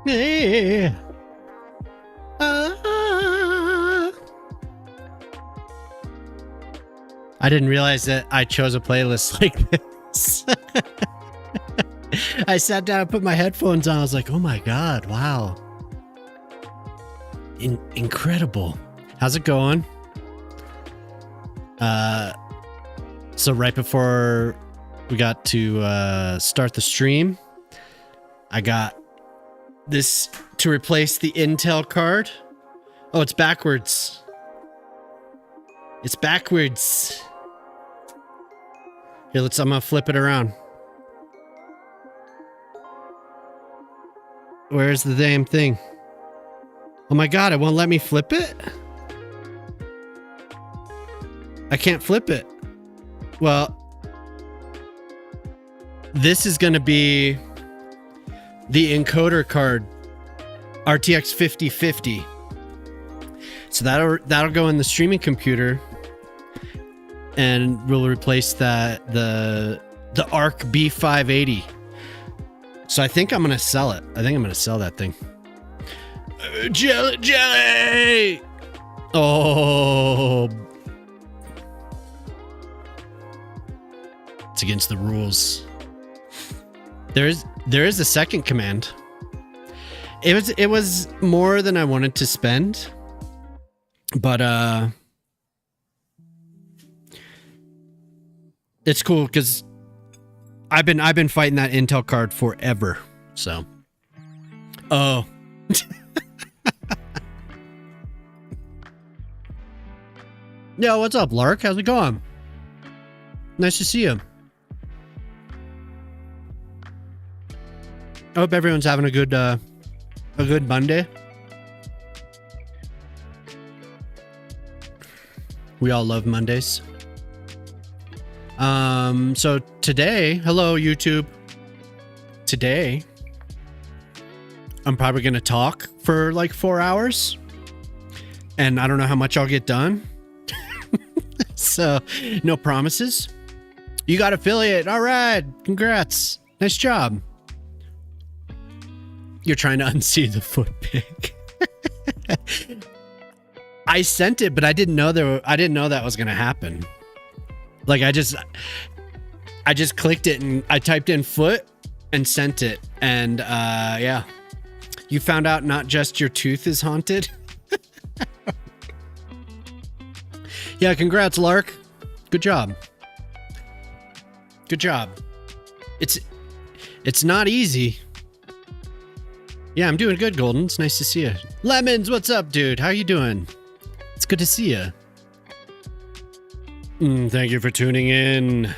Yeah. Ah. I didn't realize that I chose a playlist like this. I sat down, put my headphones on. I was like, oh my God, wow. Incredible. How's it going? So right before we got to start the stream, I got this to replace the Intel card. Oh, it's backwards. It's backwards. Here, I'm gonna flip it around. Where's the damn thing? Oh my God, it won't let me flip it? I can't flip it. Well, this is gonna be the encoder card, RTX 5050. So that'll go in the streaming computer, and we'll replace the Arc B580. So I think I'm gonna sell it. I think I'm gonna sell that thing. Jelly! Oh, it's against the rules. There is a second command. It was more than I wanted to spend, but it's cool because I've been fighting that Intel card forever. So, oh. Yo, what's up, Lark? How's it going? Nice to see you. I hope everyone's having a good Monday. We all love Mondays. So today, hello YouTube. Today, I'm probably gonna talk for like 4 hours, and I don't know how much I'll get done. So, no promises. You got affiliate. All right, congrats. Nice job. You're trying to unsee the foot pic. I sent it, but I didn't know that was gonna happen. Like I just clicked it and I typed in foot and sent it, and yeah, you found out not just your tooth is haunted. Yeah, congrats, Lark. Good job. Good job. It's not easy. Yeah, I'm doing good, Golden. It's nice to see you. Lemons, what's up, dude? How you doing? It's good to see you. Thank you for tuning in.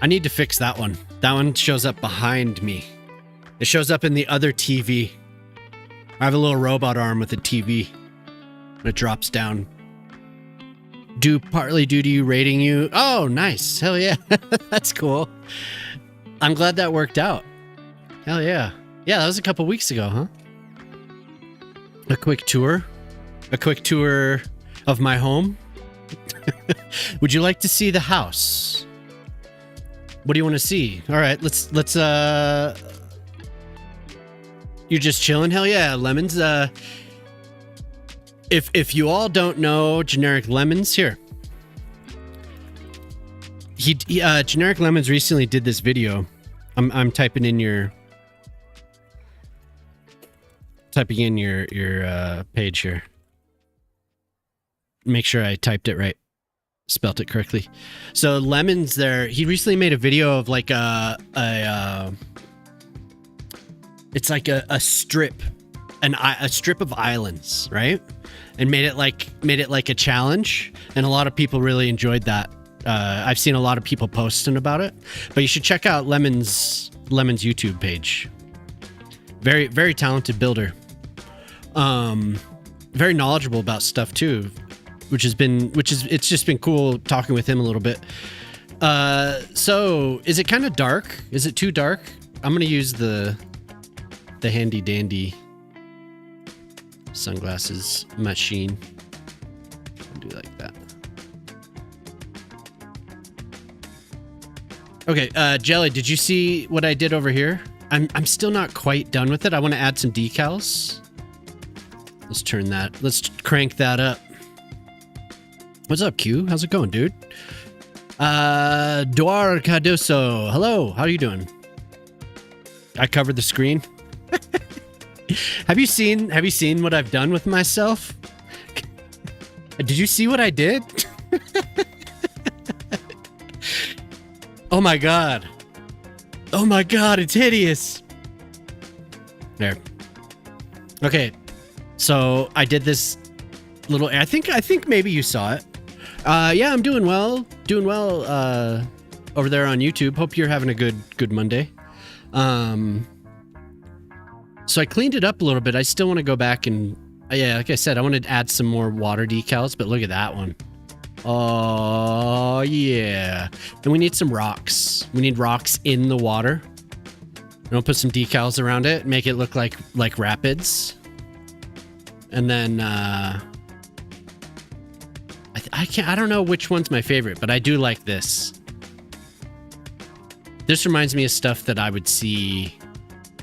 I need to fix that one. That one shows up behind me. It shows up in the other TV. I have a little robot arm with a TV. It drops down. Partly due to you rating you. Oh, nice. Hell yeah. That's cool. I'm glad that worked out. Hell yeah. Yeah, that was a couple weeks ago, huh? A quick tour of my home. Would you like to see the house? What do you want to see? All right, let's you're just chilling? Hell yeah, Lemons. If you all don't know Generic Lemons, here. Generic Lemons recently did this video. I'm typing in your page here. Make sure I typed it right. Spelt it correctly. So Lemons there, he recently made a video of like it's like a strip, a strip of islands, right? And made it like a challenge, and a lot of people really enjoyed that. I've seen a lot of people posting about it, but you should check out Lemon's YouTube page. Very, very talented builder. Very knowledgeable about stuff too, it's just been cool talking with him a little bit. So is it kind of dark? Is it too dark? I'm gonna use the handy dandy sunglasses machine. Do like that. Okay, Jelly, did you see what I did over here? I'm still not quite done with it. I want to add some decals. Let's crank that up. What's up, Q? How's it going, dude? Duar Cardoso. Hello, how are you doing? I covered the screen. Have you seen what I've done with myself? Did you see what I did? Oh my god. Oh my god, it's hideous. There. Okay. So I did this little, I think maybe you saw it. Yeah, I'm doing well. Over there on YouTube. Hope you're having a good Monday. So I cleaned it up a little bit. I still want to go back and, yeah, like I said, I want to add some more water decals, but look at that one. Oh, yeah. And we need some rocks. We need rocks in the water. And I'll put some decals around it, make it look like rapids. And then, I don't know which one's my favorite, but I do like this. This reminds me of stuff that I would see,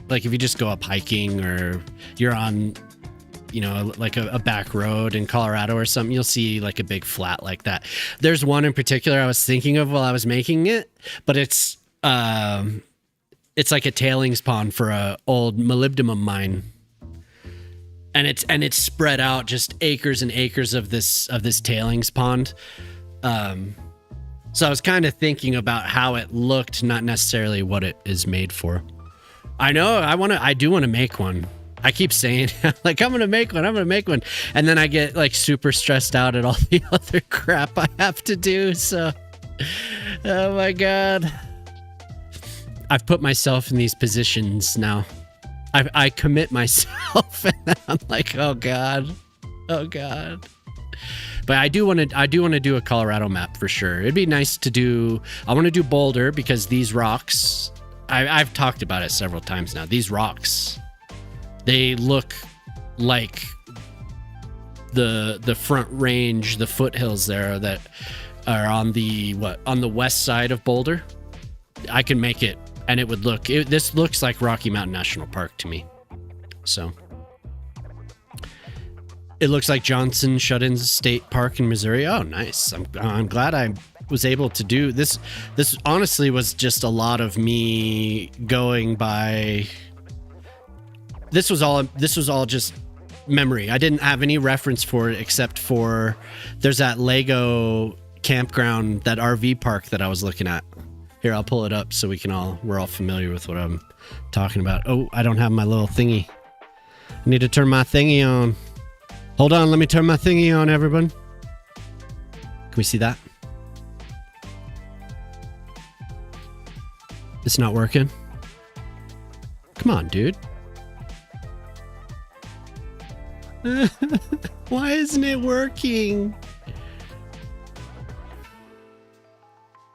like if you just go up hiking or you're on, you know, like a back road in Colorado or something, you'll see like a big flat like that. There's one in particular I was thinking of while I was making it, but it's like a tailings pond for a old molybdenum mine. And it's spread out just acres and acres of this tailings pond. So I was kind of thinking about how it looked, not necessarily what it is made for. I know I do want to make one. I keep saying like, I'm going to make one. And then I get like super stressed out at all the other crap I have to do. So, oh my God. I've put myself in these positions now. I commit myself and then I'm like, oh God. But I do want to do a Colorado map for sure. It'd be nice to do. I want to do Boulder because these rocks, I've talked about it several times now. These rocks, they look like the front range, the foothills there that are on the west side of Boulder. I can make it, and it would look. This looks like Rocky Mountain National Park to me. So. It looks like Johnson Shut-in State Park in Missouri. Oh, nice. I'm glad I was able to do this. This honestly was just a lot of me going by. This was all just memory. I didn't have any reference for it except for there's that Lego campground, that RV park that I was looking at. Here, I'll pull it up so we're all familiar with what I'm talking about. Oh, I don't have my little thingy. I need to turn my thingy on. Hold on, let me turn my thingy on, everyone. Can we see that? It's not working. Come on, dude. Why isn't it working?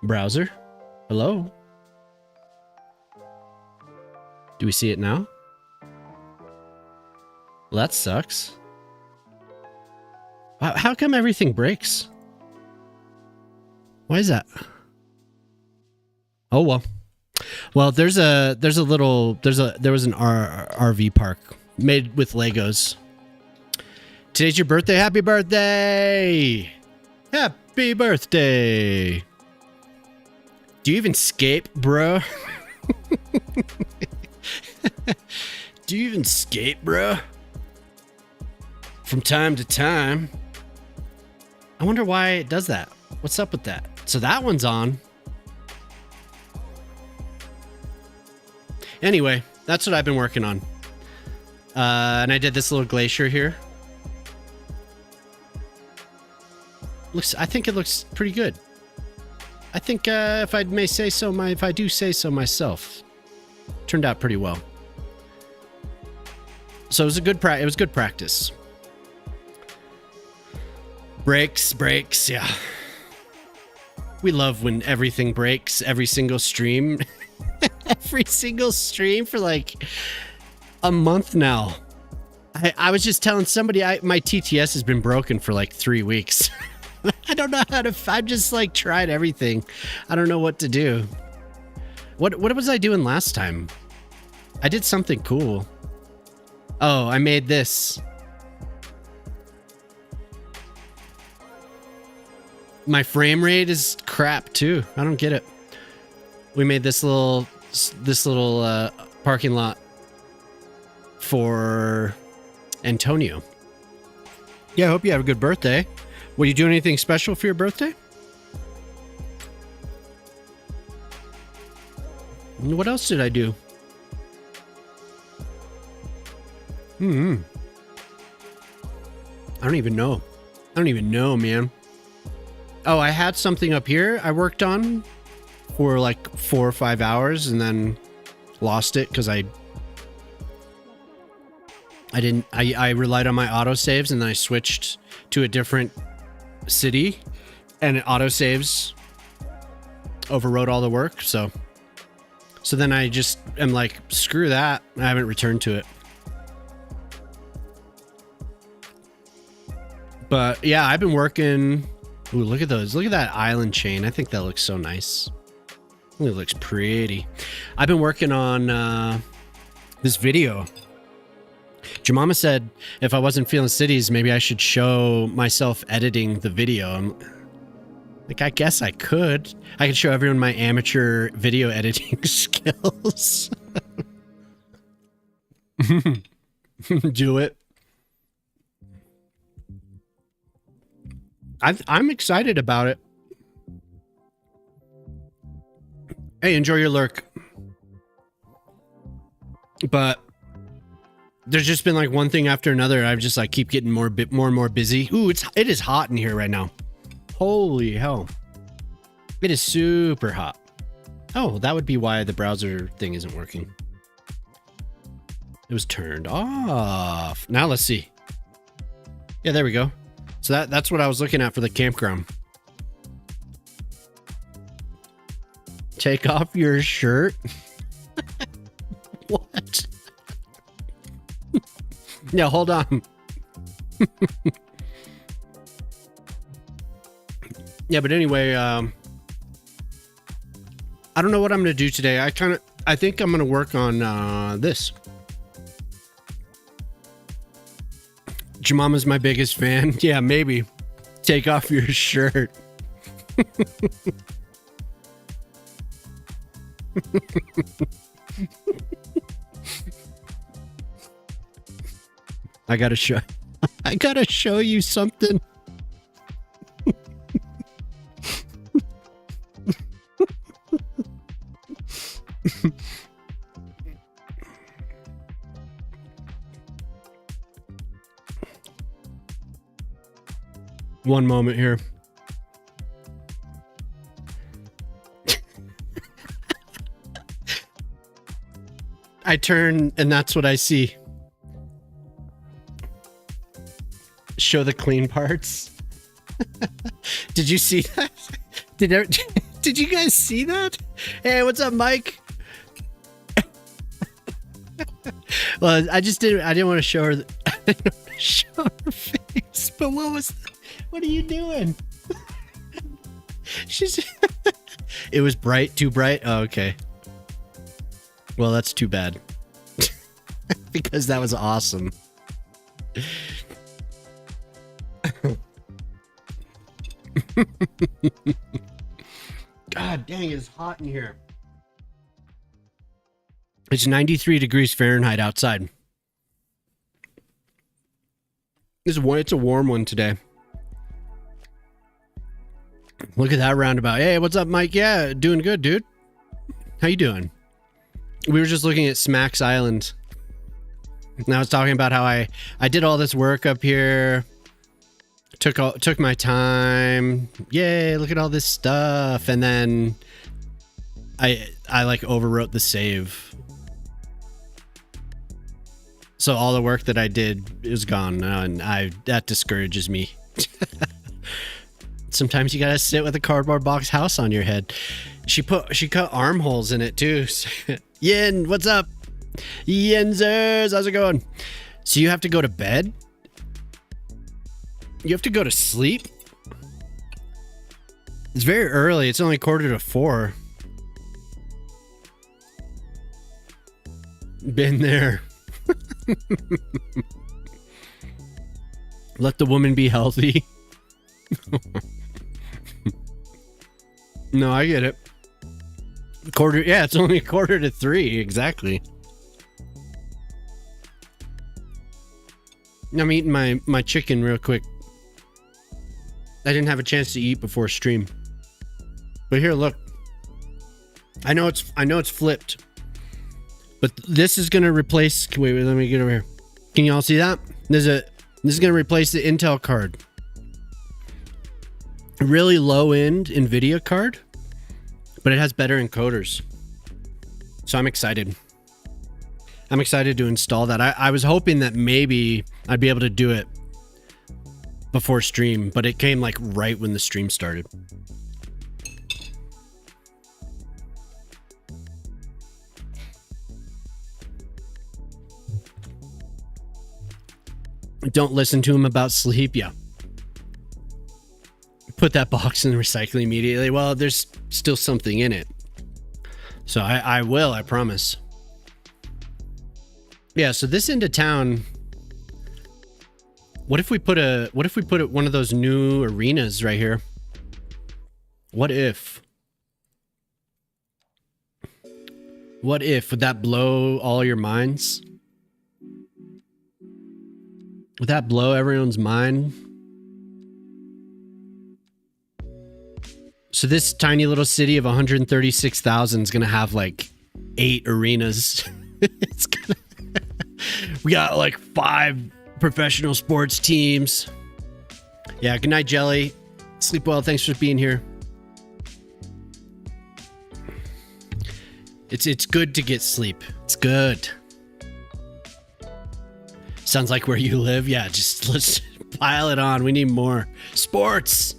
Browser? Hello? Do we see it now? Well, that sucks. How come everything breaks? Why is that? Oh well. Well, there was an RV park made with Legos. Today's your birthday. Happy birthday! Happy birthday! Do you even skate, bro? Do you even skate, bro? From time to time. I wonder why it does that. What's up with that? So that one's on. Anyway, that's what I've been working on. And I did this little glacier here. I think it looks pretty good. I think if I do say so myself, turned out pretty well. So it was good practice. Breaks, yeah. We love when everything breaks, every single stream. Every single stream for like a month now. I was just telling somebody my TTS has been broken for like 3 weeks. I don't know how to, I've just like tried everything. I don't know what to do. What was I doing last time? I did something cool. Oh, I made this. My frame rate is crap too. I don't get it. We made this little parking lot for Antonio. Yeah, I hope you have a good birthday. Were you doing anything special for your birthday? What else did I do? I don't even know. I don't even know, man. Oh, I had something up here I worked on for like 4 or 5 hours and then lost it because I relied on my autosaves and then I switched to a different city and it autosaves overwrote all the work. So then I just am like, screw that. I haven't returned to it. But yeah, I've been working. Ooh, look at those. Look at that island chain. I think that looks so nice. It looks pretty. I've been working on this video. Jemima said if I wasn't feeling cities, maybe I should show myself editing the video. I'm like, I guess I could. I could show everyone my amateur video editing skills. Do it. I'm excited about it. Hey, enjoy your lurk. But there's just been like one thing after another. I've just like keep getting more and more busy. Ooh, it is hot in here right now. Holy hell. It is super hot. Oh, that would be why the browser thing isn't working. It was turned off. Now let's see. Yeah, there we go. So that's what I was looking at for the campground. Take off your shirt. What? Yeah, hold on. Yeah, but anyway, I don't know what I'm gonna do today. I think I'm gonna work on this. Jemama's my biggest fan. Yeah, maybe. Take off your shirt. I gotta show you something. One moment here. I turn and that's what I see. Show the clean parts. Did you see that? Did you guys see that? Hey, what's up, Mike? Well, I didn't want to show her. I didn't want to show her face. But what are you doing? It was bright, too bright. Oh, okay. Well, that's too bad. Because that was awesome. God dang, it's hot in here. It's 93 degrees Fahrenheit outside. It's a warm one today. Look at that roundabout. Hey, what's up, Mike? Yeah, doing good, dude. How you doing? We were just looking at Smacks Island. And I was talking about how I did all this work up here. Took my time. Yay, look at all this stuff. And then I like overwrote the save. So all the work that I did is gone now, and that discourages me. Sometimes you gotta sit with a cardboard box house on your head. She cut armholes in it too. Yin, what's up? Yenzers, how's it going? So you have to go to bed? You have to go to sleep? It's very early. It's only 3:45. Been there. Let the woman be healthy. No, I get it. Quarter, yeah, it's only 2:45. Exactly. I'm eating my chicken real quick. I didn't have a chance to eat before stream. But here, look. I know it's flipped. But this is gonna replace. Wait, let me get over here. Can you all see that? This is gonna replace the Intel card. Really low end NVIDIA card, but it has better encoders. So I'm excited. I'm excited to install that. I was hoping that maybe I'd be able to do it before stream, but it came like right when the stream started. Don't listen to him about sleep. Yeah. Put that box in the recycling immediately. Well, there's still something in it. So I will, I promise. Yeah, so this end of town. What if we put one of those new arenas right here? What if? Would that blow all your minds? Would that blow everyone's mind? So this tiny little city of 136,000 is going to have like 8 arenas. It's gonna we got like 5 professional sports teams. Yeah, good night, Jelly. Sleep well. Thanks for being here. It's good to get sleep. It's good. Sounds like where you live. Yeah, just let's pile it on. We need more sports.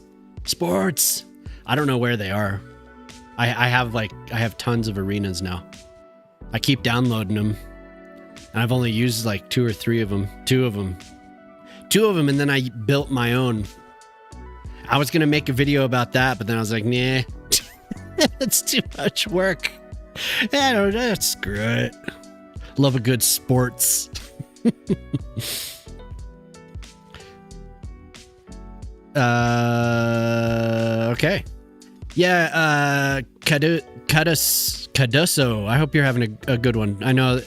I don't know where they are. I have tons of arenas now. I keep downloading them, and I've only used like 2 or 3 of them. Two of them, and then I built my own. I was gonna make a video about that, but then I was like, nah, it's too much work. I don't know. Screw it. Love a good sports. Okay. Yeah, Caduso. I hope you're having a good one. I know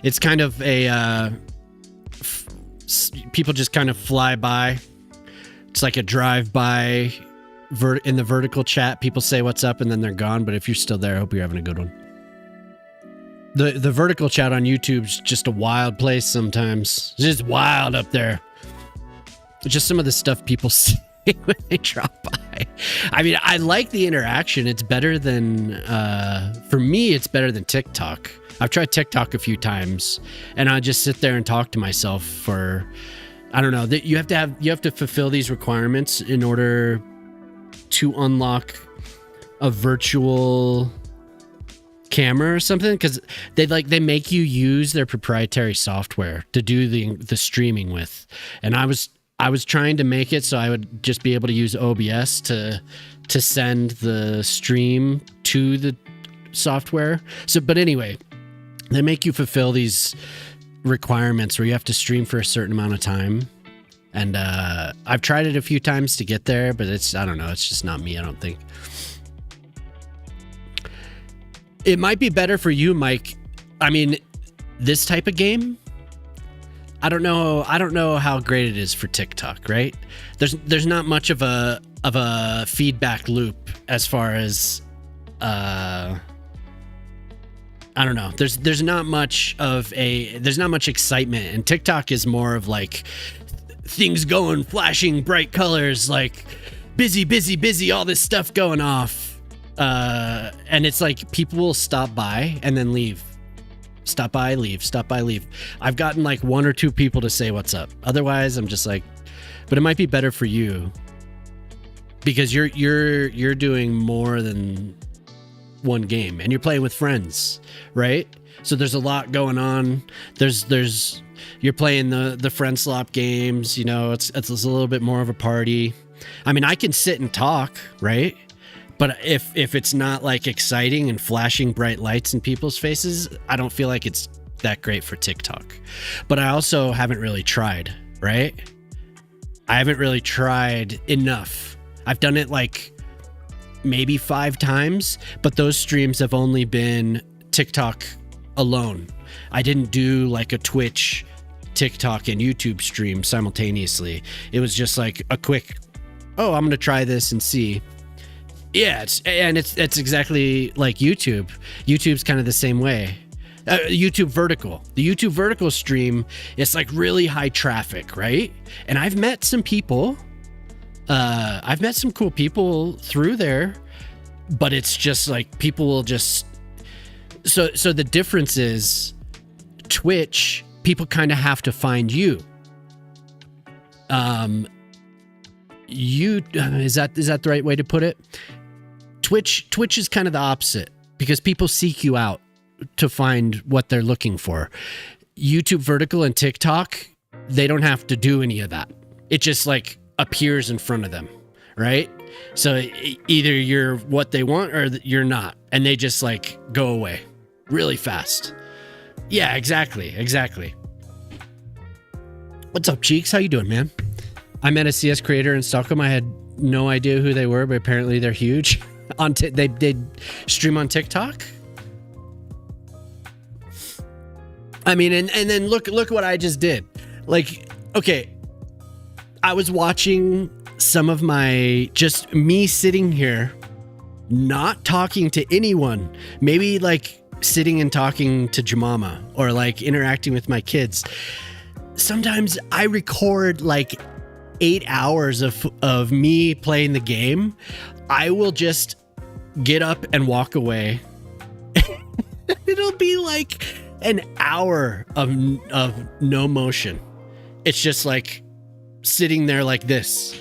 it's kind of a people just kind of fly by. It's like a drive-by in the vertical chat. People say what's up and then they're gone. But if you're still there, I hope you're having a good one. The vertical chat on YouTube's just a wild place sometimes. It's just wild up there. Just some of the stuff people say when they drop by. I mean, I like the interaction. It's better than, for me, it's better than TikTok. I've tried TikTok a few times, and I just sit there and talk to myself for, I don't know. You have to fulfill these requirements in order to unlock a virtual camera or something, because they make you use their proprietary software to do the streaming with. And I was trying to make it so I would just be able to use OBS to send the stream to the software. But anyway, they make you fulfill these requirements where you have to stream for a certain amount of time. And I've tried it a few times to get there, but I don't know, it's just not me, I don't think. It might be better for you, Mike. I mean, this type of game, I don't know how great it is for TikTok, right? There's not much of a feedback loop as far as I don't know. There's not much excitement, and TikTok is more of like things going, flashing bright colors, like busy, all this stuff going off. And it's like people will stop by and then leave. Stop by, leave. I've gotten like 1 or 2 people to say what's up. Otherwise, I'm just like, but it might be better for you because you're doing more than one game and you're playing with friends, right? So there's a lot going on. You're playing the friend slop games, you know, it's a little bit more of a party. I mean, I can sit and talk, right? But if it's not like exciting and flashing bright lights in people's faces, I don't feel like it's that great for TikTok. But I also haven't really tried, right? I haven't really tried enough. I've done it like maybe 5 times, but those streams have only been TikTok alone. I didn't do like a Twitch, TikTok, and YouTube stream simultaneously. It was just like a quick, oh, I'm going to try this and see. Yeah, it's exactly like YouTube. YouTube's kind of the same way. YouTube vertical. The YouTube vertical stream, it's like really high traffic, right? And I've met some people. I've met some cool people through there, but it's just like people will just. So the difference is Twitch, people kind of have to find you. Is that the right way to put it? Twitch is kind of the opposite because people seek you out to find what they're looking for. YouTube vertical and TikTok, they don't have to do any of that. It just like appears in front of them, right? So either you're what they want or you're not, and they just like go away really fast. Yeah, exactly. What's up, Cheeks? How you doing, man? I met a CS creator in Stockholm. I had no idea who they were, but apparently they're huge. They stream on TikTok. I mean, and then look what I just did. Like, okay, I was watching some of just me sitting here, not talking to anyone. Maybe like sitting and talking to Jemima or like interacting with my kids. Sometimes I record like 8 hours of me playing the game. I will just get up and walk away. It'll be like an hour of no motion. It's just like sitting there like this.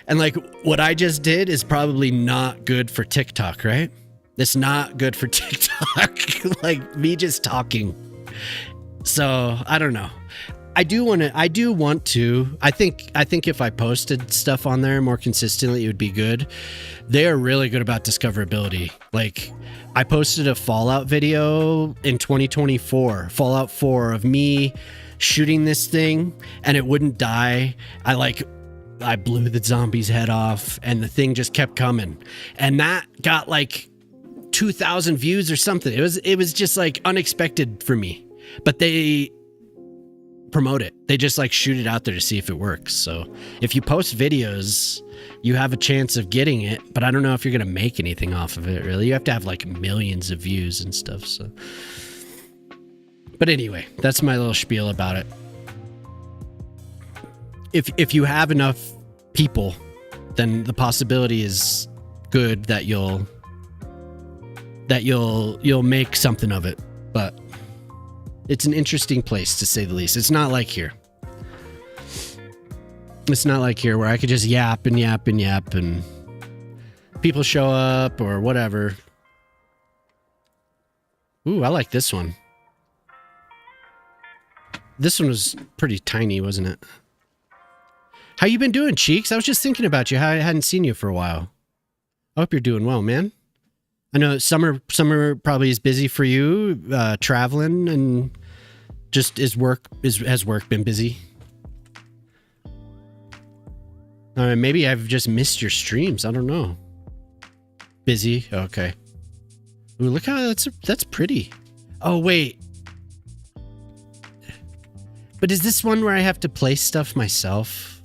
And like what I just did is probably not good for TikTok, right? It's not good for TikTok. Like me just talking. So I don't know. I do want to. I think if I posted stuff on there more consistently, it would be good. They are really good about discoverability. Like I posted a Fallout video in 2024, Fallout 4, of me shooting this thing and it wouldn't die. I blew the zombie's head off and the thing just kept coming. And that got like 2,000 views or something. It was just like unexpected for me. But they promote it. They just like shoot it out there to see if it works. So if you post videos, you have a chance of getting it, but I don't know if you're going to make anything off of it, really. You have to have like millions of views and stuff. So, but anyway, that's my little spiel about it. If you have enough people, then the possibility is good that you'll make something of it. But it's an interesting place, to say the least. It's not like here. It's not like here where I could just yap and people show up or whatever. Ooh, I like this one. This one was pretty tiny, wasn't it? How you been doing, Cheeks? I was just thinking about you. I hadn't seen you for a while. I hope you're doing well, man. I know summer probably is busy for you, traveling, and just has work been busy? Maybe I've just missed your streams. I don't know. Busy? Okay. Ooh, look how that's pretty. Oh, wait. But is this one where I have to place stuff myself?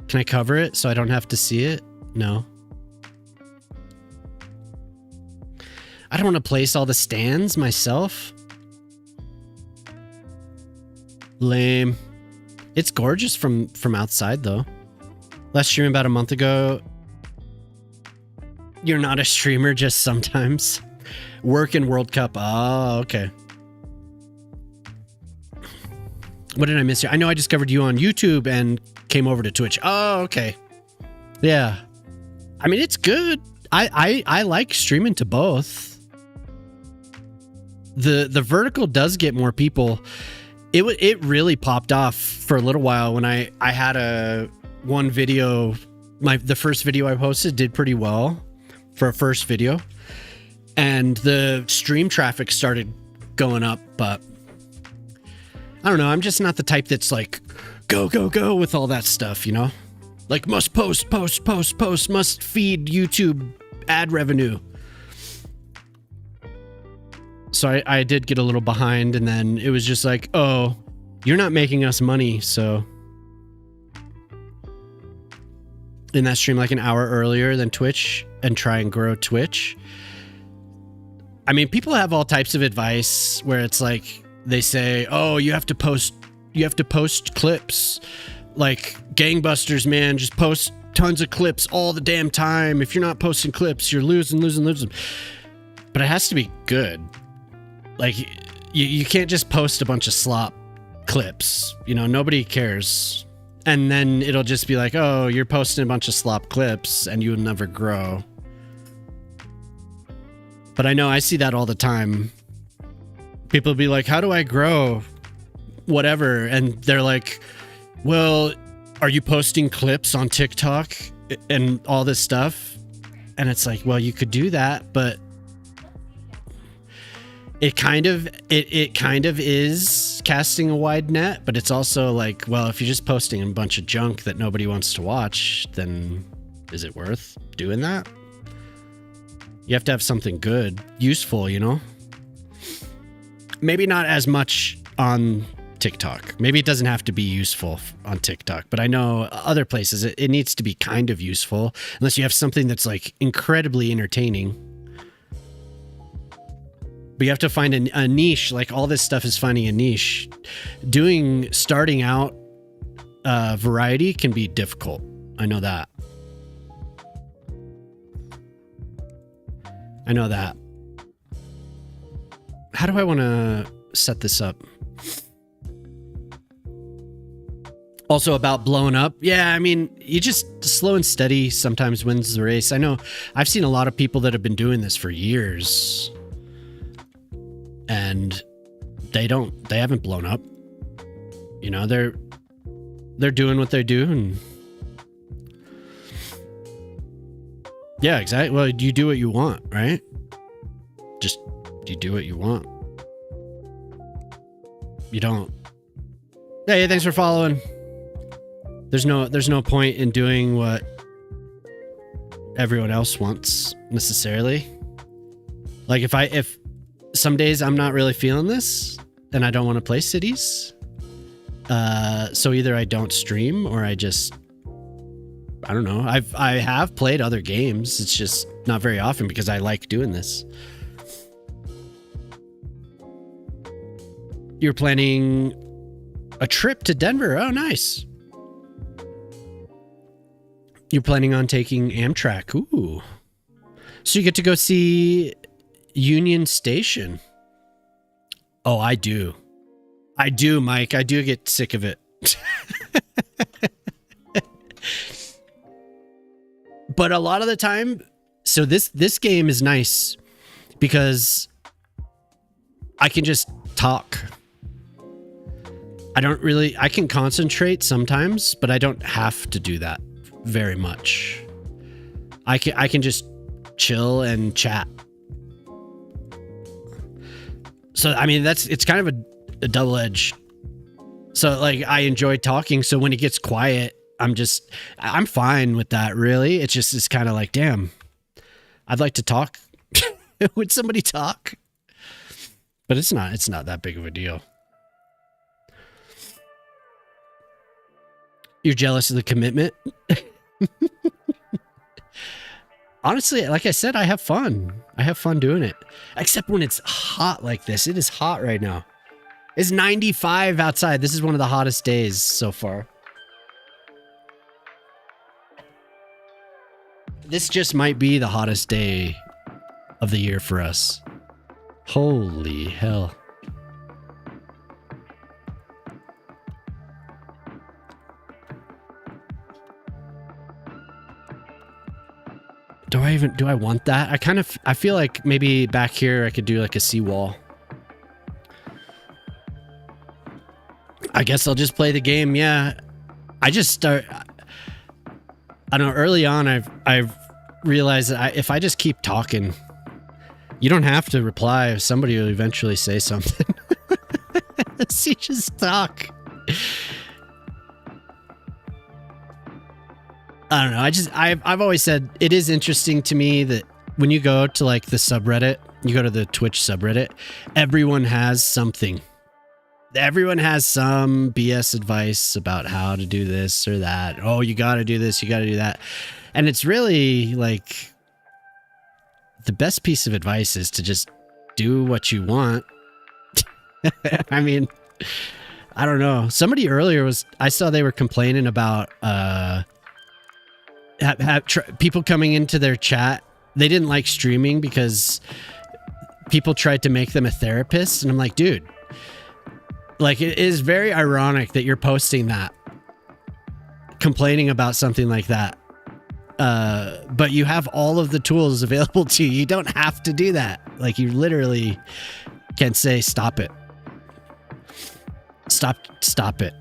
Can I cover it so I don't have to see it? No. I don't want to place all the stands myself. Lame. It's gorgeous from outside, though. Last stream about a month ago. You're not a streamer, just sometimes. Work in World Cup. Oh, okay. What did I miss here? I know I discovered you on YouTube and came over to Twitch. Oh, okay. Yeah. I mean, it's good. I like streaming to both. The vertical does get more people. It really popped off for a little while when I had one video. The first video I posted did pretty well for a first video. and the stream traffic started going up, but I don't know. I'm just not the type that's like, go, go, go with all that stuff, you know? Like, must post, post, post, post, must feed YouTube ad revenue. So I did get a little behind, and then it was just like, oh, you're not making us money, so. In that stream like an hour earlier than Twitch and try and grow Twitch. I mean, people have all types of advice where it's like, they say, oh, you have to post clips like gangbusters, man. Just post tons of clips all the damn time. If you're not posting clips, you're losing. But it has to be good. Like, you can't just post a bunch of slop clips. You know, nobody cares. And then it'll just be like, oh, you're posting a bunch of slop clips and you'll never grow. But I know I see that all the time. People will be like, how do I grow? Whatever. And they're like, well, are you posting clips on TikTok and all this stuff? And it's like, well, you could do that, but it kind of is casting a wide net, but it's also like, well, if you're just posting a bunch of junk that nobody wants to watch, then is it worth doing that? You have to have something good, useful, you know? Maybe not as much on TikTok. Maybe it doesn't have to be useful on TikTok, but I know other places it needs to be kind of useful, unless you have something that's like incredibly entertaining. But you have to find a niche. Like, all this stuff is finding a niche. Starting out variety can be difficult. I know that. How do I want to set this up? Also about blowing up. Yeah, I mean, you just slow and steady sometimes wins the race. I know I've seen a lot of people that have been doing this for years, and they haven't blown up. You know, they're doing what they do, and yeah, exactly. Well, you do what you want, right? Just you do what you want. You don't. Hey, thanks for following. There's no point in doing what everyone else wants necessarily. Like, if some days I'm not really feeling this and I don't want to play Cities, so either I don't stream or I don't know. I have played other games. It's just not very often because I like doing this. You're planning a trip to Denver. Oh, nice. You're planning on taking Amtrak. Ooh. So you get to go see Union Station. Oh, I do. I do, Mike. I do get sick of it. But a lot of the time, so this game is nice because I can just talk. I can concentrate sometimes, but I don't have to do that very much. I can just chill and chat. So, I mean, it's kind of a double-edged. So, like, I enjoy talking. So when it gets quiet, I'm fine with that, really. It's kind of like, damn, I'd like to talk. Would somebody talk? But it's not that big of a deal. You're jealous of the commitment? Honestly, like I said, I have fun. I have fun doing it. Except when it's hot like this. It is hot right now. It's 95 outside. This is one of the hottest days so far. This just might be the hottest day of the year for us. Holy hell. Do I want that? I feel like maybe back here I could do like a seawall. I guess I'll just play the game. Yeah. I don't know, early on I've realized that if I just keep talking, You don't have to reply. Somebody will eventually say something. See, just talk. I don't know. I've always said it is interesting to me that when you go to like the subreddit, you go to the Twitch subreddit, everyone has something. Everyone has some BS advice about how to do this or that. Oh, you got to do this, you got to do that. And it's really like the best piece of advice is to just do what you want. I mean, I don't know. Somebody earlier I saw they were complaining about people coming into their chat. They didn't like streaming because people tried to make them a therapist. And I'm like, dude, like, it is very ironic that you're posting that, complaining about something like that. But you have all of the tools available to you. You don't have to do that. Like, you literally can say, stop it. Stop it.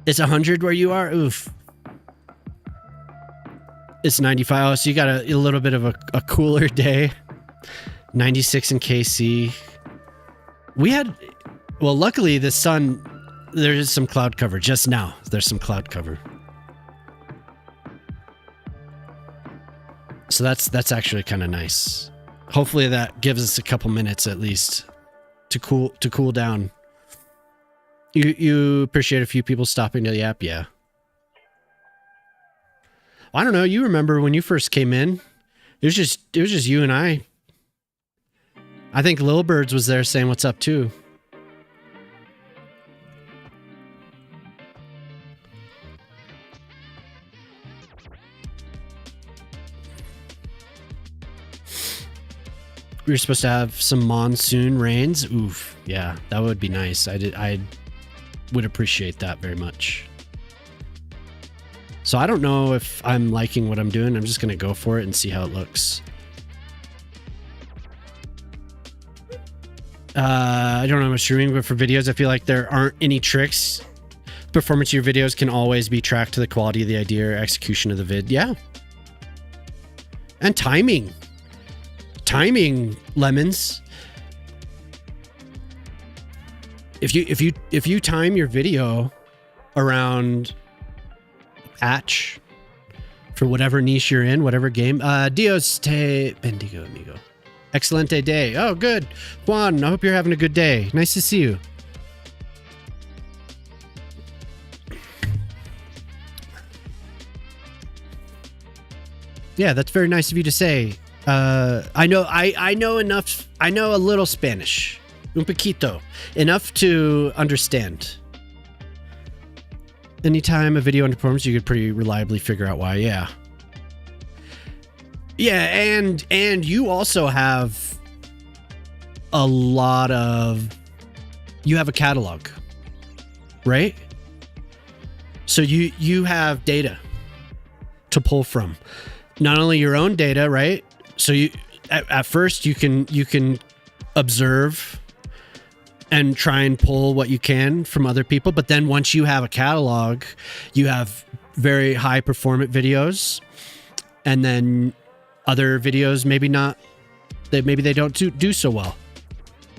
It's 100 where you are? Oof. It's 95. Oh, so you got a little bit of a cooler day. 96 in KC. We had, well, luckily the sun, there is some cloud cover just now. There's some cloud cover. So that's actually kind of nice. Hopefully that gives us a couple minutes at least to cool down. You appreciate a few people stopping to the app, yeah. I don't know. You remember when you first came in? It was just you and I. I think Lil Birds was there saying what's up too. We were supposed to have some monsoon rains. Oof, yeah, that would be nice. I would appreciate that very much. So I don't know if I'm liking what I'm doing. I'm just going to go for it and see how it looks. I don't know about streaming, but for videos, I feel like there aren't any tricks. Performance of your videos can always be tracked to the quality of the idea or execution of the vid. Yeah. And timing. Timing, Lemons. If you time your video around patch for whatever niche you're in, whatever game. Dios te bendigo, amigo. Excelente day. Oh, good. Juan, I hope you're having a good day. Nice to see you. Yeah, that's very nice of you to say. I know enough. I know a little Spanish. Un poquito. Enough to understand. Anytime a video underperforms, you could pretty reliably figure out why. Yeah. Yeah, and you also have a lot of... You have a catalog, right? So you have data to pull from. Not only your own data, right? So you at first you can observe and try and pull what you can from other people, but then once you have a catalog, you have very high performant videos, and then other videos maybe they don't do so well.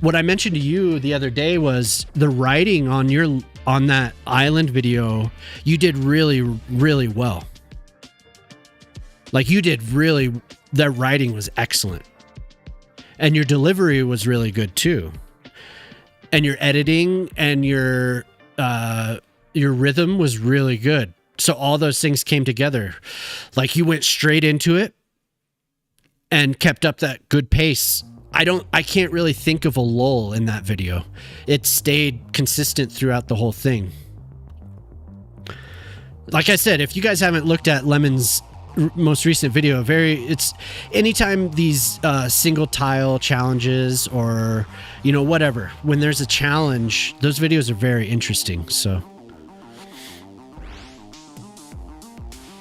What I mentioned to you the other day was the writing on that island video. You did really, really well. Like, you did really, that writing was excellent. And your delivery was really good too. And your editing and your rhythm was really good. So all those things came together. Like, you went straight into it and kept up that good pace. I can't really think of a lull in that video. It stayed consistent throughout the whole thing. Like I said, if you guys haven't looked at Lemon's most recent video, it's anytime these single tile challenges or, you know, whatever, when there's a challenge, those videos are very interesting. So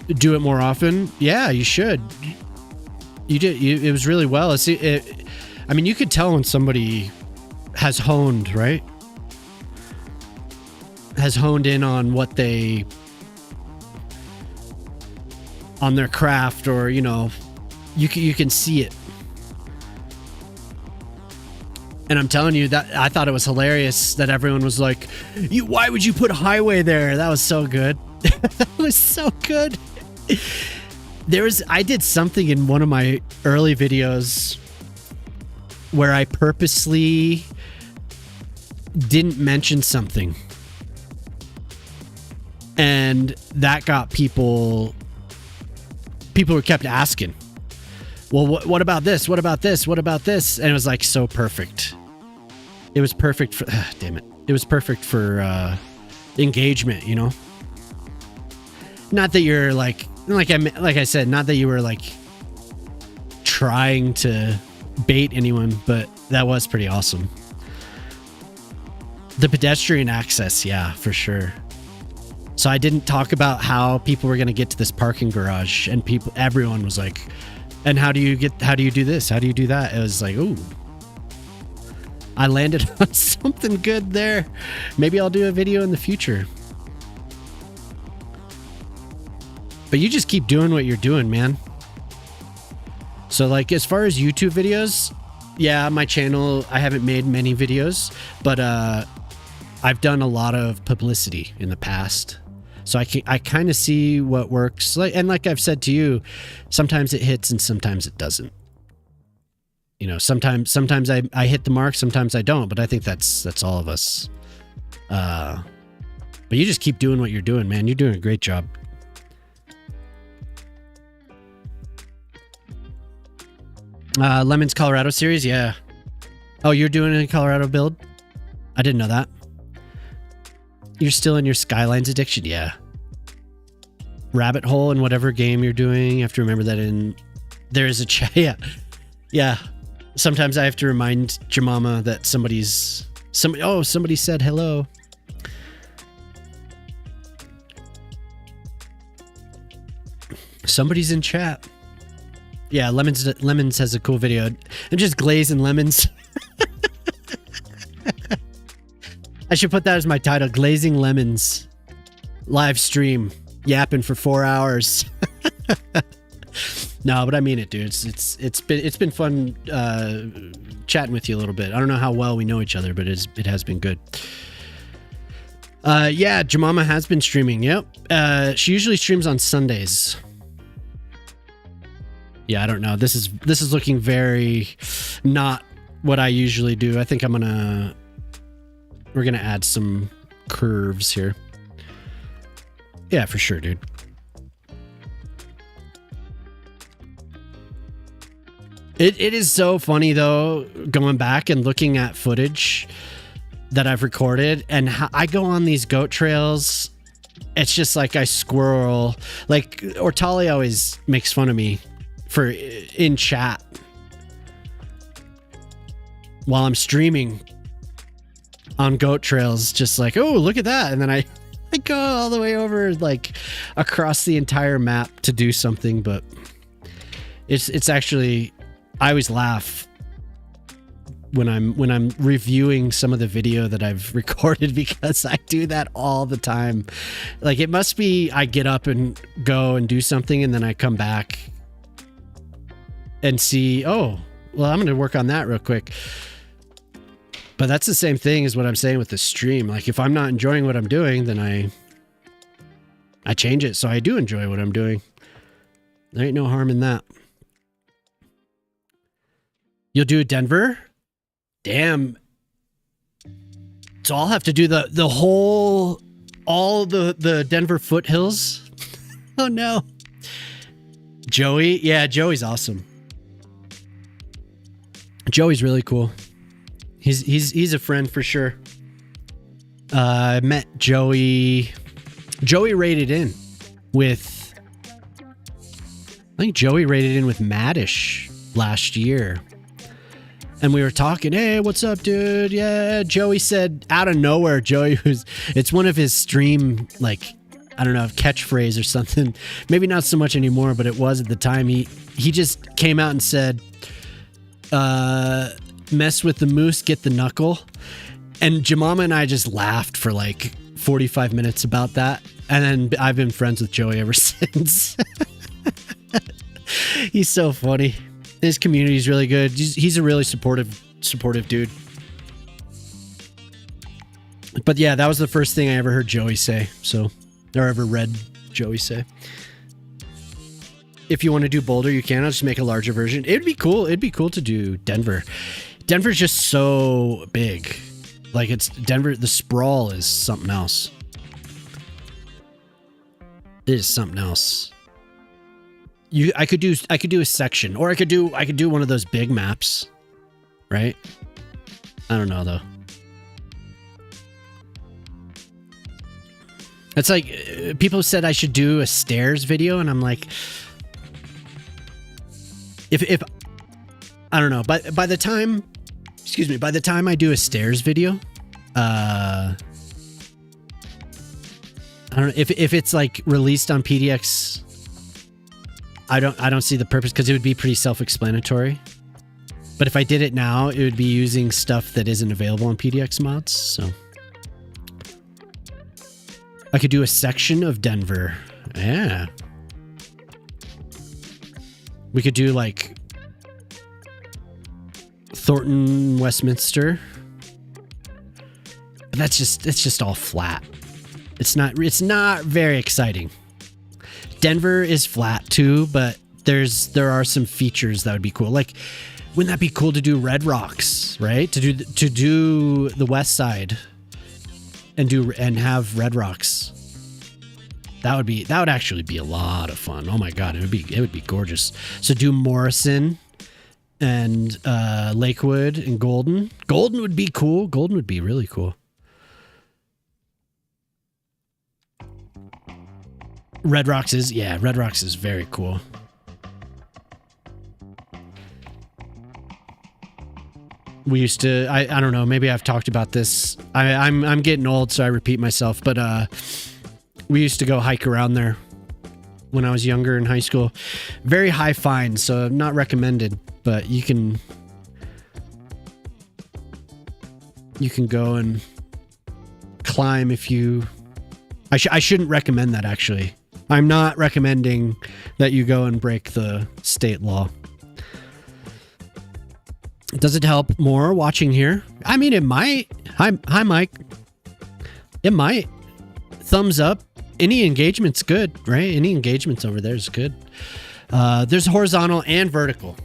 do it more often. Yeah, you should. You did. It was really well. I mean, you could tell when somebody has honed, right? Has honed in on what on their craft, or, you know, You can see it. And I'm telling you that I thought it was hilarious that everyone was like, why would you put a highway there? That was so good. That was so good. I did something in one of my early videos where I purposely didn't mention something. And that got people were kept asking, well, what about this? What about this? What about this? And it was like so perfect. It was perfect for, damn it. It was perfect for engagement, you know? Not that you're like I said, not that you were like trying to bait anyone, but that was pretty awesome. The pedestrian access, yeah, for sure. So I didn't talk about how people were going to get to this parking garage, and everyone was like, and how do you do this? How do you do that? It was like, ooh, I landed on something good there. Maybe I'll do a video in the future. But you just keep doing what you're doing, man. So like, as far as YouTube videos, yeah, my channel, I haven't made many videos, but I've done a lot of publicity in the past. So I kind of see what works. And like I've said to you, sometimes it hits and sometimes it doesn't. You know, sometimes I hit the mark, sometimes I don't, but I think that's all of us. But you just keep doing what you're doing, man. You're doing a great job. Lemons Colorado series, yeah. Oh, you're doing a Colorado build? I didn't know that. You're still in your Skylines addiction, yeah. Rabbit hole in whatever game you're doing. You have to remember that there is a chat. Yeah. Yeah. Sometimes I have to remind Jemama that somebody said hello. Somebody's in chat. Yeah, Lemons has a cool video. I'm just glazing lemons. I should put that as my title, Glazing Lemons. Live stream. Yapping for 4 hours. No, but I mean it, dude. It's been fun chatting with you a little bit. I don't know how well we know each other, but it has been good. Yeah, Jemama has been streaming. Yep. She usually streams on Sundays. Yeah, I don't know. This is looking very not what I usually do. I think we're gonna add some curves here. Yeah, for sure, dude. It is so funny though, going back and looking at footage that I've recorded, and how I go on these goat trails. It's just like I squirrel. Like Ortali always makes fun of me in chat while I'm streaming on goat trails, just like, oh, look at that. And then I go all the way over, like across the entire map to do something. But it's actually, I always laugh when I'm reviewing some of the video that I've recorded, because I do that all the time. Like, it must be I get up and go and do something, and then I come back and see, oh, well, I'm going to work on that real quick. But that's the same thing as what I'm saying with the stream. Like, if I'm not enjoying what I'm doing, then I change it so I do enjoy what I'm doing. There ain't no harm in that. You'll do Denver? Damn. So I'll have to do all the Denver foothills? Oh no. Joey? Yeah, Joey's awesome. Joey's really cool. He's a friend for sure. I met Joey. Joey rated in with, I think Joey rated in with Maddish last year. And we were talking, hey, what's up, dude? Yeah, Joey said out of nowhere, it's one of his stream, like, I don't know, catchphrase or something. Maybe not so much anymore, but it was at the time. He just came out and said, mess with the moose, get the knuckle. And Jemama and I just laughed for like 45 minutes about that. And then I've been friends with Joey ever since. He's so funny. His community is really good. He's a really supportive dude. But yeah, that was the first thing I ever heard Joey say. So, or ever read Joey say. If you want to do Boulder, you can. I'll just make a larger version. It'd be cool. It'd be cool to do Denver. Denver's just so big. Like it's Denver. The sprawl is something else. It is something else. I could do a section, or I could do one of those big maps, right? I don't know though. It's like people said I should do a stairs video, and I'm like, if I don't know, by the time, excuse me, by the time I do a stairs video, I don't know if it's like released on PDX. I don't see the purpose because it would be pretty self-explanatory. But if I did it now, it would be using stuff that isn't available on PDX mods. So I could do a section of Denver. Yeah. We could do like Thornton, Westminster. But it's just all flat. It's not very exciting. Denver is flat too, but there are some features that would be cool. Like, wouldn't that be cool to do Red Rocks, right? To do the west side and have Red Rocks. That would actually be a lot of fun. Oh my god, it would be gorgeous. So do Morrison and Lakewood and Golden. Golden would be cool. Golden would be really cool. Red Rocks is very cool. We used to, I don't know, maybe I've talked about this. I'm getting old, so I repeat myself, but we used to go hike around there when I was younger in high school. Very high fines, so not recommended, but you can go and climb if you... I shouldn't recommend that, actually. I'm not recommending that you go and break the state law. Does it help more watching here? I mean, it might. Hi, Mike. It might. Thumbs up. Any engagement's good, right? Any engagements over there is good. There's horizontal and vertical,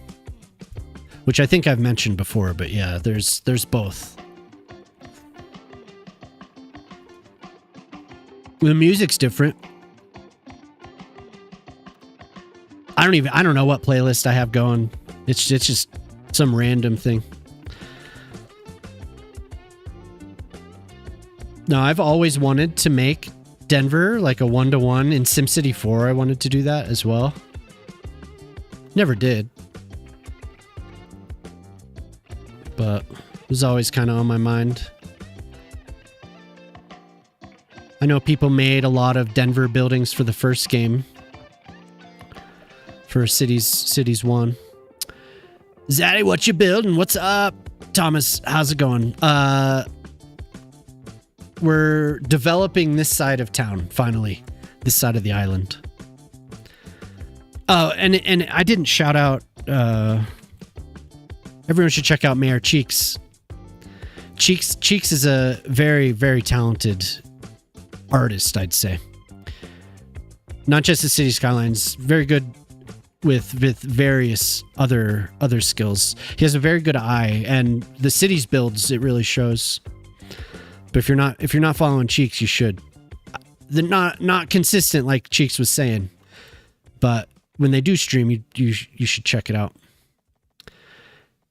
which I think I've mentioned before, but yeah, there's both. The music's different. I don't know what playlist I have going. It's just some random thing. No, I've always wanted to make Denver like a 1-to-1 in SimCity 4. I wanted to do that as well. Never did. But it was always kind of on my mind. I know people made a lot of Denver buildings for the first game. For Cities 1. Zaddy, what you building? What's up? Thomas, how's it going? We're developing this side of town, finally. This side of the island. Oh, and I didn't shout out... everyone should check out Mayor Cheeks. Cheeks is a very, very talented artist, I'd say. Not just the Cities Skylines, very good with various other skills. He has a very good eye, and the cities builds, it really shows. But if you're not following Cheeks, you should. They're not consistent, like Cheeks was saying, but when they do stream, you should check it out.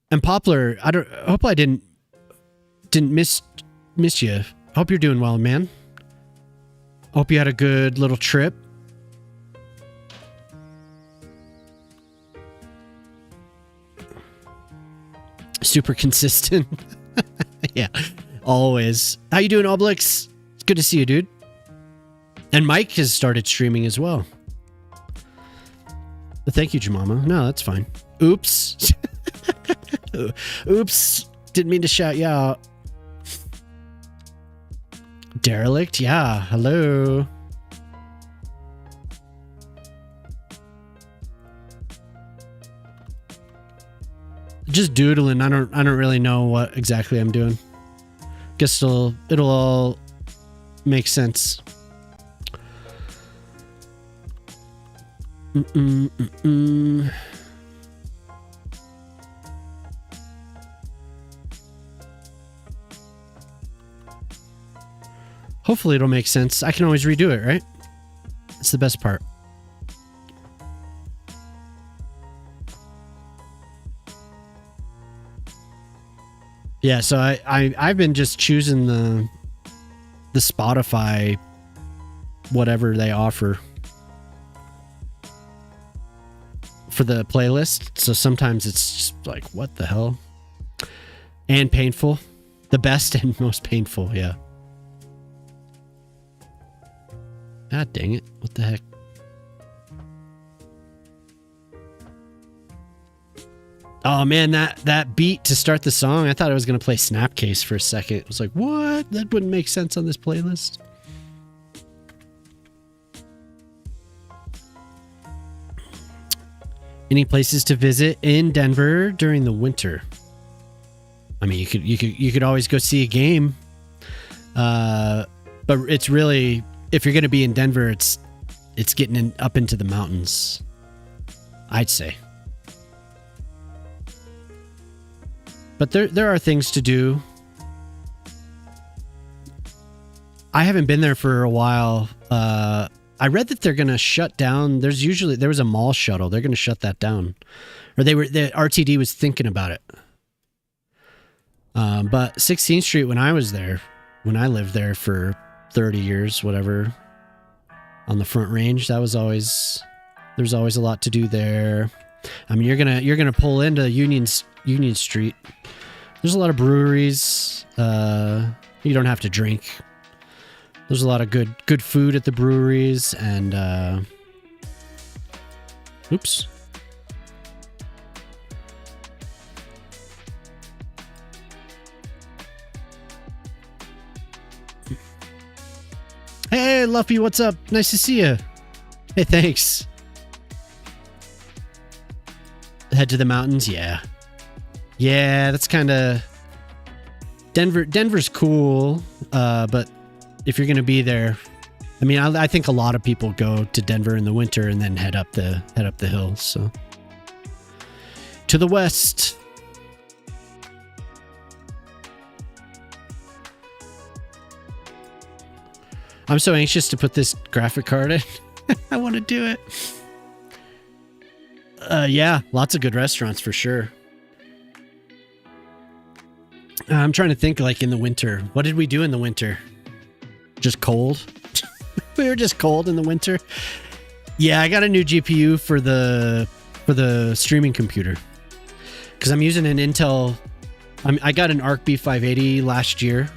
And Poplar, I hope I didn't miss you. I hope you're doing well, man. Hope you had a good little trip. Super consistent. Yeah, always. How you doing, Oblix? It's good to see you, dude. And Mike has started streaming as well. But thank you, Jemima. No, that's fine. Oops. Oops. Didn't mean to shout you out. Derelict? Yeah. Hello. just doodling. I don't really know what exactly I'm doing. Guess it'll all make sense. Hopefully it'll make sense. I can always redo it, right? That's the best part. Yeah, so I've been just choosing the Spotify whatever they offer for the playlist. So sometimes it's just like, what the hell? And painful. The best and most painful, yeah. God dang it. What the heck? Oh man, that beat to start the song, I thought I was going to play Snapcase for a second. It was like, what? That wouldn't make sense on this playlist. Any places to visit in Denver during the winter? I mean, you could always go see a game. But it's really, if you're going to be in Denver, it's getting up into the mountains, I'd say. But there are things to do. I haven't been there for a while. I read that they're going to shut down. There was a mall shuttle. They're going to shut that down. Or the RTD was thinking about it. But 16th Street, when I lived there for 30 years, whatever, on the Front Range, there's always a lot to do there. I mean, you're gonna pull into Union Street. There's a lot of breweries. You don't have to drink. There's a lot of good food at the breweries, and oops. Hey, Luffy, what's up? Nice to see you. Hey, thanks. Head to the mountains, yeah. Yeah, that's kind of... Denver's cool, but if you're going to be there... I mean, I think a lot of people go to Denver in the winter and then head up the hill, so... To the west. I'm so anxious to put this graphic card in. I want to do it. Yeah, lots of good restaurants for sure. I'm trying to think, like, in the winter. What did we do in the winter? Just cold? We were just cold in the winter. Yeah, I got a new GPU for the streaming computer. Because I'm using an Intel... I got an Arc B580 last year.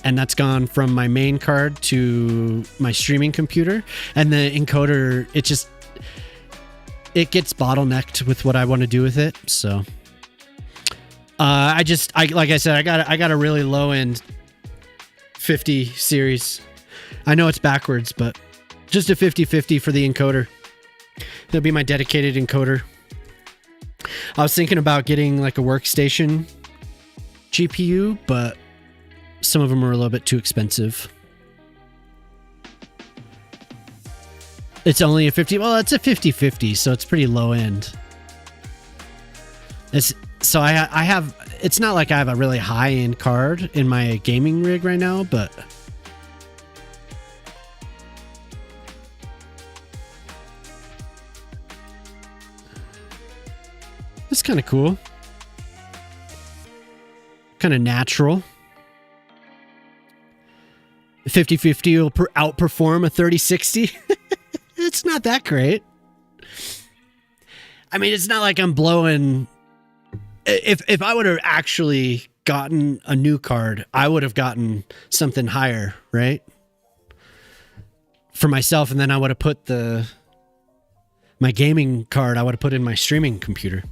And that's gone from my main card to my streaming computer. And the encoder, it gets bottlenecked with what I want to do with it. So, like I said, I got a really low end 50 series. I know it's backwards, but just a 50/50 for the encoder. It'll be my dedicated encoder. I was thinking about getting like a workstation GPU, but some of them are a little bit too expensive. It's only a 50. Well, it's a 50/50, so it's pretty low end. I have. It's not like I have a really high end card in my gaming rig right now, but it's kind of cool. Kind of natural. 50/50 will outperform a 3060. It's not that great. I mean, it's not like I'm blowing... If I would have actually gotten a new card, I would have gotten something higher, right? For myself, and then I would have put my gaming card, I would have put in my streaming computer.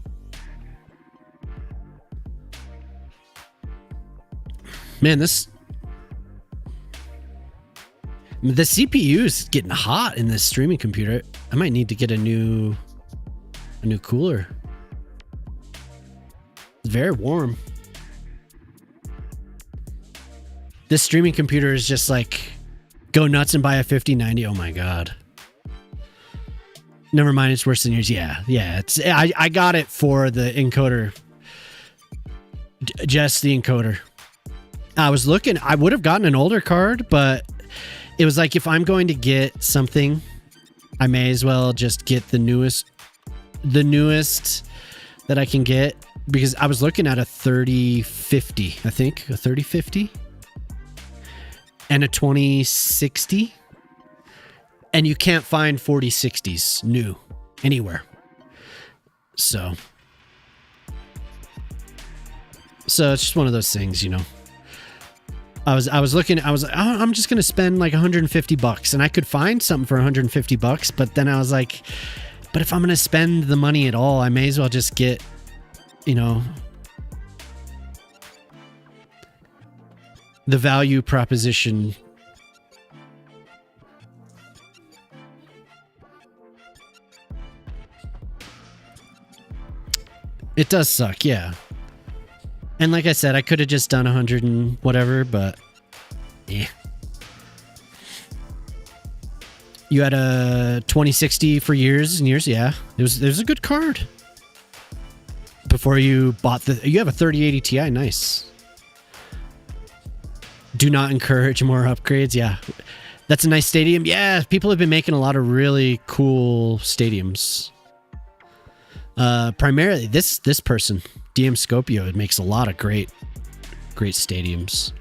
Man, the CPU is getting hot in this streaming computer. I might need to get a new cooler. very warm. This streaming computer is just like, go nuts and buy a 5090. Oh my God. Never mind, it's worse than yours. Yeah. I got it for the encoder. Just the encoder. I was looking, I would have gotten an older card, but it was like, if I'm going to get something, I may as well just get the newest that I can get, because I was looking at a 3050, I think, a 3050 and a 2060. And you can't find 4060s new anywhere. So it's just one of those things, you know. I was looking, I was like, oh, I'm just going to spend like $150, and I could find something for $150, but then I was like, but if I'm going to spend the money at all, I may as well just get, you know, the value proposition. It does suck, yeah. And like I said, I could have just done 100 and whatever, but yeah. You had a 2060 for years and years, yeah. It was a good card. Before you bought you have a 3080 Ti, nice. Do not encourage more upgrades, yeah. That's a nice stadium. Yeah, people have been making a lot of really cool stadiums. Primarily this person, DM Scopio, it makes a lot of great stadiums.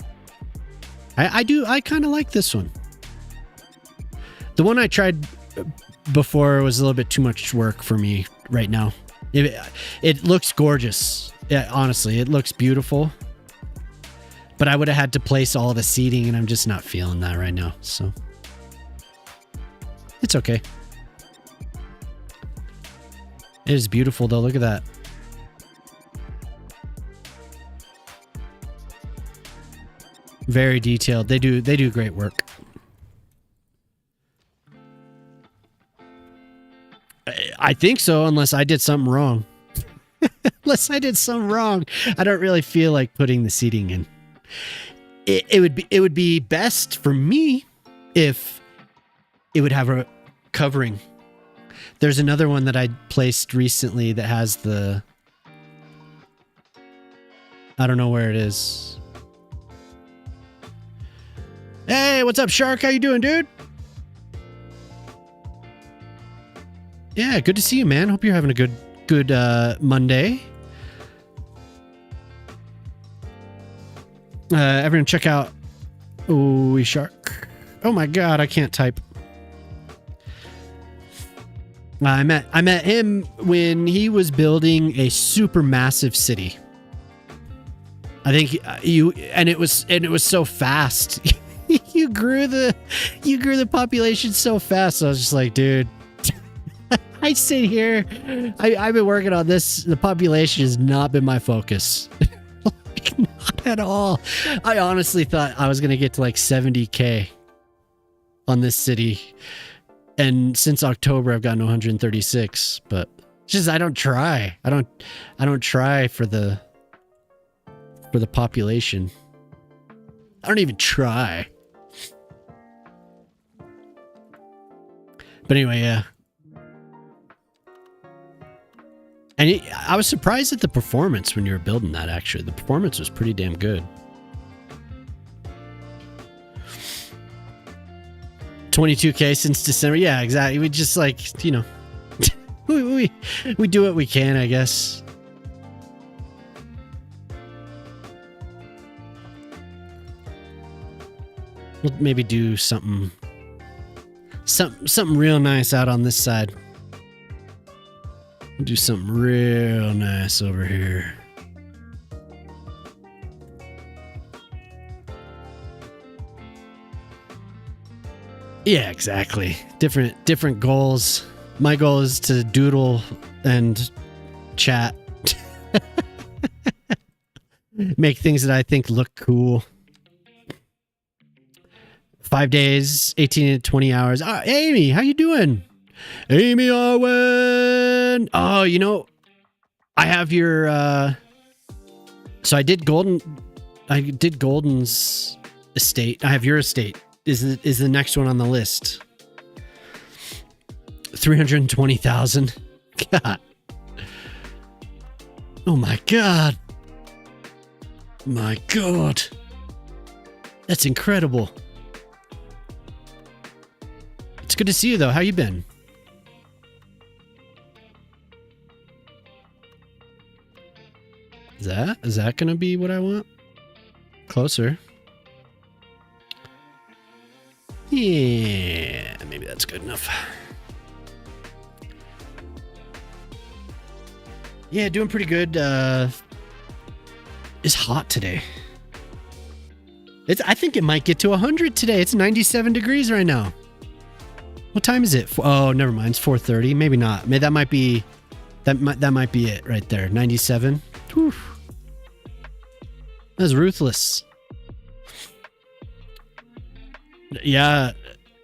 I kind of like this one. The one I tried before was a little bit too much work for me right now. It looks gorgeous. Yeah, honestly, it looks beautiful. But I would have had to place all the seating, and I'm just not feeling that right now. So it's okay. It is beautiful though. Look at that. Very detailed. They do great work. I think so, unless I did something wrong. Unless I did something wrong. I don't really feel like putting the seating in. It would be best for me if it would have a covering. There's another one that I placed recently that has the... I don't know where it is. Hey, what's up, Shark? How you doing, dude? Yeah, good to see you, man. Hope you're having a good Monday. Everyone check out Ooh, Shark. Oh my God, I can't type. I met him when he was building a super massive city. I think it was so fast. you grew the population so fast. So I was just like, dude, I sit here. I've been working on this. The population has not been my focus. Like, not at all. I honestly thought I was gonna get to like 70K on this city. And since October, I've gotten 136, but just I don't try. I don't try for the population. I don't even try. But anyway, yeah. And I was surprised at the performance when you were building that. Actually, the performance was pretty damn good. 22K since December. Yeah, exactly. We just like, you know, we do what we can, I guess. We'll maybe do something real nice out on this side. We'll do something real nice over here. Yeah, exactly. Different goals. My goal is to doodle and chat. Make things that I think look cool. 5 days, 18 to 20 hours. Oh, Amy, how you doing? Amy Arwen. Oh, you know, I have your So I did Golden's estate. I have your estate. Is the next one on the list. 320,000. God. Oh my God. My God. That's incredible. It's good to see you though. How you been? Is that gonna be what I want? Closer. Yeah, maybe that's good enough. Yeah, doing pretty good. It's hot today. I think it might get to 100 today. It's 97 degrees right now. What time is it? Oh, never mind. It's 4:30. Maybe not. Maybe that might be it right there. 97. Whew. That's ruthless. Yeah,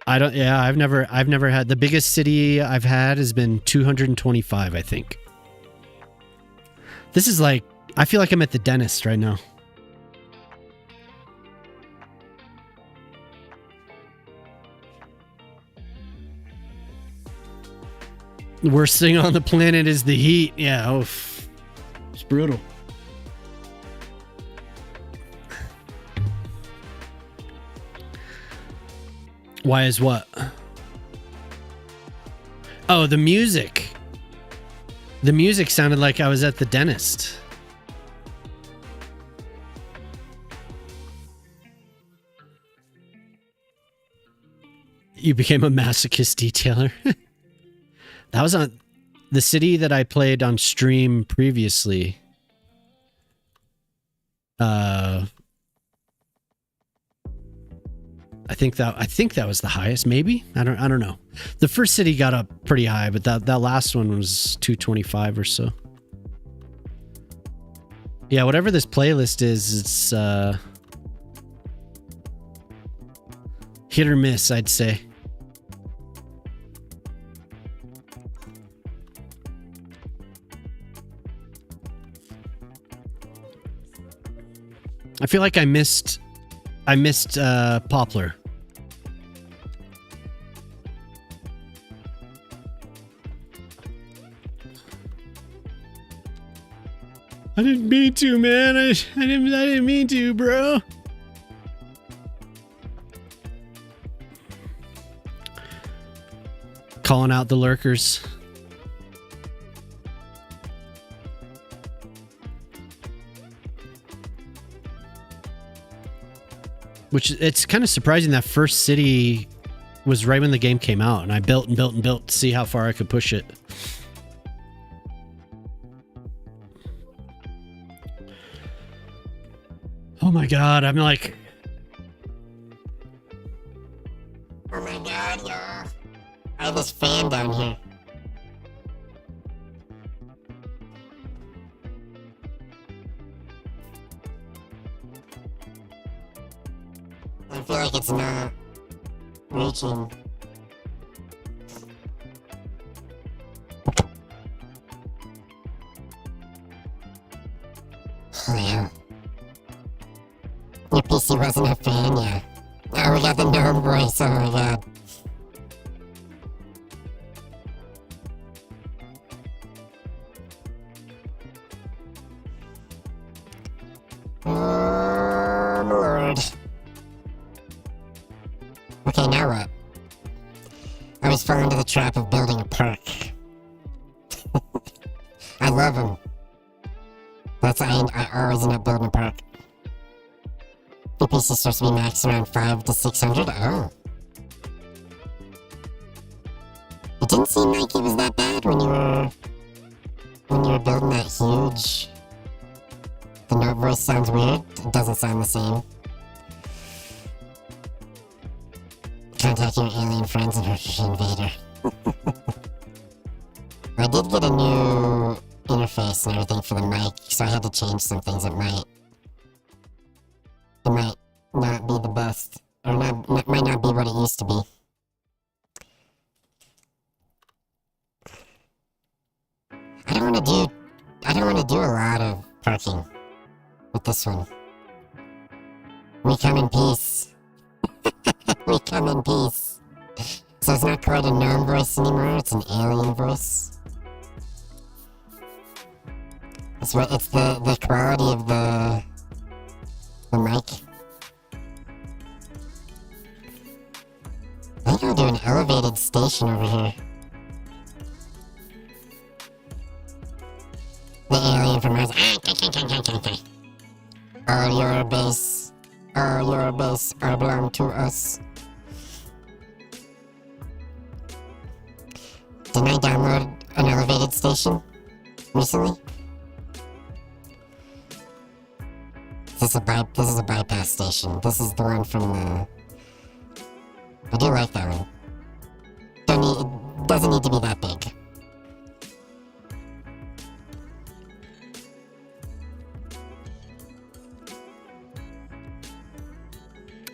I've never had, the biggest city I've had has been 225, I think. This is like, I feel like I'm at the dentist right now. The worst thing on the planet is the heat. Yeah, oof. It's brutal. Why is what? Oh, the music. The music sounded like I was at the dentist. You became a masochist detailer. That was on the city that I played on stream previously. I think that was the highest, maybe. I don't know. The first city got up pretty high, but that last one was 225 or so. Yeah, whatever this playlist is, it's hit or miss, I'd say. I feel like I missed Poplar. I didn't mean to, man. I didn't mean to, bro. Calling out the lurkers. Which, it's kind of surprising that first city was right when the game came out, and I built and built and built to see how far I could push it. Oh my God, I'm like... Oh my God, y'all. I have this fan down here. I feel like it's not reaching. Oh yeah. Your PC wasn't a fan, yeah. Oh, we got the gnome voice, oh my God. Oh, my Lord. Okay, now what? I was falling into the trap of building a park. I love them. That's I always end up building a park. Your PC is supposed to be maxed around 500 to 600? Oh. It didn't seem like it was that bad when you were building that huge... The note voice sounds weird. It doesn't sound the same. Contact your alien friends and Hershey Invader. I did get a new interface and everything for the mic, so I had to change some things. It might not be the best, or might not be what it used to be. I don't want to do a lot of parking this one. We come in peace. We come in peace. So it's not quite a gnome voice anymore, it's an alien voice. It's the quality of the mic. I think I'll do an elevated station over here. The alien from Mars. All your base are belong to us. Didn't I download an elevated station recently? This is a bypass station. This is the one from the... I do like that one. It doesn't need to be that big.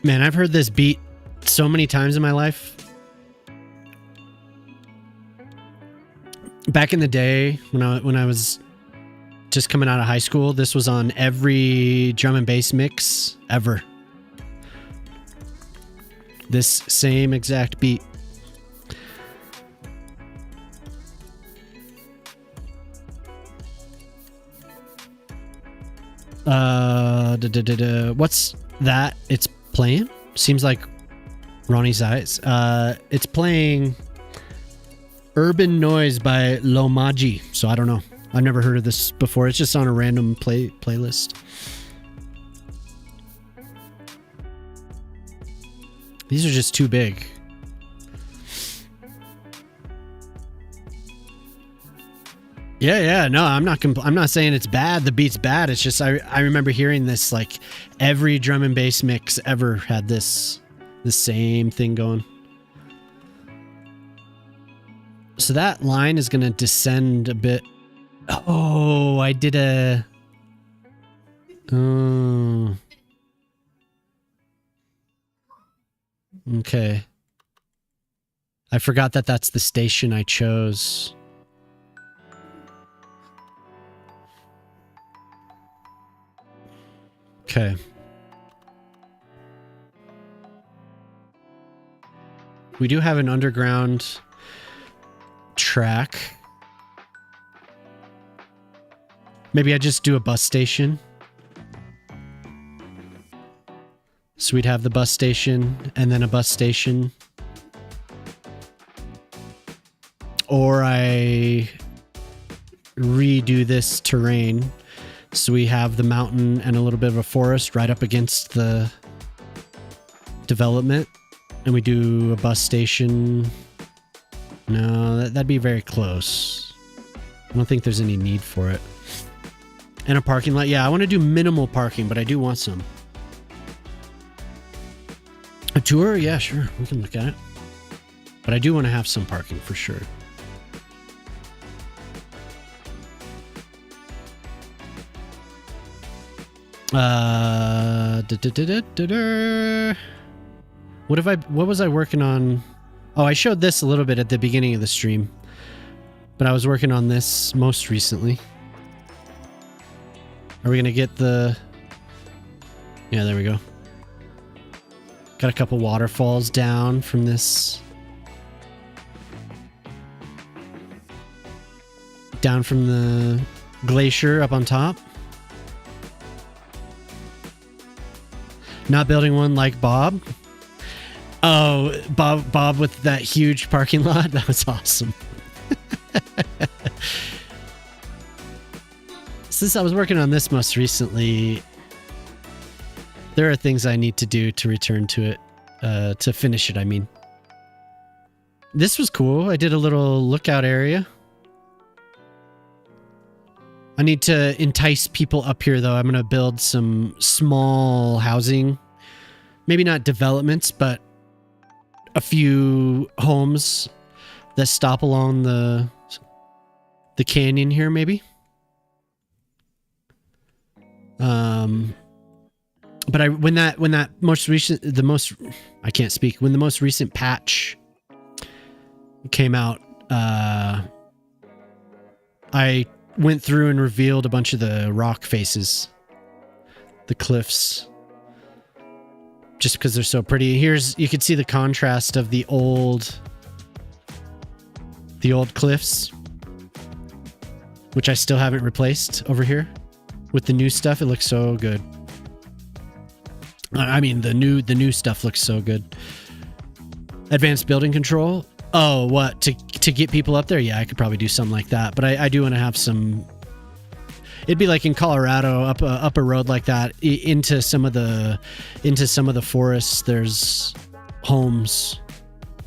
Man, I've heard this beat so many times in my life. Back in the day, when I was just coming out of high school, this was on every drum and bass mix ever. This same exact beat. What's that? It's playing? Seems like Ronnie's eyes. It's playing Urban Noise by Lomaji. So I don't know. I've never heard of this before. It's just on a random playlist. These are just too big. Yeah. No, I'm not saying it's bad. The beat's bad. It's just I remember hearing this, like every drum and bass mix ever had the same thing going. So that line is going to descend a bit. Oh, I did a... Oh. Okay. I forgot that that's the station I chose. Okay. We do have an underground track. Maybe I just do a bus station. So we'd have the bus station and then a bus station. Or I redo this terrain. So we have the mountain and a little bit of a forest right up against the development. And we do a bus station. No, that'd be very close. I don't think there's any need for it. And a parking lot. Yeah, I want to do minimal parking, but I do want some. A tour? Yeah, sure. We can look at it. But I do want to have some parking for sure. What was I working on? Oh, I showed this a little bit at the beginning of the stream. But I was working on this most recently. Are we going to get the... Yeah, there we go. Got a couple waterfalls down from this. Down from the glacier up on top. Not building one like Bob. Oh, Bob with that huge parking lot. That was awesome. Since I was working on this most recently, there are things I need to do to return to it, to finish it, I mean. This was cool. I did a little lookout area. I need to entice people up here, though. I'm going to build some small housing. Maybe not developments, but a few homes that stop along the canyon here, maybe. But when the most recent patch came out, I went through and revealed a bunch of the rock faces the cliffs. Just because they're so pretty. You can see the contrast of the old cliffs, which I still haven't replaced over here. With the new stuff, it looks so good. I mean, the new stuff looks so good. Advanced building control. Oh, what? To get people up there? Yeah, I could probably do something like that. But I do want to have some... It'd be like in Colorado, up a road like that, into some of the forests. There's homes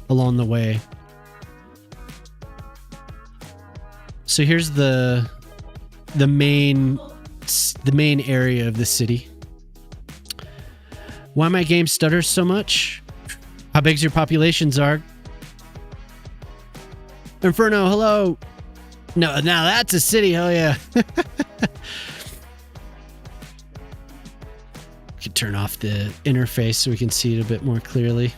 along the way. So here's the main area of the city. Why my game stutters so much? How big's your population, Zarg? Inferno, hello. No, now that's a city. Hell yeah. We can turn off the interface so we can see it a bit more clearly.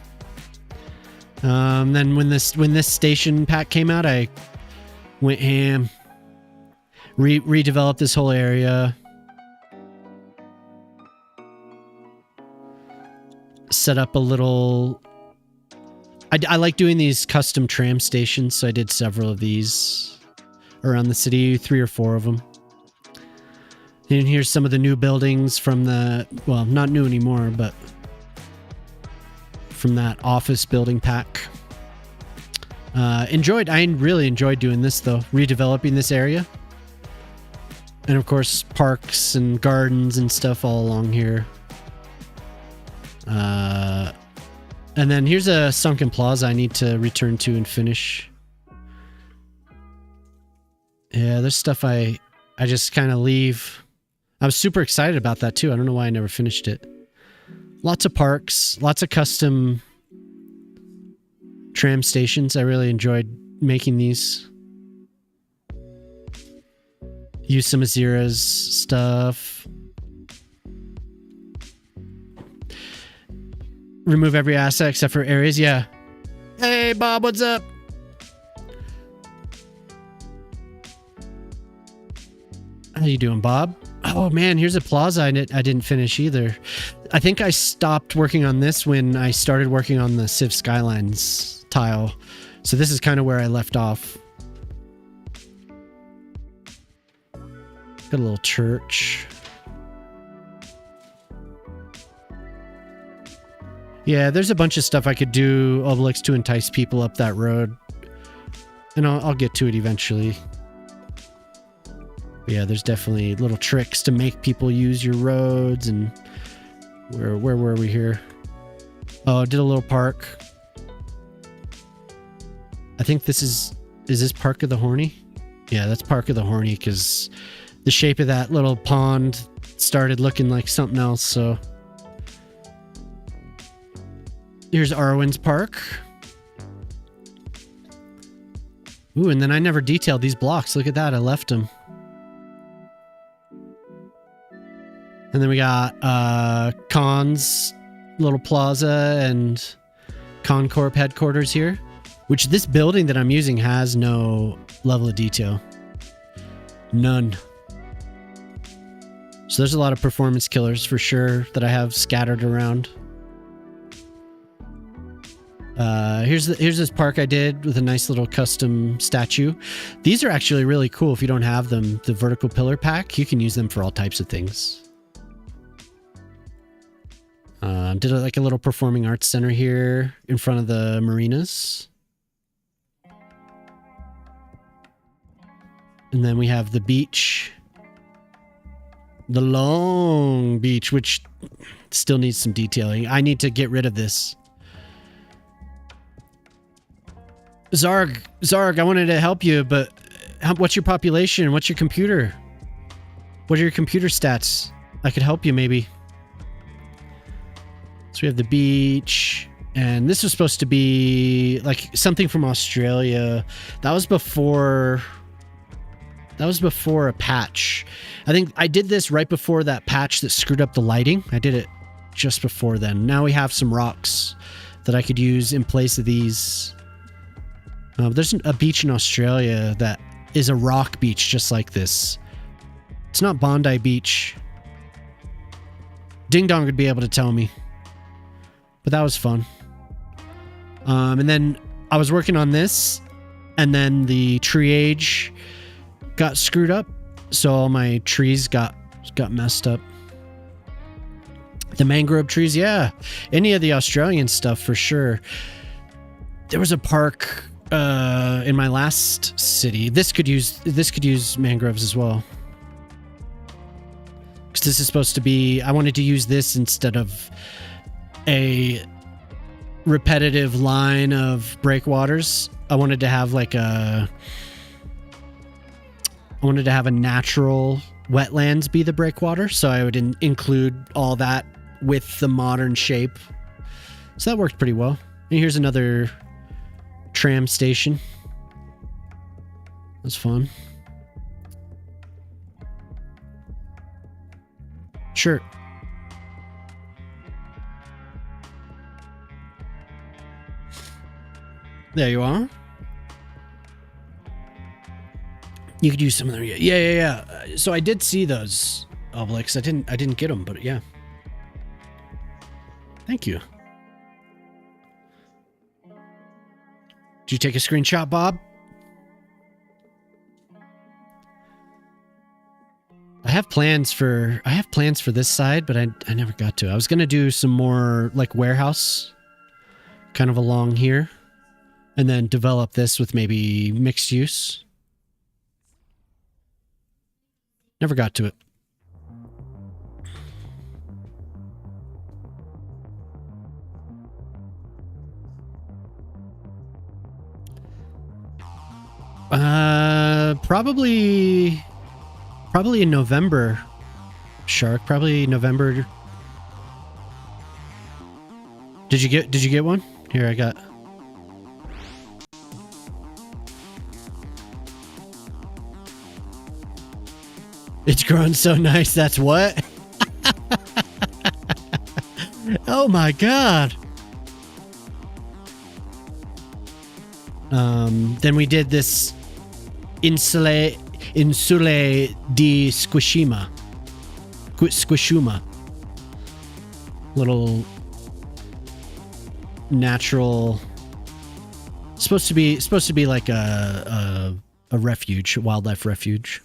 Then when this station pack came out, I went ham. Redeveloped this whole area. Set up a little... I like doing these custom tram stations, so I did several of these around the city, 3 or 4 of them. And here's some of the new buildings from the... Well, not new anymore, but from that office building pack. I really enjoyed doing this, though. Redeveloping this area. And, of course, parks and gardens and stuff all along here. And then here's a sunken plaza I need to return to and finish. Yeah, there's stuff I just kind of leave. I was super excited about that too. I don't know why I never finished it. Lots of parks, lots of custom tram stations. I really enjoyed making these. Use some of Zira's stuff. Remove every asset except for areas. Yeah. Hey, Bob, what's up? How you doing, Bob? Oh, man, here's a plaza I didn't finish either. I think I stopped working on this when I started working on the Cities Skylines tile. So this is kind of where I left off. Got a little church. Yeah, there's a bunch of stuff I could do, Obelix, to entice people up that road. And I'll get to it eventually. But yeah, there's definitely little tricks to make people use your roads. And where were we here? Oh, I did a little park. I think this is this Park of the Horny? Yeah, that's Park of the Horny because the shape of that little pond started looking like something else, so... Here's Arwen's Park. Ooh, and then I never detailed these blocks. Look at that. I left them. And then we got Khan's little plaza and Concorp headquarters here, which this building that I'm using has no level of detail. None. So there's a lot of performance killers for sure that I have scattered around. Here's this park I did with a nice little custom statue. These are actually really cool if you don't have them. The vertical pillar pack, you can use them for all types of things. Did like a little performing arts center here in front of the marinas. And then we have the beach. The long beach, which still needs some detailing. I need to get rid of this. Zarg, I wanted to help you, but what's your population? What's your computer? What are your computer stats? I could help you maybe. So we have the beach, and this was supposed to be like something from Australia. That was before a patch. I think I did this right before that patch that screwed up the lighting. I did it just before then. Now we have some rocks that I could use in place of these. There's a beach in Australia that is a rock beach just like this. It's not Bondi Beach. Ding Dong would be able to tell me. But that was fun. And then I was working on this, and then the tree age got screwed up, so all my trees got messed up. The mangrove trees, yeah. Any of the Australian stuff for sure. There was a park in my last city. This could use mangroves as well. Because this is supposed to be, I wanted to use this instead of a repetitive line of breakwaters. I wanted to have like a natural wetlands be the breakwater, so I would include all that with the modern shape. So that worked pretty well. And here's another tram station. That's fun. Sure. There you are. You could use some of them. Yeah. So I did see those obelisks. I didn't get them, but yeah. Thank you. Did you take a screenshot, Bob? I have plans for this side, but I never got to. I was gonna do some more like warehouse, kind of along here, and then develop this with maybe mixed use. Never got to it. Probably in November, Shark. Probably November. Did you get one? Here, I got. It's grown so nice. That's what? Oh my god. Then we did this Insule di Squishima. Little natural, supposed to be like a refuge, a wildlife refuge.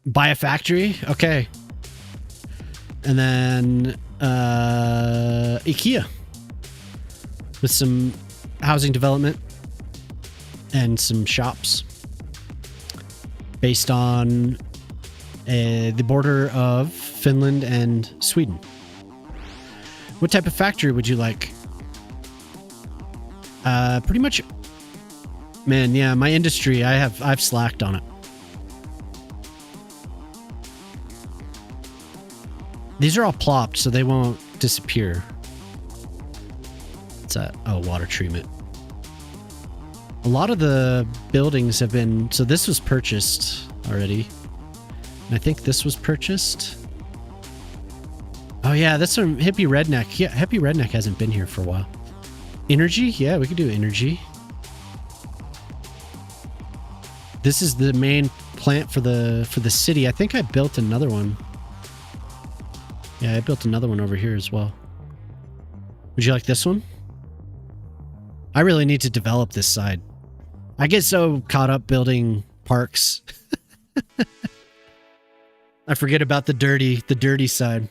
Buy a factory? Okay. And then IKEA with some housing development and some shops based on the border of Finland and Sweden. What type of factory would you like? Pretty much, man, yeah, my industry, I've slacked on it. These are all plopped, so they won't disappear. What's that? Oh, water treatment. A lot of the buildings have been... So this was purchased already. And I think this was purchased. Oh yeah, that's from Hippie Redneck. Yeah, Hippie Redneck hasn't been here for a while. Energy? Yeah, we could do energy. This is the main plant for the city. I think I built another one. Yeah, I built another one over here as well. Would you like this one? I really need to develop this side. I get so caught up building parks. I forget about the dirty side.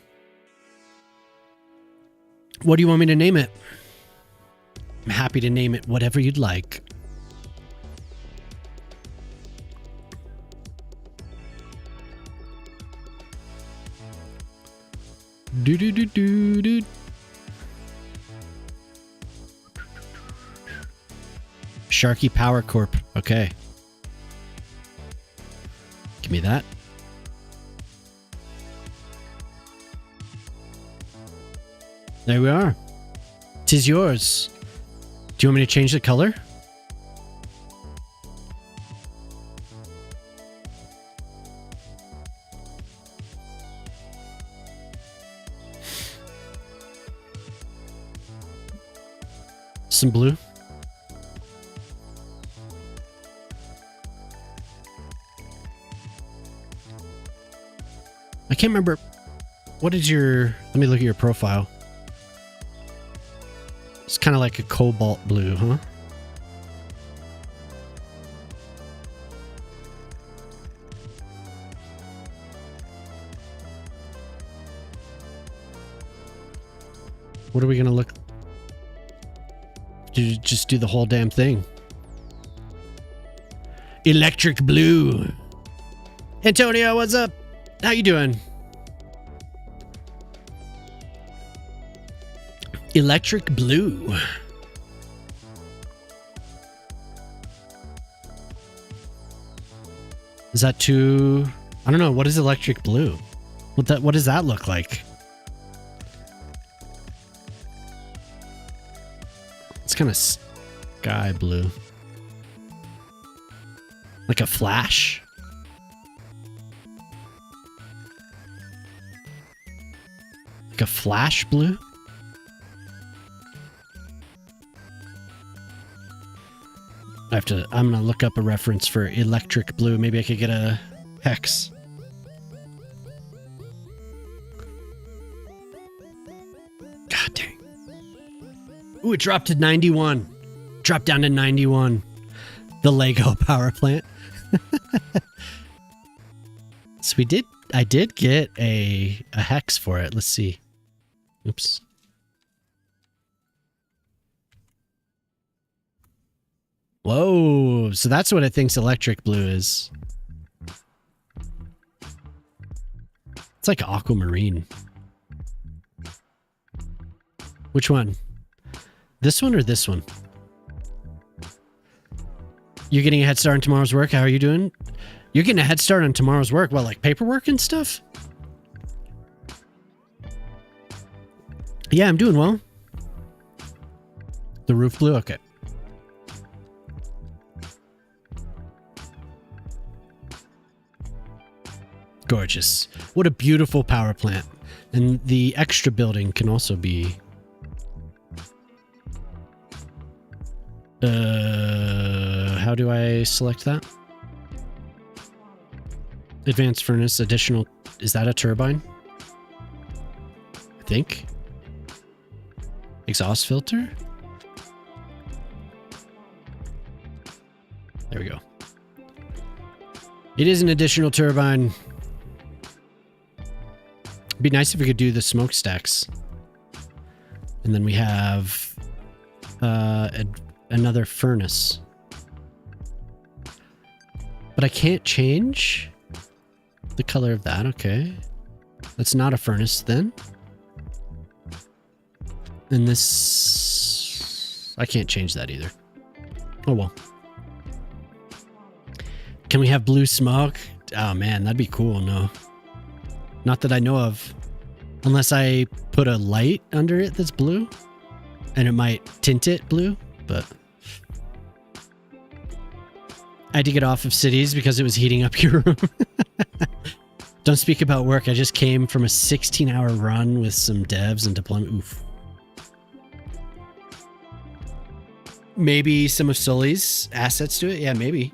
What do you want me to name it? I'm happy to name it whatever you'd like. Do. Sharky Power Corp. Okay. Give me that. There we are. 'Tis yours. Do you want me to change the color? Some blue. I can't remember. What is your... Let me look at your profile. It's kind of like a cobalt blue, huh? What are we going to look... Just do the whole damn thing. Electric blue. Antonio, what's up? How you doing? Electric blue. Is that too... I don't know. What is electric blue? What does that look like? It's kind of sky blue. Like a flash? Like a flash blue? I'm gonna look up a reference for electric blue. Maybe I could get a hex. God dang. Ooh, it dropped to 91. Dropped down to 91. The Lego power plant. So I did get a hex for it. Let's see. Oops. Whoa, so that's what it thinks electric blue is. It's like aquamarine. Which one? This one or this one? You're getting a head start on tomorrow's work. How are you doing? You're getting a head start on tomorrow's work. What, like paperwork and stuff? Yeah, I'm doing well. The roof blue? Okay. Gorgeous. What a beautiful power plant. And the extra building can also be... how do I select that? Advanced furnace, additional... Is that a turbine? I think. Exhaust filter? There we go. It is an additional turbine. Be nice if we could do the smokestacks. And then we have another furnace. But I can't change the color of that. Okay. That's not a furnace then. And this... I can't change that either. Oh well. Can we have blue smoke? Oh man, that'd be cool. No. Not that I know of. Unless I put a light under it that's blue. And it might tint it blue, but... I had to get off of Cities because it was heating up your room. Don't speak about work. I just came from a 16-hour run with some devs and deployment. Oof. Maybe some of Sully's assets to it? Yeah, maybe.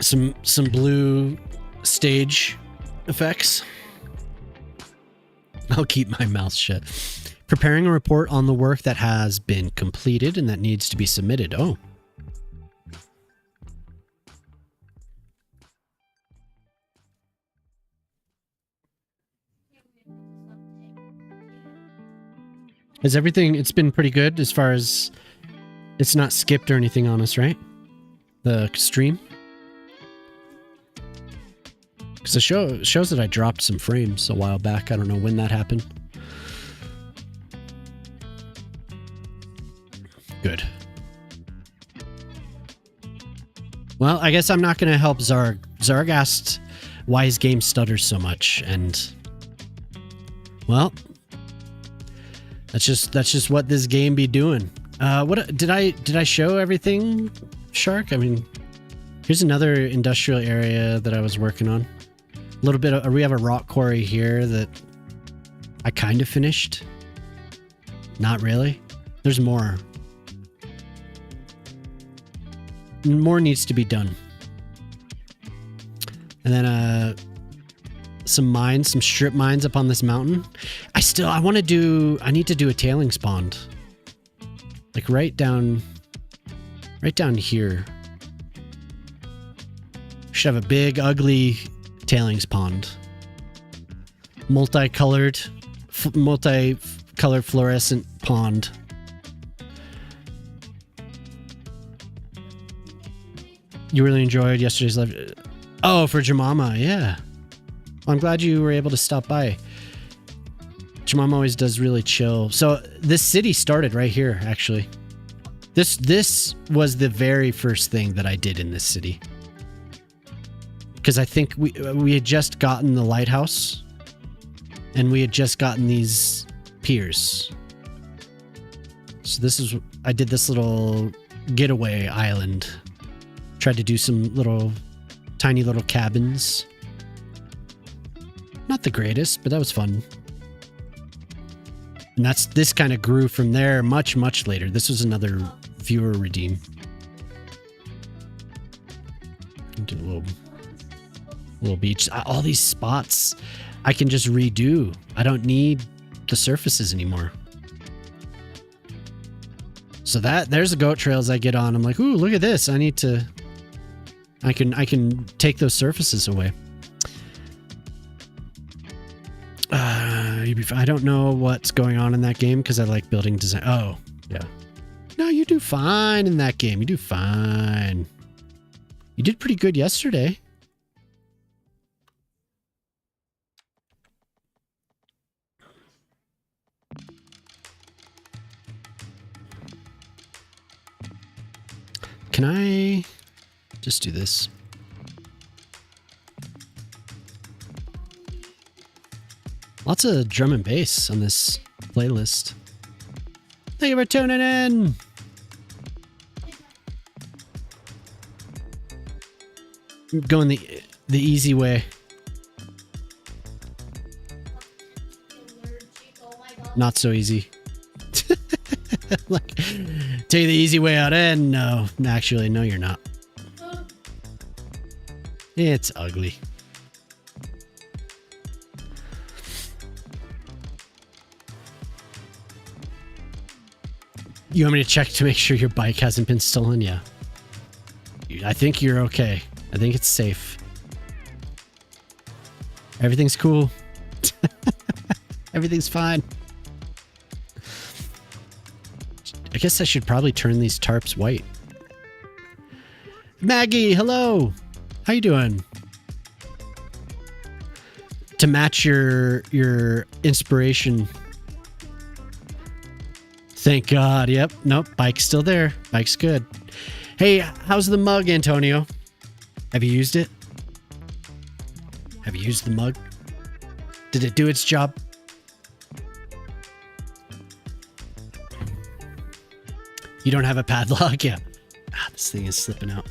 Some blue stage effects. I'll keep my mouth shut. Preparing a report on the work that has been completed and that needs to be submitted. Oh. Is everything, it's been pretty good as far as it's not skipped or anything on us, right? The stream? Because the shows that I dropped some frames a while back. I don't know when that happened. Good. Well, I guess I'm not going to help Zarg. Zarg asked why his game stutters so much, and well, that's just what this game be doing. What did I show everything, Shark? I mean, here's another industrial area that I was working on. A little bit of, we have a rock quarry here that I kind of finished. Not really. There's more. More needs to be done. And then some mines, some strip mines up on this mountain. I need to do a tailings pond. Like right down here. Should have a big, ugly tailings pond. Multicolored fluorescent pond. You really enjoyed yesterday's live. Oh, for Jemima, yeah. Well, I'm glad you were able to stop by. Jemima always does really chill. So this city started right here, actually. This was the very first thing that I did in this city. Because I think we had just gotten the lighthouse. And we had just gotten these piers. So I did this little getaway island. Tried to do some tiny little cabins. Not the greatest, but that was fun. And this kind of grew from there much, much later. This was another viewer redeem. Do a little beach. All these spots I can just redo. I don't need the surfaces anymore. So there's the goat trails I get on. I'm like, ooh, look at this. I can take those surfaces away. I don't know what's going on in that game because I like building design. Oh, yeah. No, you do fine in that game. You do fine. You did pretty good yesterday. Can I just do this? Lots of drum and bass on this playlist. Thank you for tuning in. I'm going the easy way. Not so easy. Like, take the easy way out, and no, actually, no, you're not. It's ugly. You want me to check to make sure your bike hasn't been stolen? Yeah. I think you're okay. I think it's safe. Everything's cool. Everything's fine. I guess I should probably turn these tarps white. Maggie, hello. How you doing? To match your inspiration. Thank God. Yep. Nope. Bike's still there. Bike's good. Hey, how's the mug, Antonio? Have you used it? Have you used the mug? Did it do its job? You don't have a padlock? Yeah. Ah, this thing is slipping out.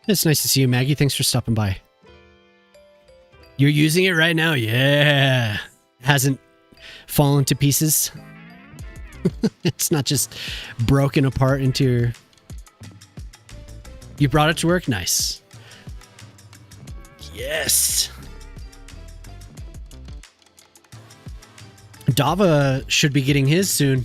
It's nice to see you, Maggie. Thanks for stopping by. You're using it right now? Yeah. Hasn't fallen to pieces. It's not just broken apart into your... You brought it to work? Nice. Yes. Dava should be getting his soon.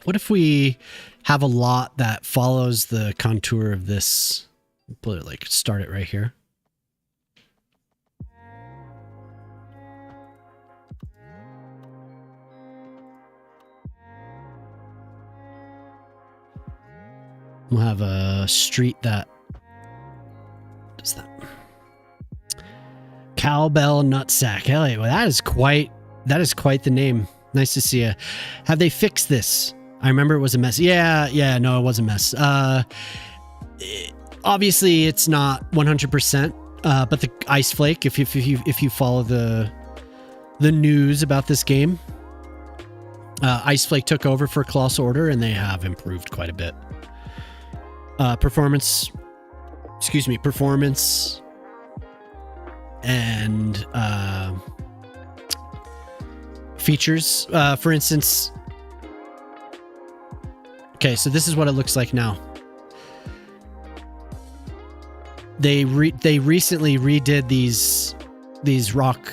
What if we have a lot that follows the contour of this? Put it like start it right here. We'll have a street that does that. Cowbell Nutsack. Hell yeah, well, that is quite the name. Nice to see you. Have they fixed this? I remember it was a mess. Yeah, no, it was a mess. Obviously it's not 100%, but the ice flake, if you follow the news about this game, Ice Flake took over for Colossal Order, and they have improved quite a bit. Performance and features. For instance, okay, so this is what it looks like now. They recently redid these rock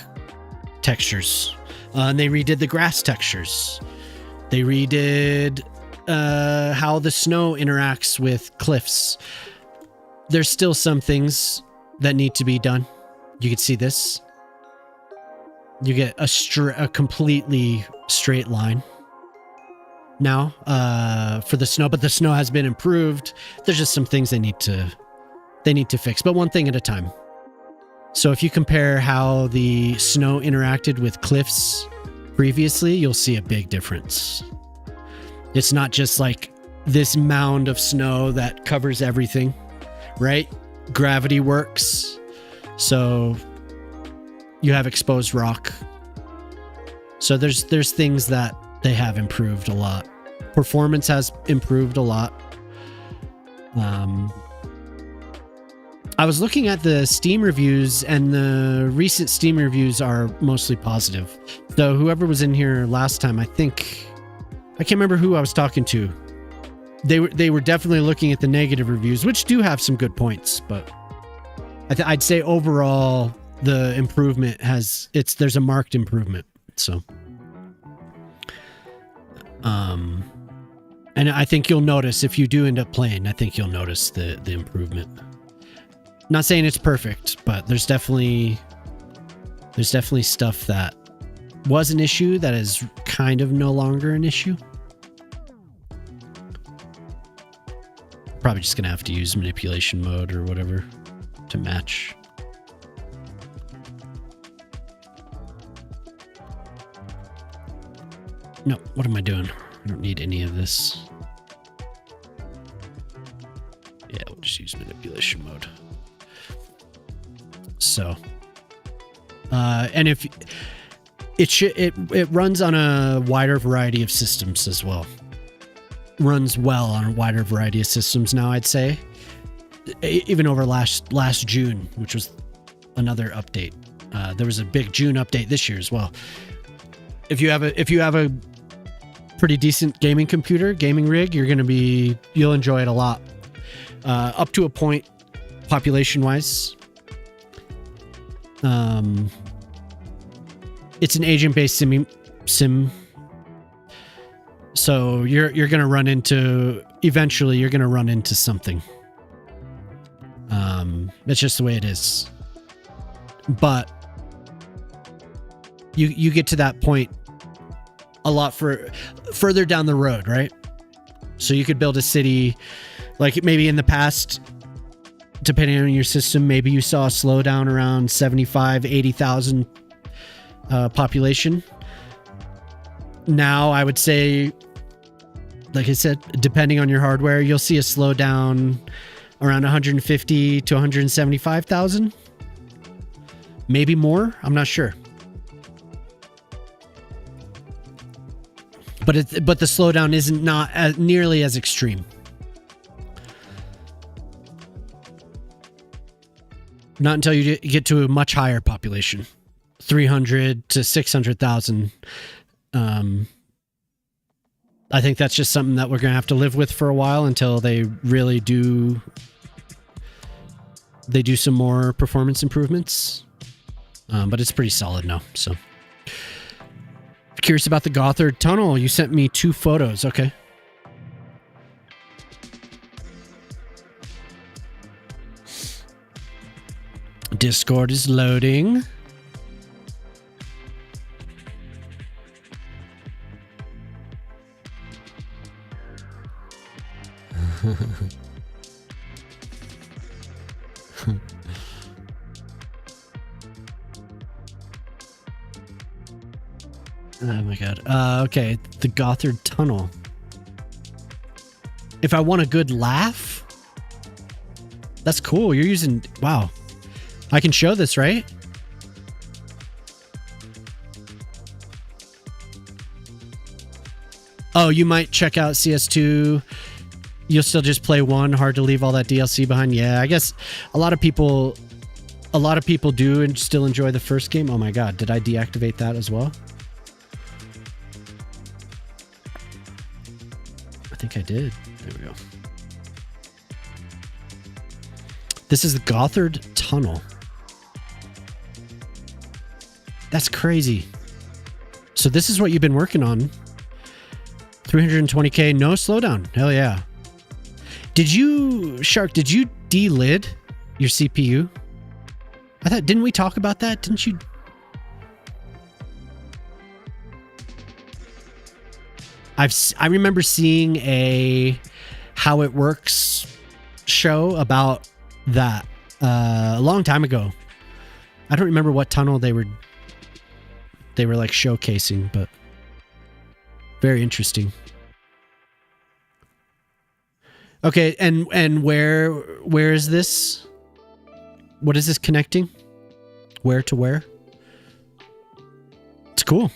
textures, and they redid the grass textures. They redid how the snow interacts with cliffs. There's still some things that need to be done. You can see this. You get a completely straight line now for the snow, but the snow has been improved. There's just some things they need to fix, but one thing at a time. So if you compare how the snow interacted with cliffs previously, you'll see a big difference. It's not just like this mound of snow that covers everything, right? Gravity works. So you have exposed rock. So there's things that they have improved a lot. Performance has improved a lot. I was looking at the Steam reviews, and the recent Steam reviews are mostly positive. So whoever was in here last time, I can't remember who I was talking to. They were definitely looking at the negative reviews, which do have some good points, but I'd say overall the improvement there's a marked improvement. So, and I think you'll notice if you do end up playing, I think you'll notice the improvement. Not saying it's perfect, but there's definitely stuff that was an issue that is kind of no longer an issue. Probably just gonna have to use manipulation mode or whatever to match. No, what am I doing? I don't need any of this. Yeah, we'll just use manipulation mode. So, and if it runs on a wider variety of systems as well. Runs well on a wider variety of systems now, I'd say. Even over last June, which was another update. There was a big June update this year as well. If you have a pretty decent gaming rig, you'll enjoy it a lot. Up to a point, population wise. It's an agent-based sim. So you're gonna run into something. That's just the way it is. But you get to that point a lot further down the road, right? So you could build a city, like maybe in the past, depending on your system, maybe you saw a slowdown around 75, 80,000 population. Now I would say, like I said, depending on your hardware, you'll see a slowdown around 150 to 175,000. Maybe more, I'm not sure. But the slowdown isn't nearly as extreme. Not until you get to a much higher population, 300 to 600,000. I think that's just something that we're going to have to live with for a while until they really do some more performance improvements. But it's pretty solid now. So, curious about the Gothard Tunnel. You sent me 2 photos. Okay. Discord is loading. Oh my god. Okay, the Gothard Tunnel. If I want a good laugh? That's cool. You're using... Wow. I can show this, right? Oh, you might check out CS2. You'll still just play 1. Hard to leave all that DLC behind. Yeah, I guess a lot of people do and still enjoy the first game. Oh my god, did I deactivate that as well? I think I did. There we go. This is the Gothard Tunnel. That's crazy. So this is what you've been working on. 320k, no slowdown. Hell yeah. Did you delid your CPU? I thought, didn't we talk about that? Didn't you? I remember seeing a how it works show about that a long time ago. I don't remember what tunnel they were like showcasing, but very interesting. Okay, and where is this? What is this connecting? Where to where? It's cool.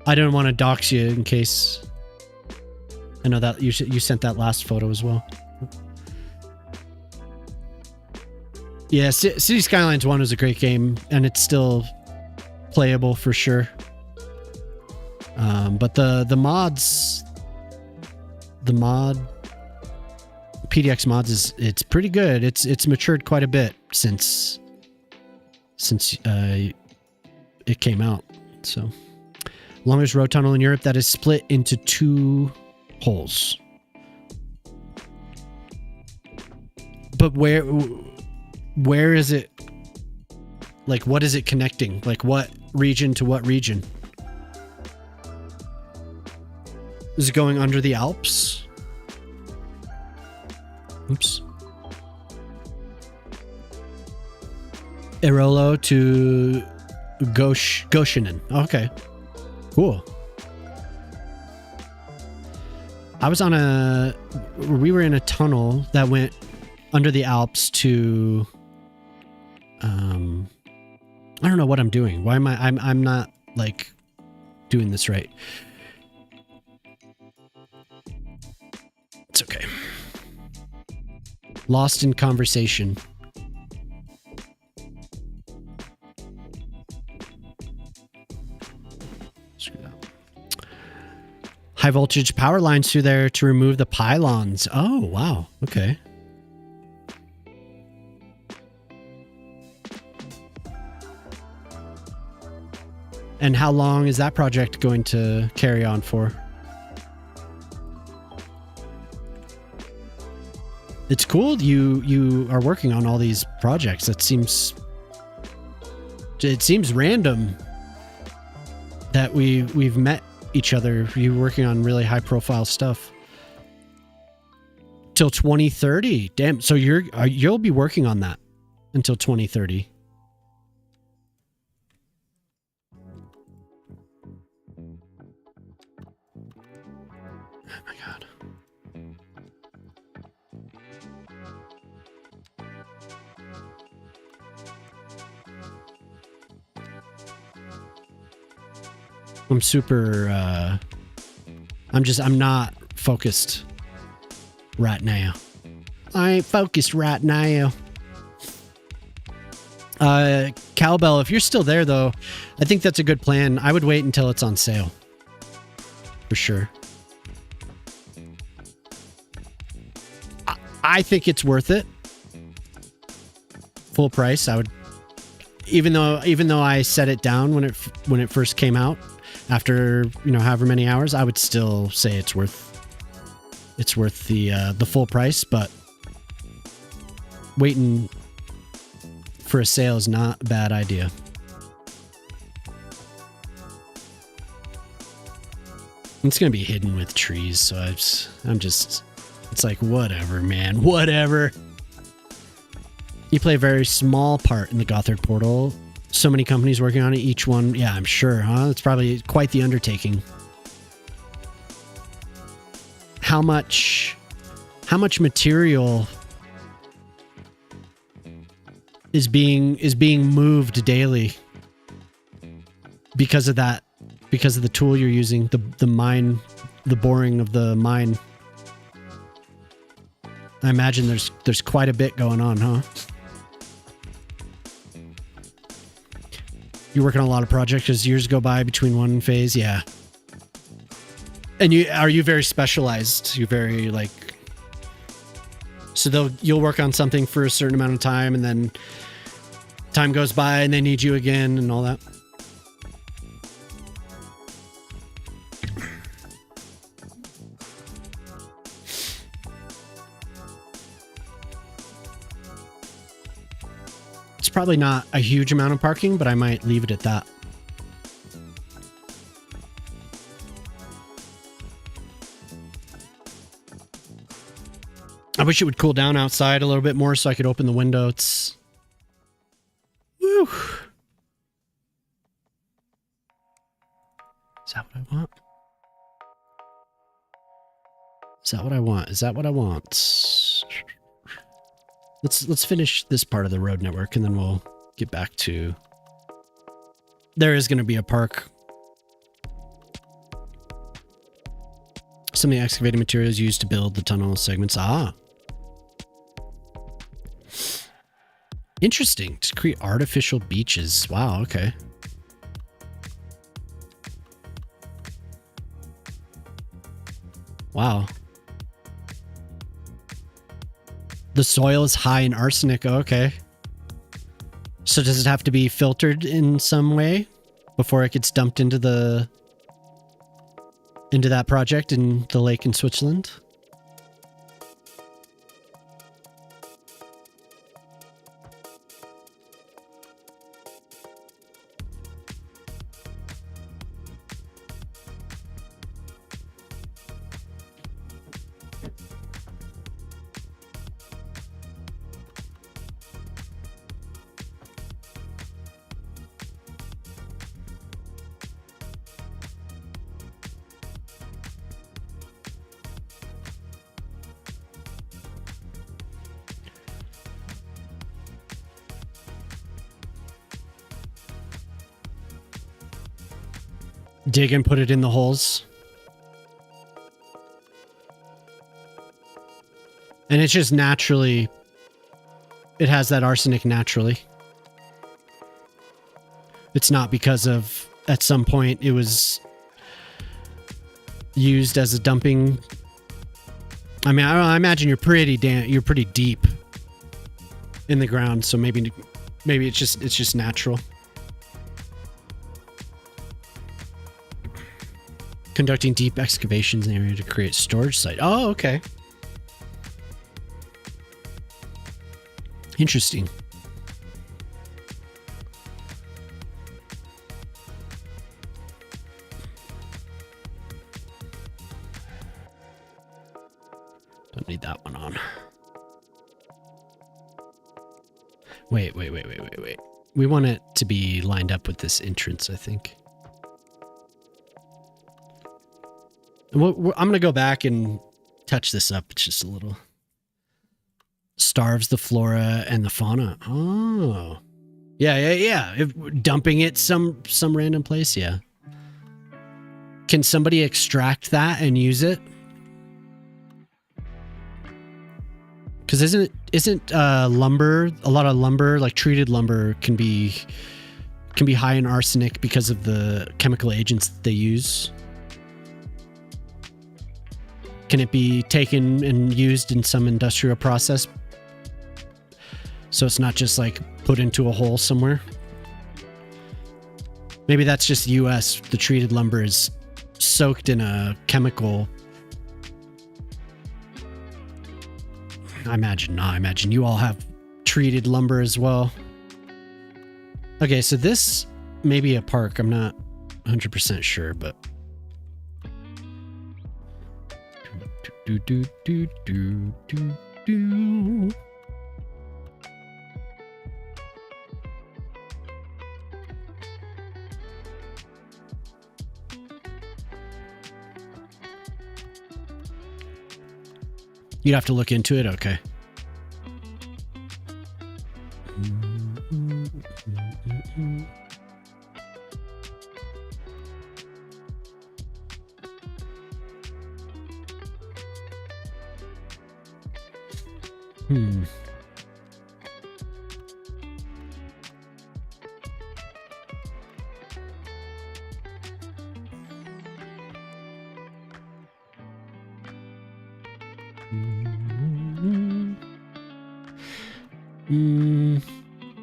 I don't want to dox you in case. I know that you sent that last photo as well. Yeah, Cities Skylines 1 was a great game, and it's still playable for sure. But the mods, the mod PDX mods it's pretty good. It's matured quite a bit since it came out. So, longest road tunnel in Europe that is split into 2 holes. But where is it? Like, what is it connecting? Like, what region to what region? Is it going under the Alps? Oops. Erolo to Goshinen. Okay. Cool. We were in a tunnel that went under the Alps to I don't know what I'm doing. Why am I'm not like doing this right. It's okay. Lost in conversation. Screw that. High voltage power lines through there to remove the pylons. Oh, wow. Okay. And how long is that project going to carry on for? It's cool you are working on all these projects. It seems random that we've met each other. You're working on really high profile stuff till 2030. Damn. So you'll be working on that until 2030. I'm super, I'm not focused right now. I ain't focused right now. Cowbell, if you're still there though, I think that's a good plan. I would wait until it's on sale. For sure. I think it's worth it. Full price, I would, even though I set it down when it first came out. After, however many hours, I would still say it's worth the full price, but waiting for a sale is not a bad idea. It's gonna be hidden with trees, so it's like, whatever, man, whatever. You play a very small part in the Gothard portal. So many companies working on it, each one, yeah, I'm sure, huh? It's probably quite the undertaking. How much material is being moved daily because of that, because of the tool you're using, the mine, the boring of the mine. I imagine there's quite a bit going on, huh? You're working on a lot of projects as years go by between one phase, yeah. And are you very specialized? You very like, so you'll work on something for a certain amount of time, and then time goes by and they need you again and all that. It's probably not a huge amount of parking, but I might leave it at that. I wish it would cool down outside a little bit more so I could open the window. It's... Woo. Is that what I want? Is that what I want? Is that what I want? Let's finish this part of the road network and then we'll get back to... There is going to be a park. Some of the excavating materials used to build the tunnel segments. Ah. Interesting. To create artificial beaches. Wow, okay. Wow. The soil is high in arsenic. Oh, okay. So does it have to be filtered in some way before it gets dumped into that project in the lake in Switzerland? Dig and put it in the holes. And it's just naturally, it has that arsenic naturally. It's not because of, at some point it was used as a dumping. I mean, I imagine you're pretty deep in the ground, so maybe it's just natural. Conducting deep excavations in the area to create storage site. Oh, okay. Interesting. Don't need that one on. Wait. We want it to be lined up with this entrance, I think. I'm going to go back and touch this up just a little. Starves the flora and the fauna. Oh. Yeah. Dumping it some random place, yeah. Can somebody extract that and use it? Because isn't lumber, a lot of lumber, like treated lumber can be high in arsenic because of the chemical agents that they use? Can it be taken and used in some industrial process? So it's not just like put into a hole somewhere? Maybe that's just US. The treated lumber is soaked in a chemical. I imagine you all have treated lumber as well. Okay, so this may be a park. I'm not 100% sure, but... Do. You'd have to look into it? Okay. Hmm.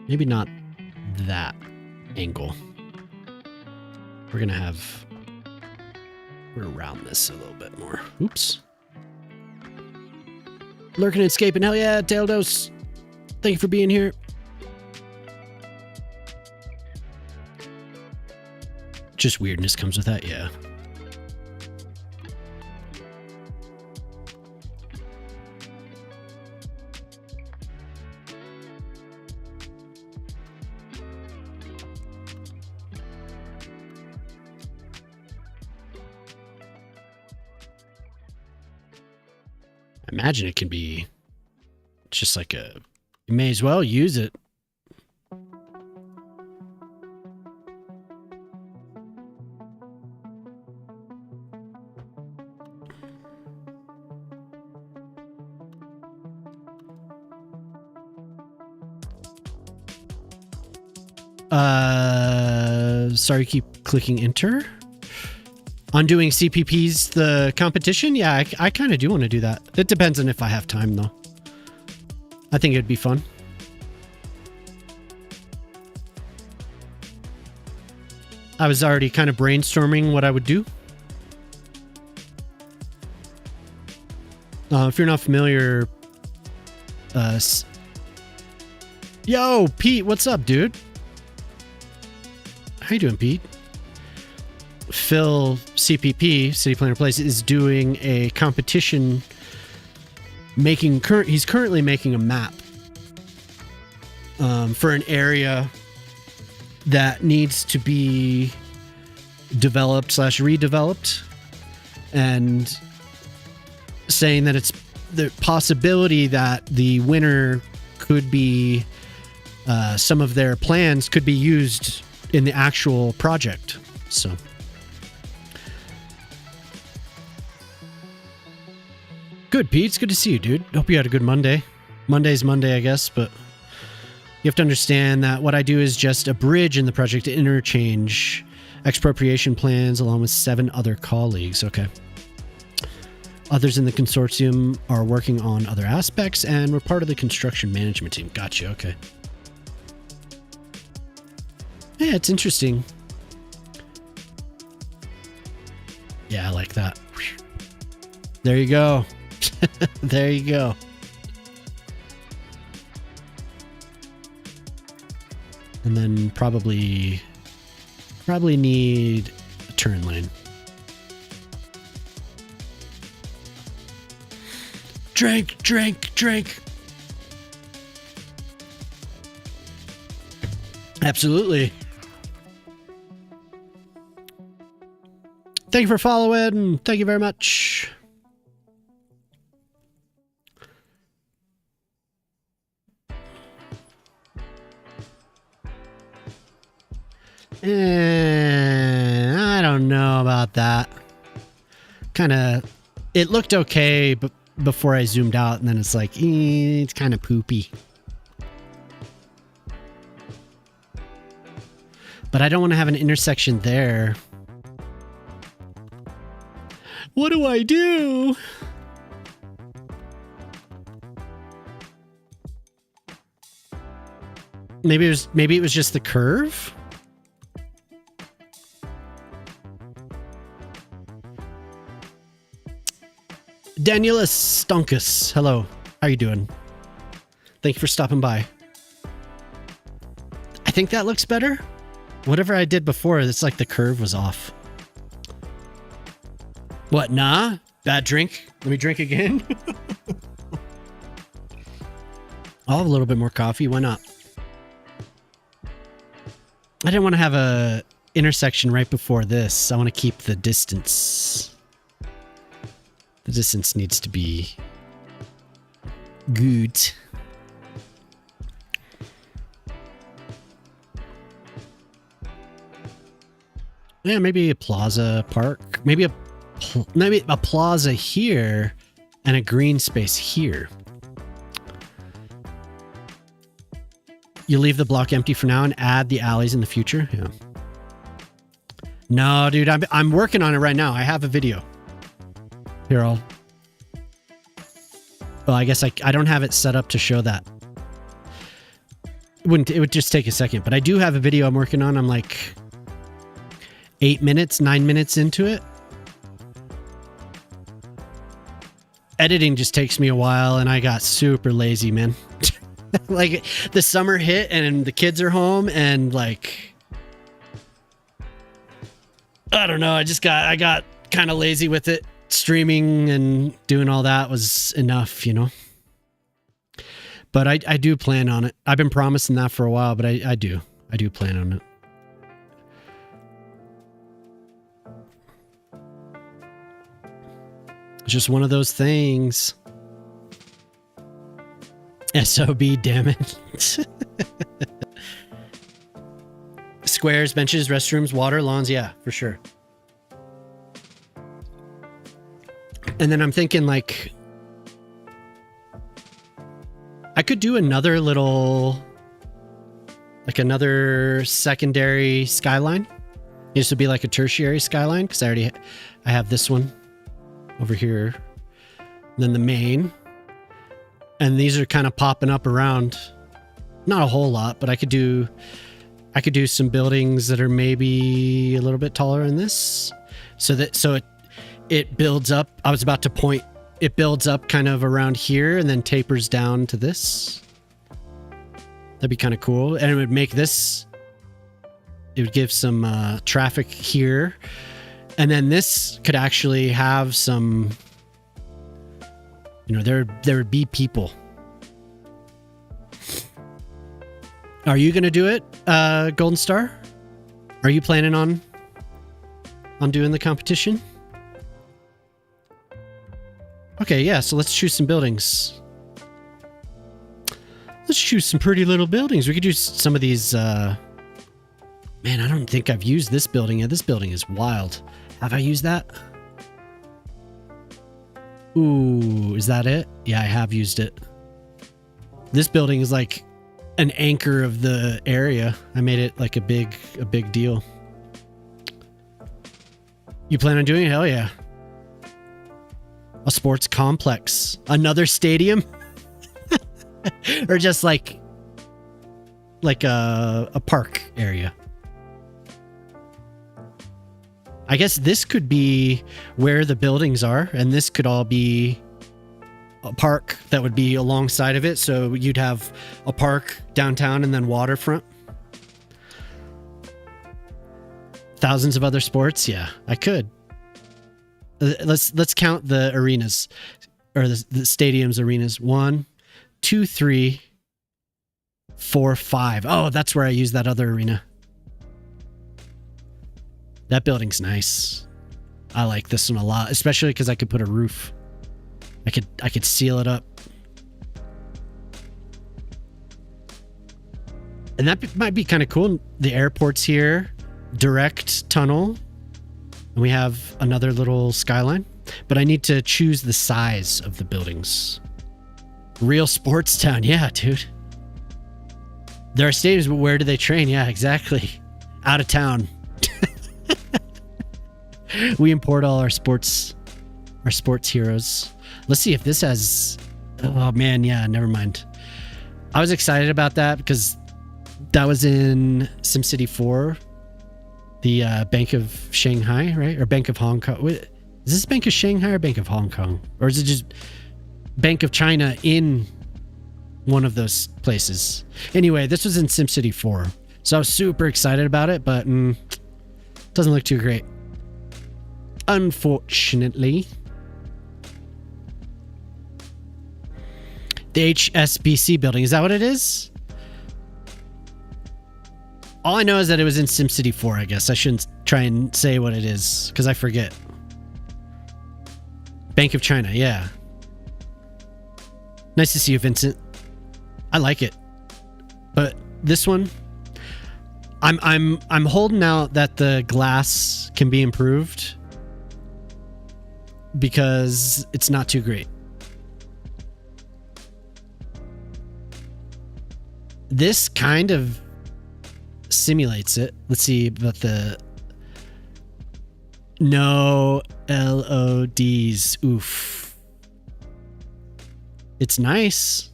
Maybe not that angle. We're around this a little bit more. Oops. Lurking and escaping. Hell yeah, Taildos. Thank you for being here. Just weirdness comes with that, yeah. I imagine it can be just like you may as well use it. Sorry, keep clicking enter. On doing CPPs, the competition? Yeah, I kind of do want to do that. It depends on if I have time, though. I think it'd be fun. I was already kind of brainstorming what I would do. If you're not familiar... Yo, Pete, what's up, dude? How you doing, Pete? Phil CPP, City Planner Place, is doing a competition he's currently making a map for an area that needs to be developed / redeveloped, and saying that it's the possibility that the winner could be some of their plans could be used in the actual project. So good, Pete. It's good to see you, dude. Hope you had a good Monday. Monday's Monday, I guess, but you have to understand that what I do is just a bridge in the project to interchange expropriation plans along with 7 other colleagues. Okay. Others in the consortium are working on other aspects, and we're part of the construction management team. Gotcha. Okay. Yeah, it's interesting. Yeah, I like that. There you go. There you go. And then probably need a turn lane. Drink. Absolutely. Thank you for following. Thank you very much. I don't know about that. It looked okay, but before I zoomed out, and then it's like, it's kind of poopy. But I don't want to have an intersection there. What do I do? Maybe it was just the curve. Daniela Stonkus, hello. How you doing? Thank you for stopping by. I think that looks better. Whatever I did before, it's like the curve was off. What, nah? Bad drink? Let me drink again? I'll have a little bit more coffee. Why not? I didn't want to have a intersection right before this. I want to keep the distance. The distance needs to be good. Yeah, maybe a plaza park. Maybe a plaza here and a green space here. You leave the block empty for now and add the alleys in the future. Yeah. No, dude, I'm working on it right now. I have a video. Here, Well, I guess I don't have it set up to show that. It would just take a second, but I do have a video I'm working on. I'm like 9 minutes into it. Editing just takes me a while, and I got super lazy, man. Like, the summer hit, and the kids are home, and like, I don't know. I got kind of lazy with it. Streaming and doing all that was enough, you know. But I do plan on it. I've been promising that for a while, but I do plan on it. It's just one of those things. SOB, damn it. Squares, benches, restrooms, water, lawns. Yeah, for sure. And then I'm thinking, like, I could do another little, like another secondary skyline. This would be like a tertiary skyline, because I have this one over here. And then the main. And these are kind of popping up around. Not a whole lot, but I could do some buildings that are maybe a little bit taller than this. So it builds up. I was about to point. It builds up kind of around here and then tapers down to this. That'd be kind of cool. And it would make this, it would give some traffic here. And then this could actually have some, you know, there would be people. Are you going to do it, Golden Star? Are you planning on doing the competition? Okay, yeah, so let's choose some buildings. Let's choose some pretty little buildings. We could do some of these, man, I don't think I've used this building yet. This building is wild. Have I used that? Ooh, is that it? Yeah, I have used it. This building is like an anchor of the area. I made it like a big deal. You plan on doing it? Hell yeah. A sports complex. Another stadium? Or just like a park area. I guess this could be where the buildings are, and this could all be a park that would be alongside of it. So you'd have a park downtown and then waterfront. Thousands of other sports. Yeah, I could. Let's count the arenas, or the stadiums arenas. 1, 2, 3, 4, 5. Oh, that's where I used that other arena. That building's nice. I like this one a lot, especially because I could put a roof. I could seal it up. And that might be kind of cool. The airport's here, direct tunnel, and we have another little skyline. But I need to choose the size of the buildings. Real sports town, yeah, dude. There are stadiums, but where do they train? Yeah, exactly. Out of town. We import all our sports heroes. Let's see if this has. Oh man, yeah, never mind. I was excited about that because that was in SimCity 4. The Bank of Shanghai, right? Or Bank of Hong Kong. Is this Bank of Shanghai or Bank of Hong Kong? Or is it just Bank of China in one of those places? Anyway, this was in SimCity 4. So I was super excited about it, but doesn't look too great. Unfortunately. The HSBC building. Is that what it is? All I know is that it was in SimCity 4, I guess. I shouldn't try and say what it is, because I forget. Bank of China, yeah. Nice to see you, Vincent. I like it. But this one, I'm holding out that the glass can be improved, because it's not too great. This kind of simulates it. Let's see about the no LODs. Oof. It's nice.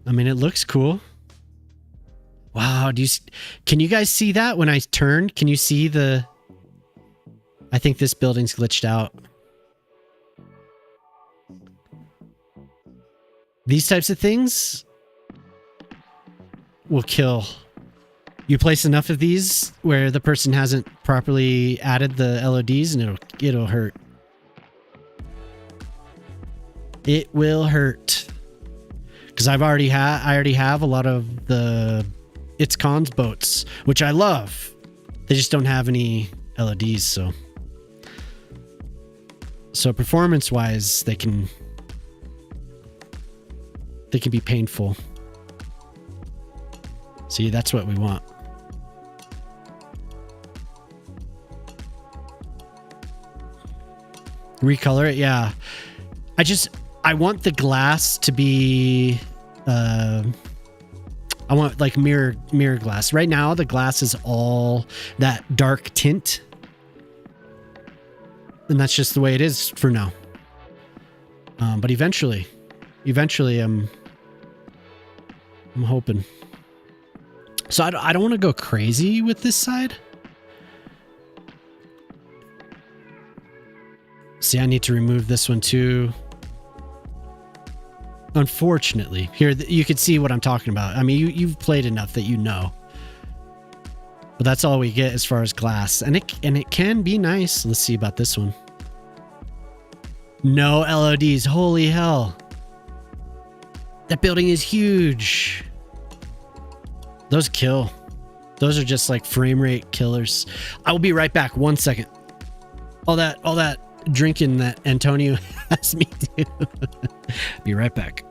I mean, it looks cool. Wow, can you guys see that when I turn? Can you see the... I think this building's glitched out. These types of things will kill. You place enough of these where the person hasn't properly added the LODs and it'll hurt. It will hurt. Because I already have a lot of the It's Cons boats, which I love. They just don't have any LODs, so performance wise they can be painful. See, that's what we want. Recolor it, yeah. I want the glass to be I want like mirror glass. Right now the glass is all that dark tint. And that's just the way it is for now. But eventually I'm hoping. So I don't want to go crazy with this side. See, I need to remove this one too. Unfortunately, here you can see what I'm talking about. I mean, you've played enough that you know. But that's all we get as far as glass, and it can be nice. Let's see about this one. No LODs. Holy hell! That building is huge. Those kill. Those are just like frame rate killers. I will be right back. 1 second. All that drinking that Antonio has me do. Be right back.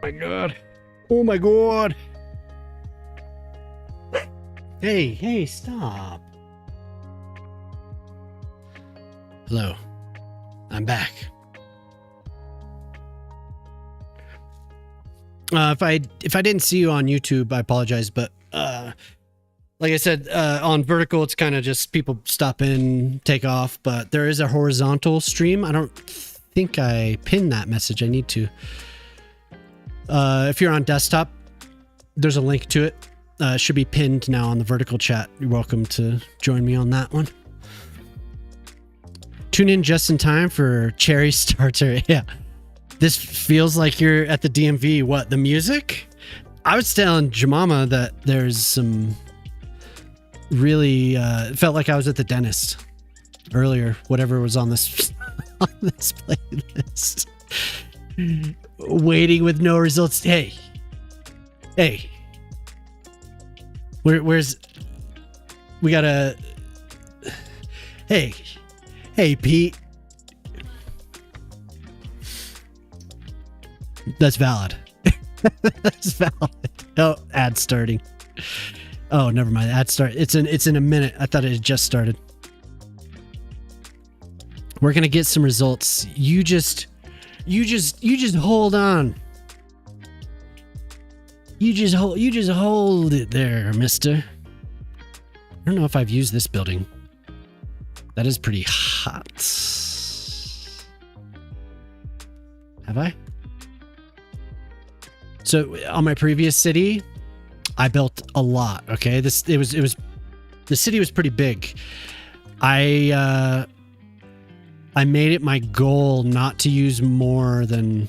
My God. Oh my God. Hey, stop. Hello. I'm back. If I didn't see you on YouTube, I apologize, but like I said, on vertical, it's kind of just people stop in, take off, but there is a horizontal stream. I don't think I pinned that message. I need to. If you're on desktop, there's a link to it. It should be pinned now on the vertical chat. You're welcome to join me on that one. Tune in just in time for Cherry Starter. Yeah. This feels like you're at the DMV. What, the music? I was telling Jemima that there's some really it felt like I was at the dentist earlier, whatever was on this on this playlist. Waiting with no results. Hey. Where's we gotta Hey Pete. That's valid. That's valid. Oh, ad starting. Oh, never mind. Ad start. It's in a minute. I thought it had just started. We're gonna get some results. You just hold on. You just hold it there, mister. I don't know if I've used this building. That is pretty hot. Have I? So on my previous city, I built a lot. Okay, the city was pretty big. I made it my goal not to use more than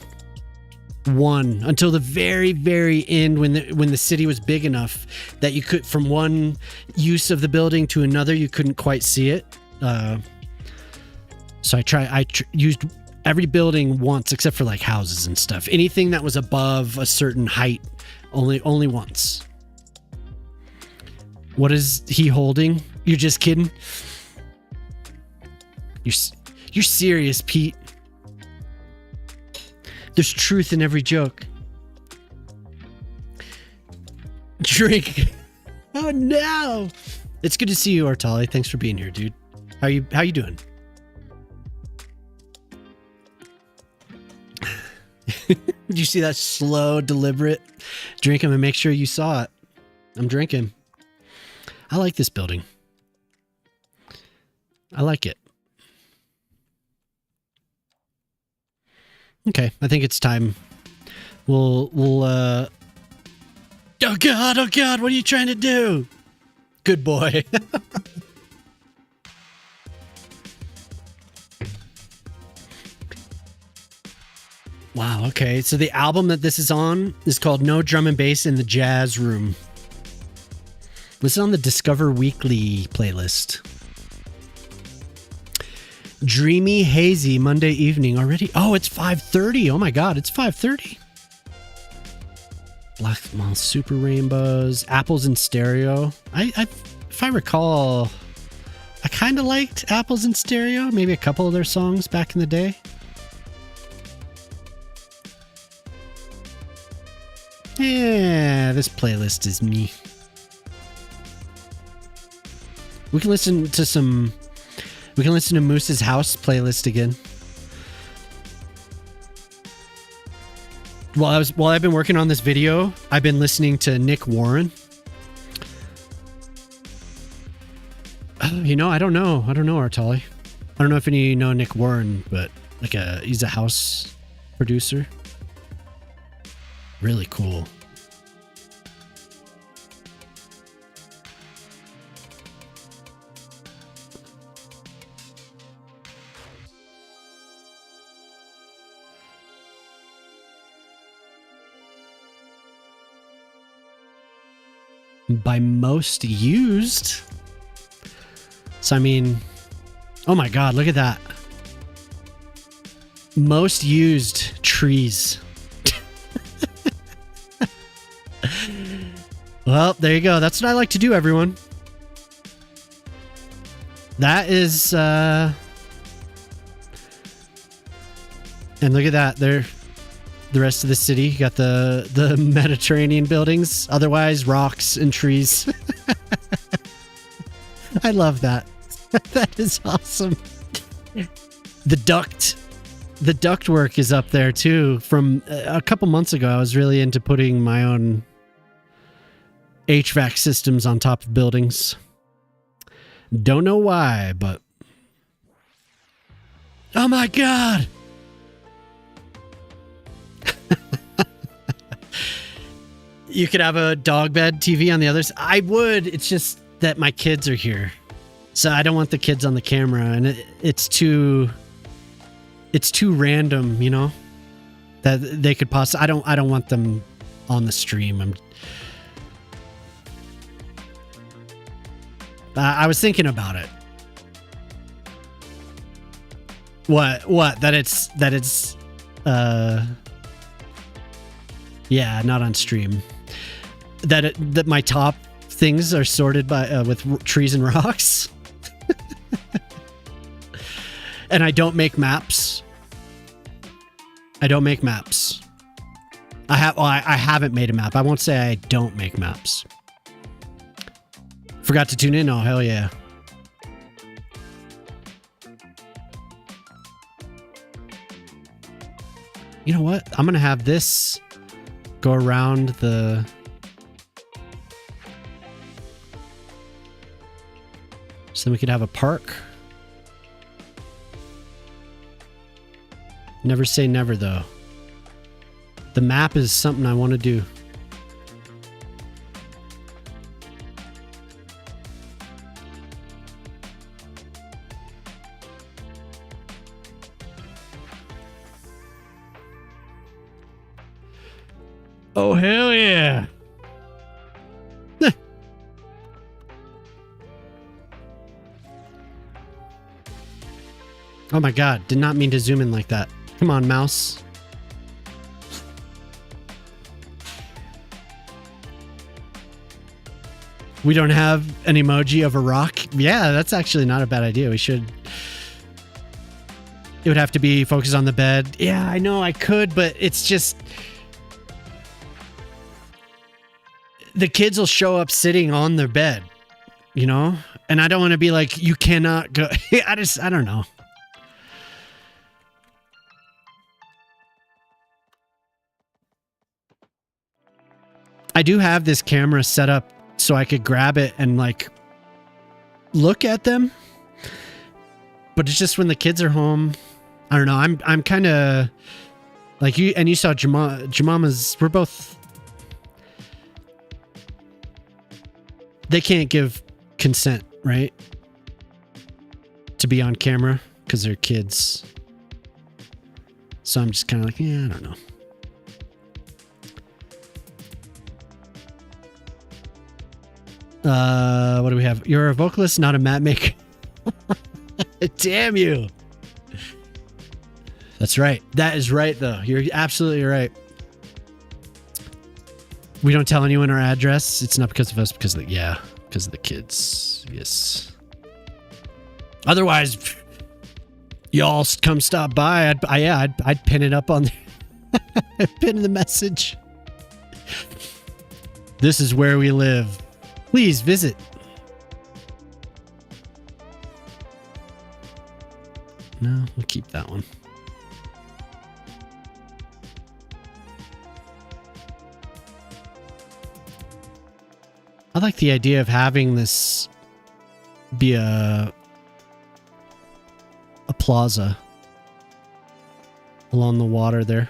one until the very, very end when the city was big enough that you could, from one use of the building to another, you couldn't quite see it. So I used every building once except for like houses and stuff. Anything that was above a certain height, only once. What is he holding? You're just kidding? You're serious, Pete. There's truth in every joke. Drink. Oh no. It's good to see you, Artali. Thanks for being here, dude. How you doing? Did you see that slow, deliberate drink? I'm gonna make sure you saw it. I'm drinking. I like this building. I like it. Okay, I think it's time. We'll oh god, what are you trying to do? Good boy. Wow, okay. So the album that this is on is called No Drum and Bass in the Jazz Room. This is on the Discover Weekly playlist. Dreamy Hazy Monday evening already. Oh, it's 5:30. Oh my god, it's 5:30. Black Mall Super Rainbows, Apples in Stereo. If I recall, I kind of liked Apples in Stereo. Maybe a couple of their songs back in the day. Yeah, this playlist is me. We can listen to Moose's House playlist again. While I've been working on this video, I've been listening to Nick Warren. You know, I don't know, Artali. I don't know if any of you know Nick Warren, but he's a house producer. Really cool. By most used. So I mean, oh my god, look at that. Most used trees. Well, there you go. That's what I like to do, everyone. That is and look at that. There, the rest of the city. You got the Mediterranean buildings, otherwise rocks and trees. I love that. That is awesome. The duct work is up there too. From a couple months ago, I was really into putting my own HVAC systems on top of buildings. Don't know why, but oh my god. You could have a dog bed TV on the other side. I would. It's just that my kids are here. So I don't want the kids on the camera, and it's too random, you know, that they could possibly. I don't want them on the stream. I was thinking about it. What? That it's yeah, not on stream. That my top things are sorted by with trees and rocks. And I don't make maps. I haven't made a map. I won't say I don't make maps. Forgot to tune in? Oh, hell yeah. You know what? I'm going to have this go around the... So then we could have a park. Never say never, though. The map is something I want to do. Oh, hell yeah. Oh my god, did not mean to zoom in like that. Come on, mouse. We don't have an emoji of a rock? Yeah, that's actually not a bad idea. We should... It would have to be focused on the bed. Yeah, I know I could, but it's just... The kids will show up sitting on their bed, you know? And I don't want to be like, you cannot go... I don't know. I do have this camera set up so I could grab it and like look at them. But it's just when the kids are home, I don't know. I'm kind of like you, and you saw Jemama's, we're both, they can't give consent, right? To be on camera because they're kids. So I'm just kind of like, yeah, I don't know. What do we have? You're a vocalist, not a map maker. Damn you. That's right. That is right, though. You're absolutely right. We don't tell anyone our address. It's not because of us, because of the kids. Yes. Otherwise, y'all come stop by. I'd pin it up on there. Pin the message. This is where we live. Please visit. No, we'll keep that one. I like the idea of having this be a plaza along the water there.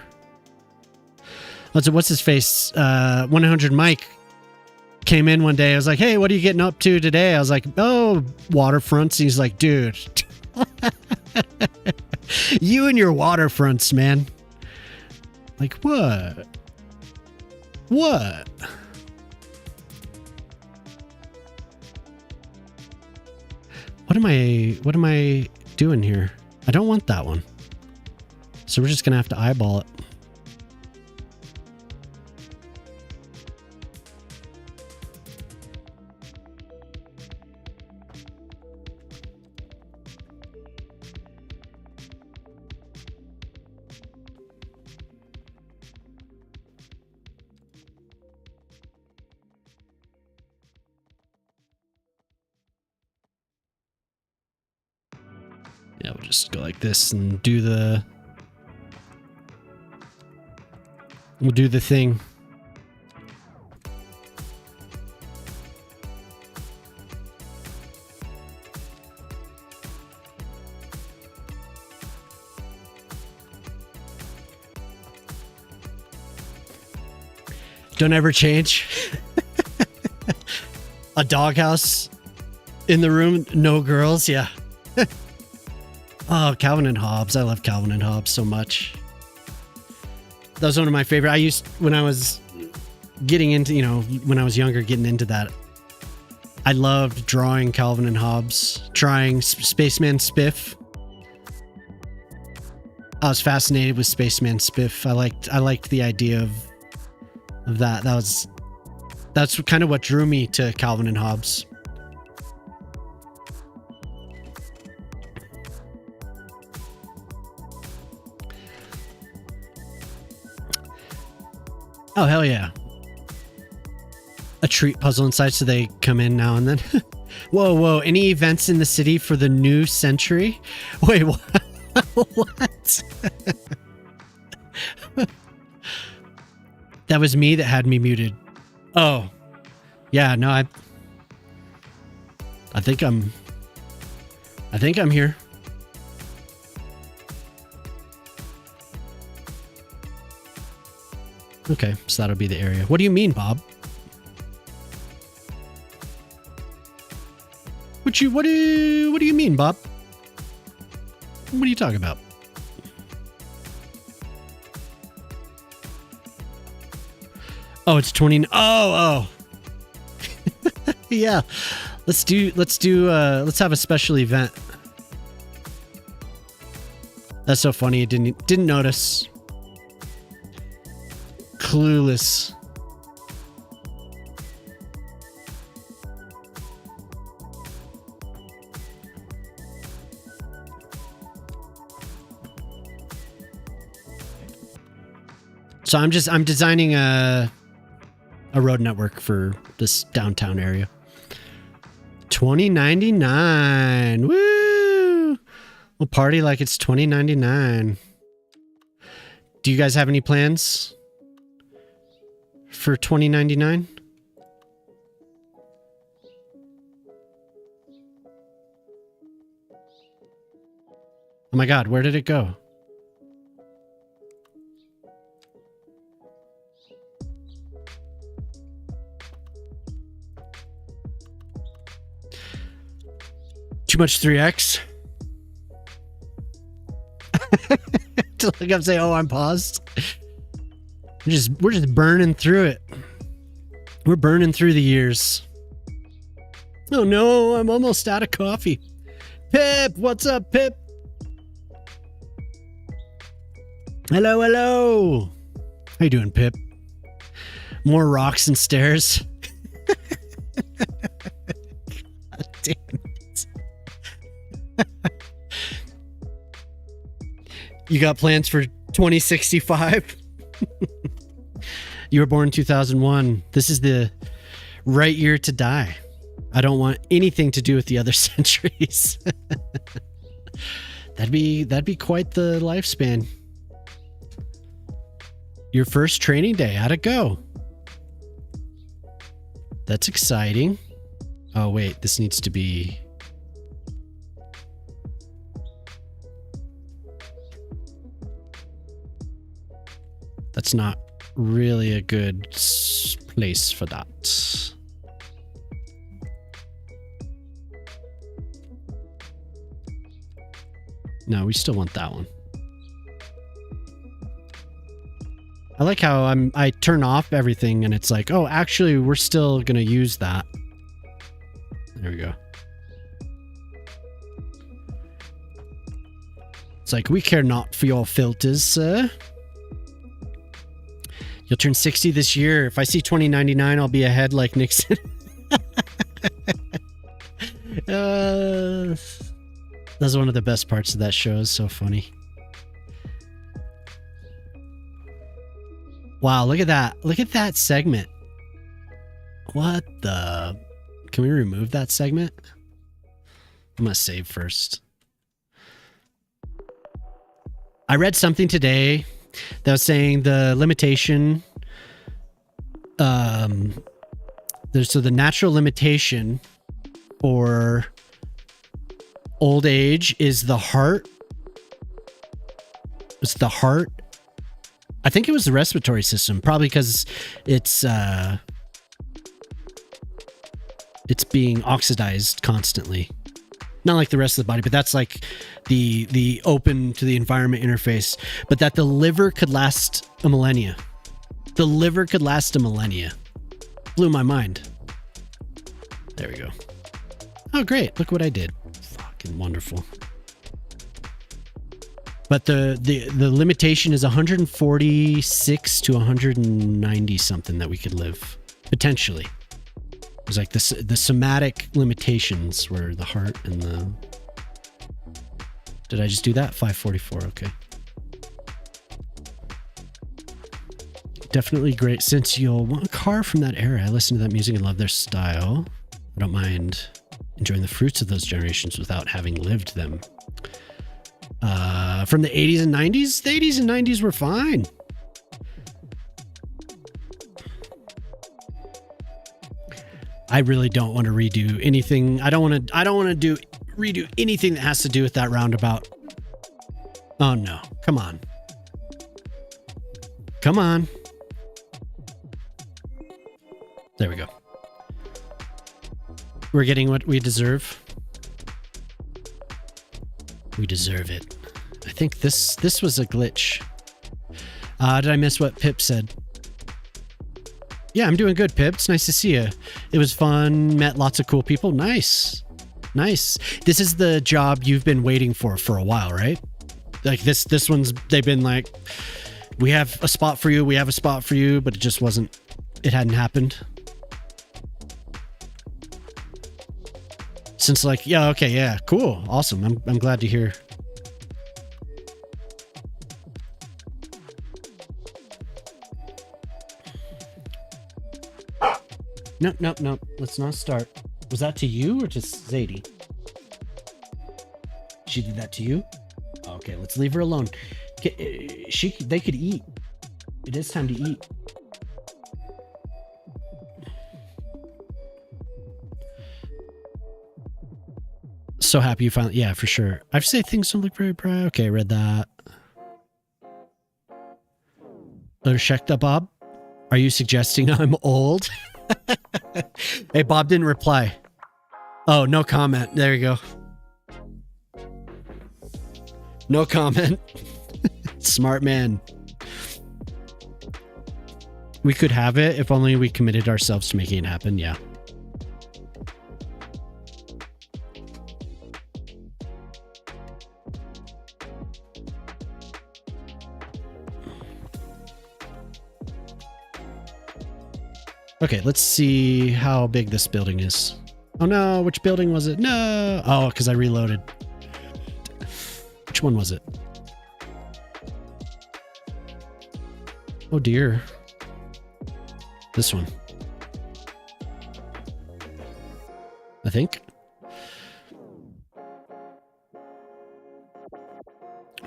What's his face? 100 Mike came in one day. I was like, hey, what are you getting up to today? I was like, oh, waterfronts. He's like, dude, you and your waterfronts, man. Like, what? What? What am I doing here? I don't want that one. So we're just going to have to eyeball it. Yeah, we'll just go like this and do the... We'll do the thing. Don't ever change. A doghouse in the room, no girls, yeah. Oh, Calvin and Hobbes. I love Calvin and Hobbes so much. That was one of my favorite. I used, when I was getting into, you know, when I was younger, getting into that, I loved drawing Calvin and Hobbes, trying Spaceman Spiff. I was fascinated with Spaceman Spiff. I liked the idea of that. That's kind of what drew me to Calvin and Hobbes. Oh, hell yeah. A treat puzzle inside, so they come in now and then. Whoa. Any events in the city for the new century? Wait, what? What? That was me that had me muted. Oh. Yeah, no, I think I'm here. Okay, so that'll be the area. What do you mean, Bob? What do you mean, Bob? What are you talking about? Oh, it's 20. Oh. Yeah. Let's have a special event. That's so funny. I didn't notice. Clueless. So I'm designing a road network for this downtown area. 2099. Woo! We'll party like it's 2099. Do you guys have any plans for 2099? Oh my God, where did it go? Too much 3x. To look up, say, "Oh, I'm paused." We're just burning through it. We're burning through the years. Oh no, I'm almost out of coffee. Pip, what's up, Pip? Hello. How you doing, Pip? More rocks and stairs. God damn it. You got plans for 2065? You were born in 2001. This is the right year to die. I don't want anything to do with the other centuries. That'd be quite the lifespan. Your first training day. How'd it go? That's exciting. Oh, wait. This needs to be... That's not really a good place for that. No, we still want that one. I like how I turn off everything and it's like, oh, actually, we're still gonna use that. There we go. It's like, we care not for your filters, sir. You'll turn 60 this year. If I see 2099, I'll be ahead like Nixon. That's one of the best parts of that show. It's so funny. Wow, look at that. Look at that segment. What the... Can we remove that segment? I'm going to save first. I read something today that was saying the limitation, so the natural limitation for old age is the heart. It's the heart. I think it was the respiratory system, probably because it's being oxidized constantly. Not like the rest of the body, but that's like the open to the environment interface. But that the liver could last a millennia. The liver could last a millennia. Blew my mind. There we go. Oh, great. Look what I did. Fucking wonderful. But the limitation is 146 to 190 something that we could live. Potentially. It was like the somatic limitations were the heart and the... Did I just do that? 544, okay. Definitely great. Since you'll want a car from that era, I listen to that music and love their style. I don't mind enjoying the fruits of those generations without having lived them. From the 80s and 90s? The 80s and 90s were fine. I really don't want to redo anything. I don't want to redo anything that has to do with that roundabout. Oh no. Come on. Come on. There we go. We're getting what we deserve. We deserve it. I think this was a glitch. Did I miss what Pip said? Yeah, I'm doing good, Pip. It's nice to see you. It was fun. Met lots of cool people. Nice. Nice. This is the job you've been waiting for a while, right? Like this one's, they've been like, we have a spot for you. We have a spot for you, but it hadn't happened. Since like, yeah, okay, yeah, cool. Awesome. I'm glad to hear. Nope. Let's not start. Was that to you or to Zadie? She did that to you? Okay, let's leave her alone. They could eat. It is time to eat. So happy you finally... Yeah, for sure. I have to say things don't look very bright. Okay, I read that. Shekta Bob, are you suggesting I'm old? Hey, Bob didn't reply. Oh, no comment. There you go. No comment. Smart man. We could have it if only we committed ourselves to making it happen. Yeah. Okay, let's see how big this building is. Oh no, which building was it? No! Oh, because I reloaded. Which one was it? Oh dear. This one. I think.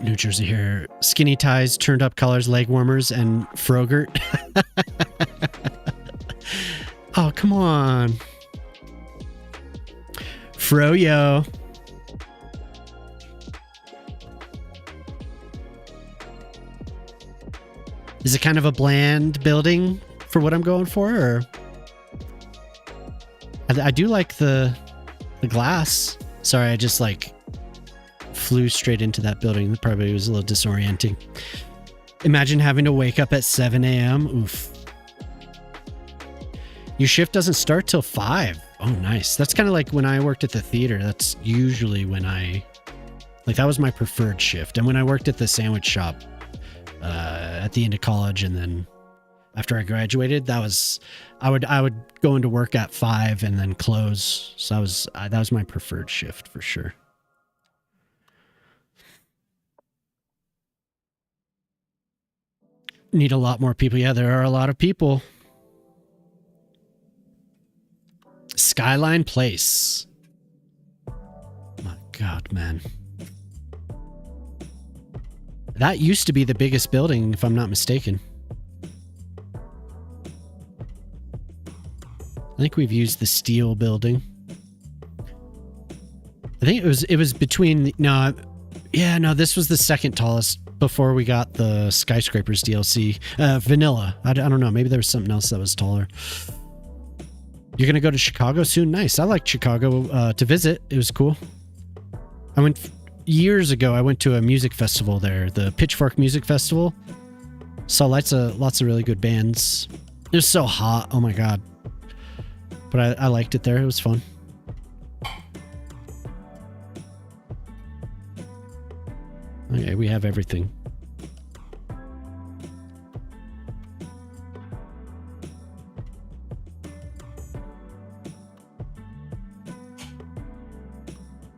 New Jersey hair. Skinny ties, turned up collars, leg warmers, and Frogurt. Oh, come on. Froyo. Is it kind of a bland building for what I'm going for, or? I do like the glass. Sorry, I just like flew straight into that building. That probably was a little disorienting. Imagine having to wake up at 7 a.m. Oof. Your shift doesn't start till 5. Oh, nice. That's kind of like when I worked at the theater. That's usually when that was my preferred shift. And when I worked at the sandwich shop at the end of college, and then after I graduated, I would go into work at 5 and then close. So that was my preferred shift for sure. Need a lot more people. Yeah, there are a lot of people. Skyline Place. My God, man. That used to be the biggest building, if I'm not mistaken. I think we've used the steel building. I think it was between no, this was the second tallest before we got the skyscrapers DLC. Vanilla. I don't know. Maybe there was something else that was taller. You're gonna go to Chicago soon? Nice. I liked Chicago to visit. It was cool. I went years ago. I went to a music festival there, the Pitchfork Music Festival. Saw lots of really good bands. It was so hot. Oh my god. But I liked it there. It was fun. Okay, we have everything.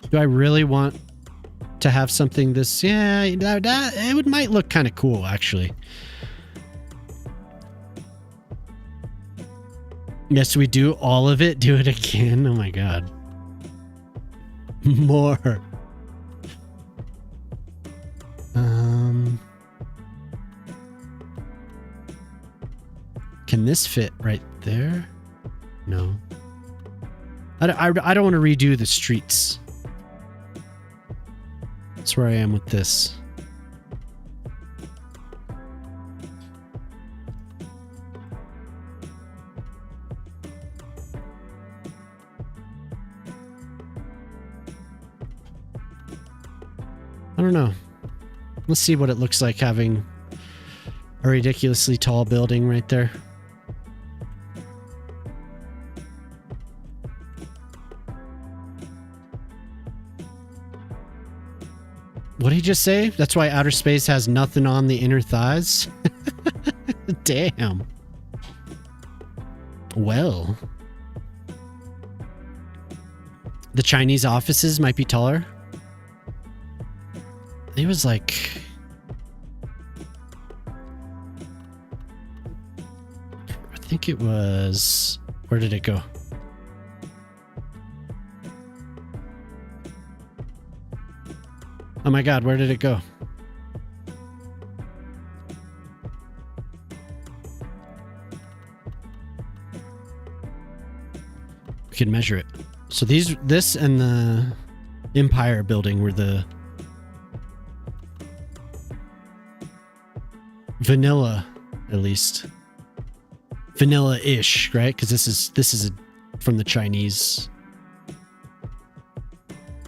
Do I really want to have something this... Yeah, it might look kind of cool, actually. Yes, we do all of it. Do it again. Oh my god. More. Can this fit right there? No. I don't want to redo the streets. That's where I am with this. I don't know. Let's see what it looks like having a ridiculously tall building right there. What did he just say? That's why outer space has nothing on the inner thighs? Damn. Well. The Chinese offices might be taller. It was like... I think it was... Where did it go? Oh my god, where did it go? We can measure it. So this and the Empire building were the vanilla, at least. Vanilla-ish, right? Because this is from the Chinese.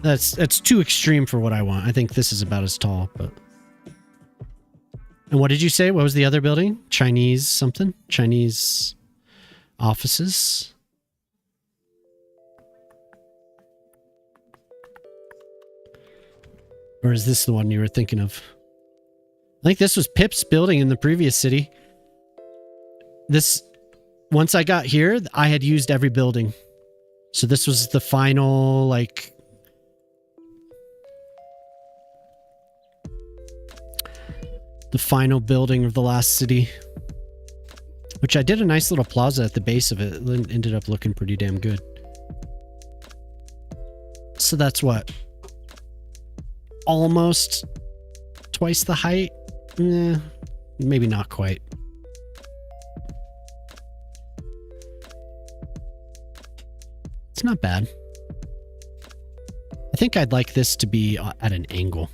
That's too extreme for what I want. I think this is about as tall, but... And what did you say? What was the other building? Chinese something? Chinese offices? Or is this the one you were thinking of? I think this was Pip's building in the previous city. Once I got here, I had used every building. So this was the final, like... The final building of the last city. Which I did a nice little plaza at the base of it. It ended up looking pretty damn good. So that's what? Almost twice the height? Maybe not quite. It's not bad. I think I'd like this to be at an angle.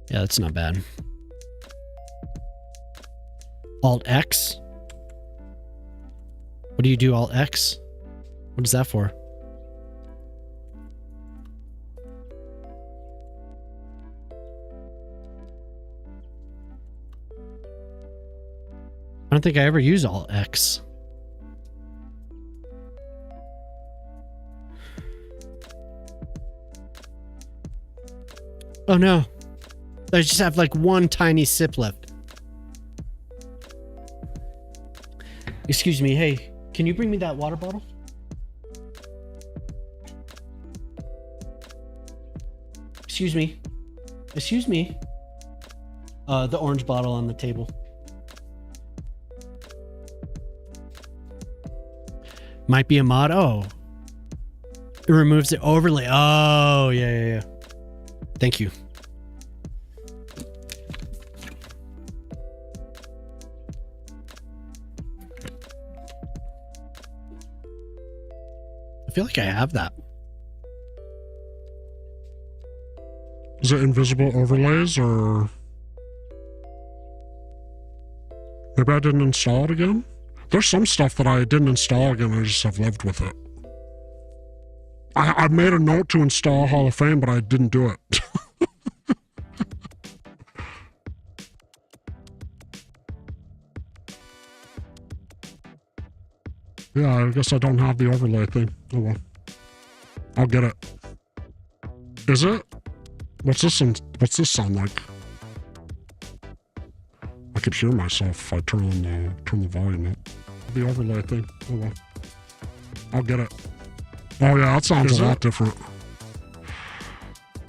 Yeah, that's not bad. Alt X? What do you do, Alt X? What is that for? I don't think I ever use Alt X. Oh no. I just have like one tiny sip left. Excuse me, hey, can you bring me that water bottle? Excuse me. Excuse me. The orange bottle on the table. Might be a mod. Oh. It removes the overlay. Oh, yeah. Thank you. I feel like I have that. Is it invisible overlays or... Maybe I didn't install it again? There's some stuff that I didn't install again, I just have lived with it. I made a note to install Hall of Fame, but I didn't do it. Yeah, I guess I don't have the overlay thing. Oh well. I'll get it. Is it? What's this sound like? I could hear myself if I turn the volume up. The overlay thing. Oh well. I'll get it. Oh yeah, that sounds a lot different.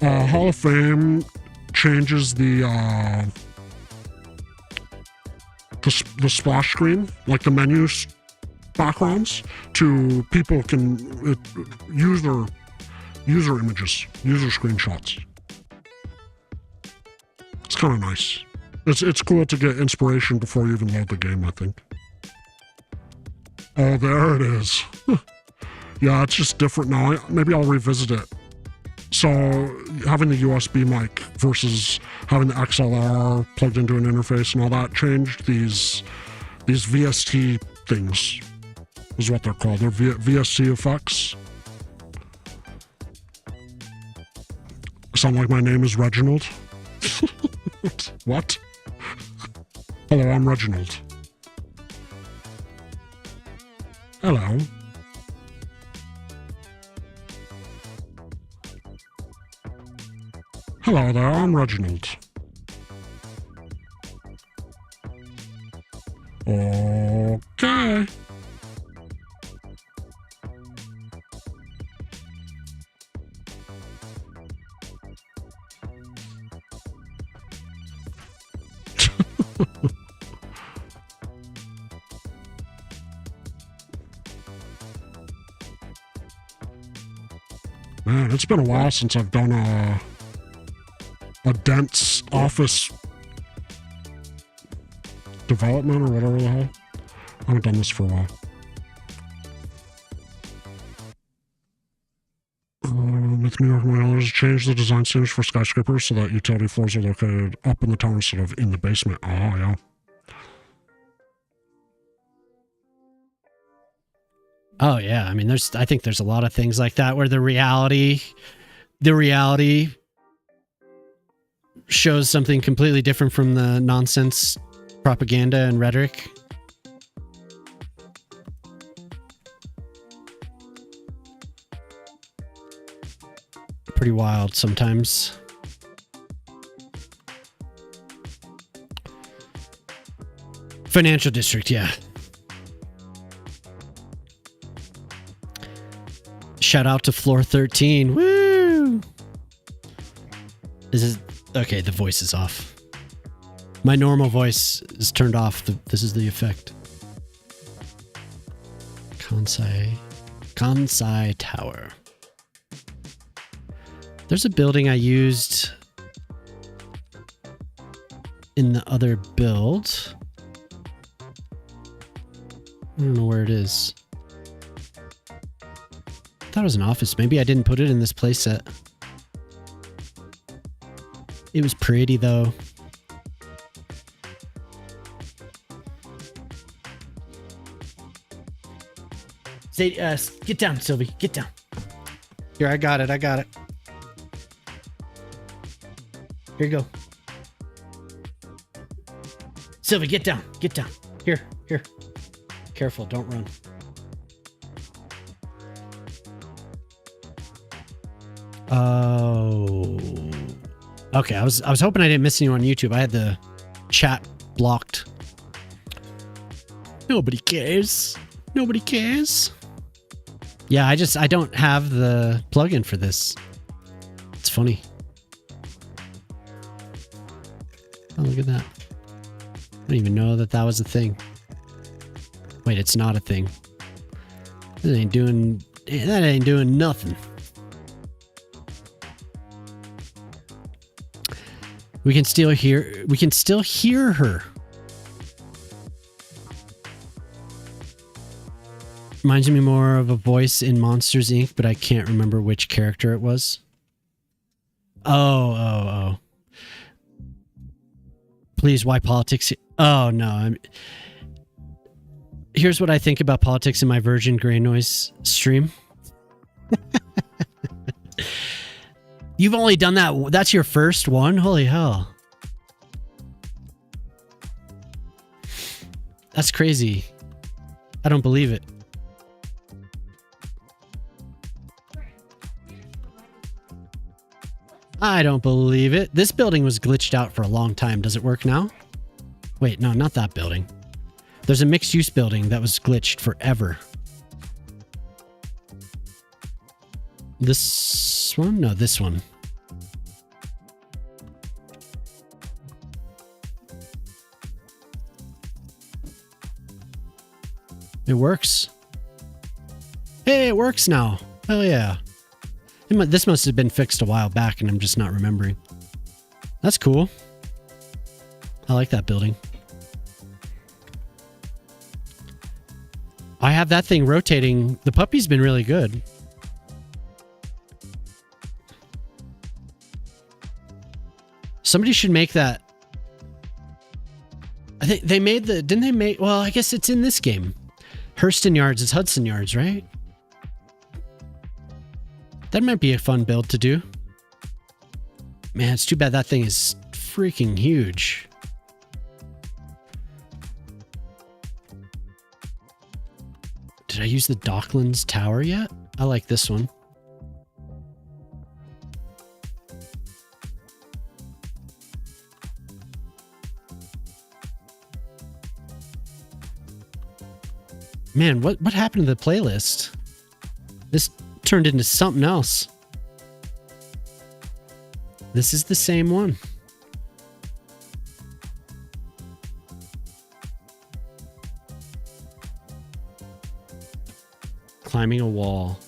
Hall of Fame changes the splash screen, like the menu backgrounds, to people can use their user images, user screenshots. It's kind of nice. It's cool to get inspiration before you even load the game, I think. Oh, there it is. Yeah, it's just different now. Maybe I'll revisit it. So having the USB mic versus having the XLR plugged into an interface and all that changed these VST things is what they're called. They're VST effects. Sound like my name is Reginald? What? Hello, I'm Reginald. Hello. Hello there, I'm Reginald. Okay. Man, it's been a while since I've done a dense office development or whatever the hell. I haven't done this for a while. With New York Miners, change the design standards for skyscrapers so that utility floors are located up in the tower instead of in the basement. Oh, yeah. Oh yeah, I mean, I think there's a lot of things like that where the reality shows something completely different from the nonsense propaganda and rhetoric. Pretty wild sometimes. Financial district, yeah. Shout out to floor 13. Woo! Okay, the voice is off. My normal voice is turned off. This is the effect. Kansai Tower. There's a building I used in the other build. I don't know where it is. I thought it was an office. Maybe I didn't put it in this playset. It was pretty though. Say, get down, Sylvie. Get down. Here, I got it. Here you go. Sylvie, get down. Here. Careful, don't run. Oh. Okay, I was hoping I didn't miss anyone on YouTube. I had the chat blocked. Nobody cares. Yeah, I don't have the plugin for this. It's funny. Oh, look at that. I don't even know that was a thing. Wait, it's not a thing. That ain't doing nothing. We can still hear her. Reminds me more of a voice in Monsters Inc., but I can't remember which character it was. Oh. Please, why politics? Oh, no. Here's what I think about politics in my Virgin Grey Noise stream. You've only done that. That's your first one? Holy hell. That's crazy. I don't believe it. I don't believe it. This building was glitched out for a long time. Does it work now? Wait, no, not that building. There's a mixed-use building that was glitched forever. This one? No, this one. It works. Hey, it works now. Hell yeah. This must have been fixed a while back and I'm just not remembering. That's cool. I like that building. I have that thing rotating. The puppy's been really good. Somebody should make that. I think they made the... Didn't they make... Well, I guess it's in this game. Hurston Yards is Hudson Yards, right? That might be a fun build to do. Man, it's too bad that thing is freaking huge. Did I use the Docklands Tower yet? I like this one. Man, what happened to the playlist? This turned into something else. This is the same one. Climbing a wall.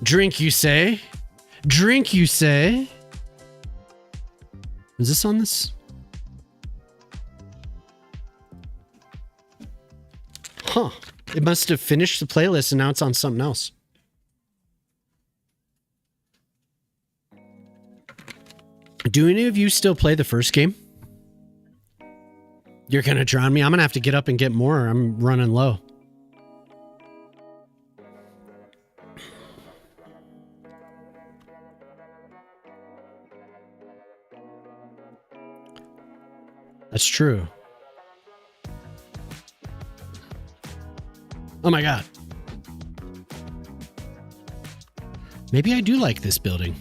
Drink, you say? Drink, you say? Is this on this? Huh. It must have finished the playlist and now it's on something else. Do any of you still play the first game? You're gonna drown me. I'm gonna have to get up and get more. I'm running low. That's true. Oh my god. Maybe I do like this building.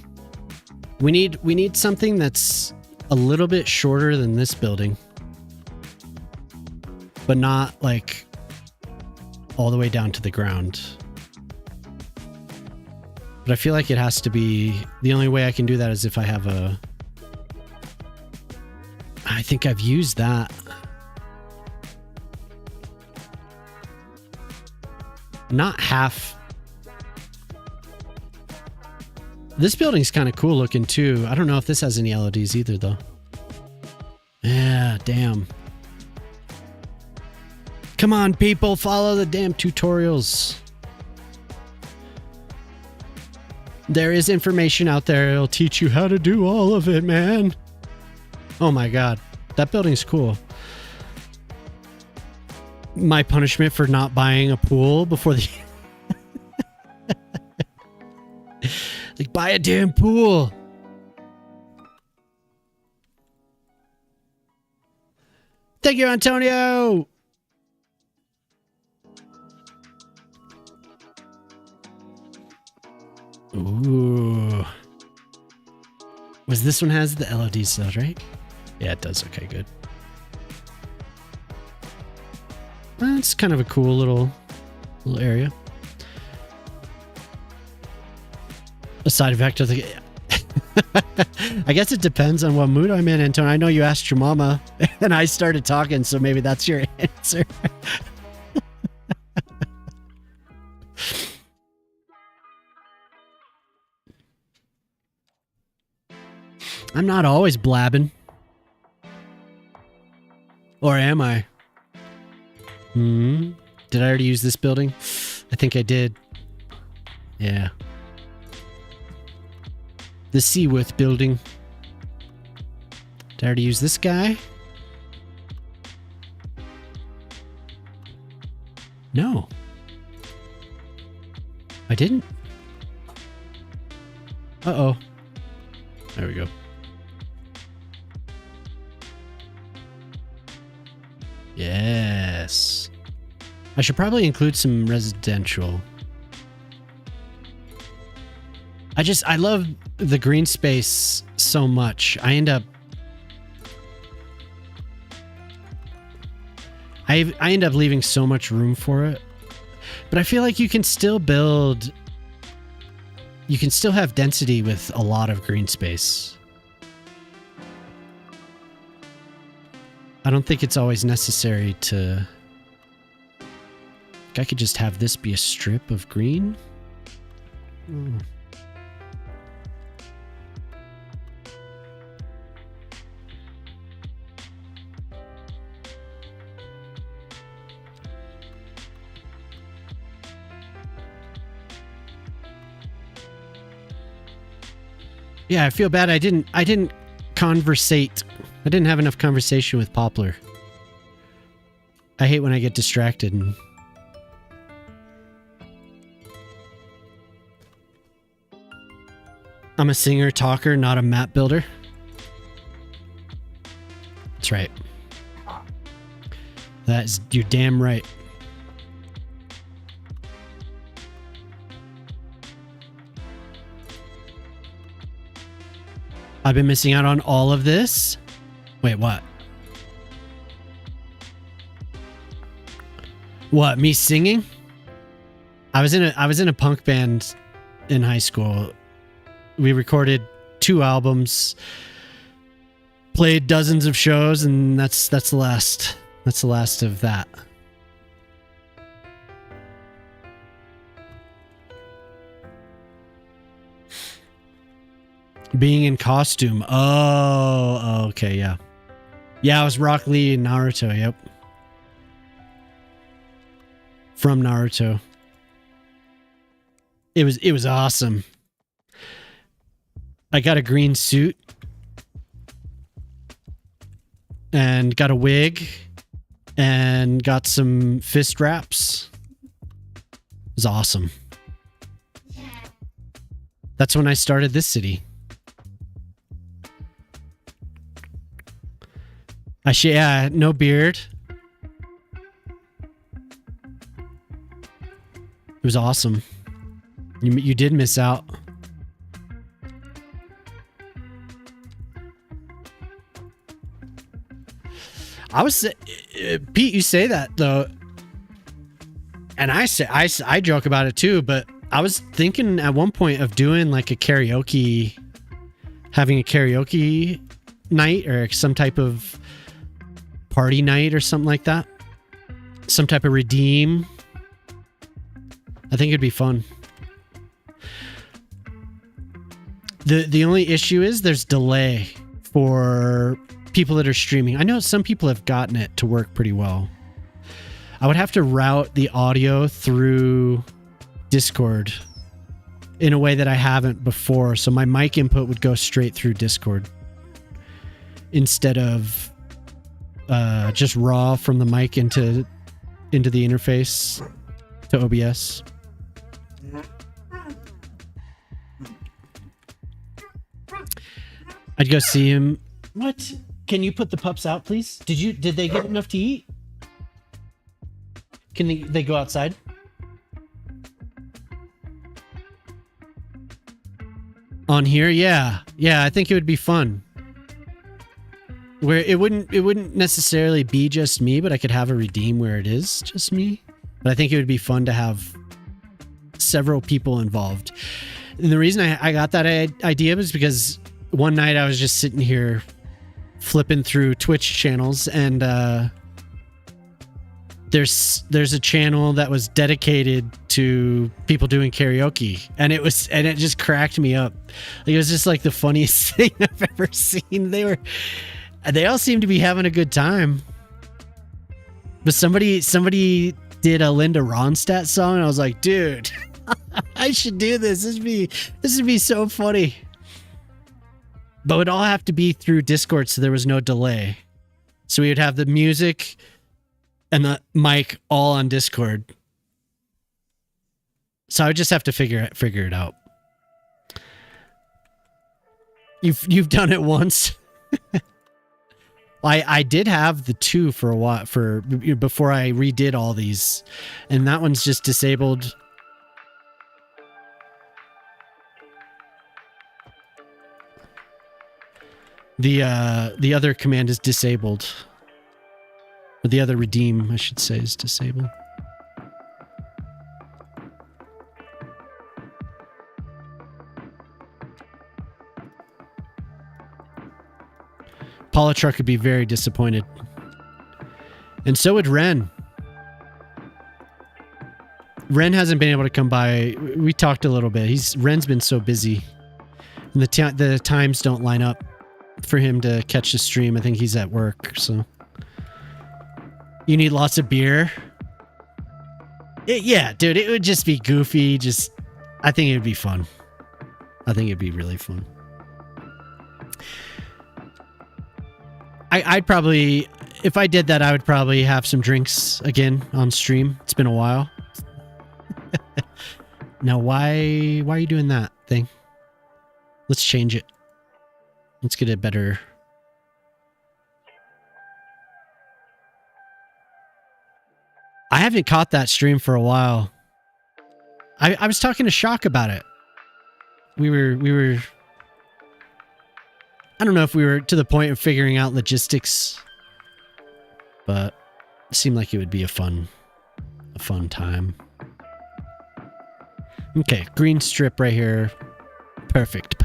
We need something that's a little bit shorter than this building. But not like all the way down to the ground. But I feel like it has to be... The only way I can do that is if I have a... I think I've used that. Not half. This building's kind of cool looking too. I don't know if this has any LEDs either though. Yeah, damn. Come on, people, follow the damn tutorials. There is information out there. It'll teach you how to do all of it, man. Oh my god. That building's cool. My punishment for not buying a pool before the... Like, buy a damn pool. Thank you, Antonio. Ooh. Was this one has the LEDs though, right? Yeah, it does. Okay, good. It's kind of a cool little area. A side effect of the... I guess it depends on what mood I'm in, Anton. I know you asked your mama, and I started talking, so maybe that's your answer. I'm not always blabbing. Or am I? Did I already use this building? I think I did. Yeah. The Seaworth building. Did I already use this guy? No. I didn't. Uh-oh. There we go. Yes. I should probably include some residential. I love the green space so much. I end up leaving so much room for it. But I feel like you can still have density with a lot of green space. I don't think it's always necessary to... I could just have this be a strip of green. Yeah, I feel bad. I didn't conversate. I didn't have enough conversation with Poplar. I hate when I get distracted. I'm a singer, talker, not a map builder. That's right. You're damn right. I've been missing out on all of this. Wait, what? What, me singing? I was in a punk band in high school. We recorded 2 albums, played dozens of shows, and that's the last of that. Being in costume. Oh, okay, yeah. Yeah, I was Rock Lee in Naruto, yep. From Naruto. It was awesome. I got a green suit and got a wig and got some fist wraps. It was awesome. That's when I started this city. Yeah, no beard. It was awesome. You did miss out. Pete, you say that though, and I joke about it too, but I was thinking at one point of doing like having a karaoke night or some type of party night or something like that. Some type of redeem. I think it'd be fun. The only issue is there's delay for people that are streaming. I know some people have gotten it to work pretty well. I would have to route the audio through Discord in a way that I haven't before. So my mic input would go straight through Discord instead of just raw from the mic into the interface to OBS. I'd go see him. What? Can you put the pups out, please? Did they get enough to eat? Can they go outside? On here? Yeah. Yeah, I think it would be fun. Where it wouldn't necessarily be just me, but I could have a redeem where it is just me. But I think it would be fun to have several people involved. And the reason I got that idea was because one night I was just sitting here flipping through Twitch channels and there's a channel that was dedicated to people doing karaoke, and it just cracked me up. Like, it was just like the funniest thing I've ever seen. They all seemed to be having a good time. But somebody did a Linda Ronstadt song, and I was like, dude, I should do this. This would be so funny. But it would all have to be through Discord, so there was no delay. So we would have the music and the mic all on Discord. So I would just have to figure it out. You've done it once. I did have the 2 for a while before I redid all these, and that one's just disabled. The other command is disabled. Or the other redeem, I should say, is disabled. Paula Truck would be very disappointed. And so would Ren. Ren hasn't been able to come by. We talked a little bit. Ren's been so busy. And the times don't line up for him to catch the stream. I think he's at work, so. You need lots of beer? Yeah, dude, it would just be goofy. I think it would be fun. I think it'd be really fun. I'd probably, if I did that, I would probably have some drinks again on stream. It's been a while. Now, why are you doing that thing? Let's change it. Let's get it better. I haven't caught that stream for a while. I was talking to Shock about it. We were I don't know if we were to the point of figuring out logistics, but it seemed like it would be a fun time. Okay, green strip right here. Perfect.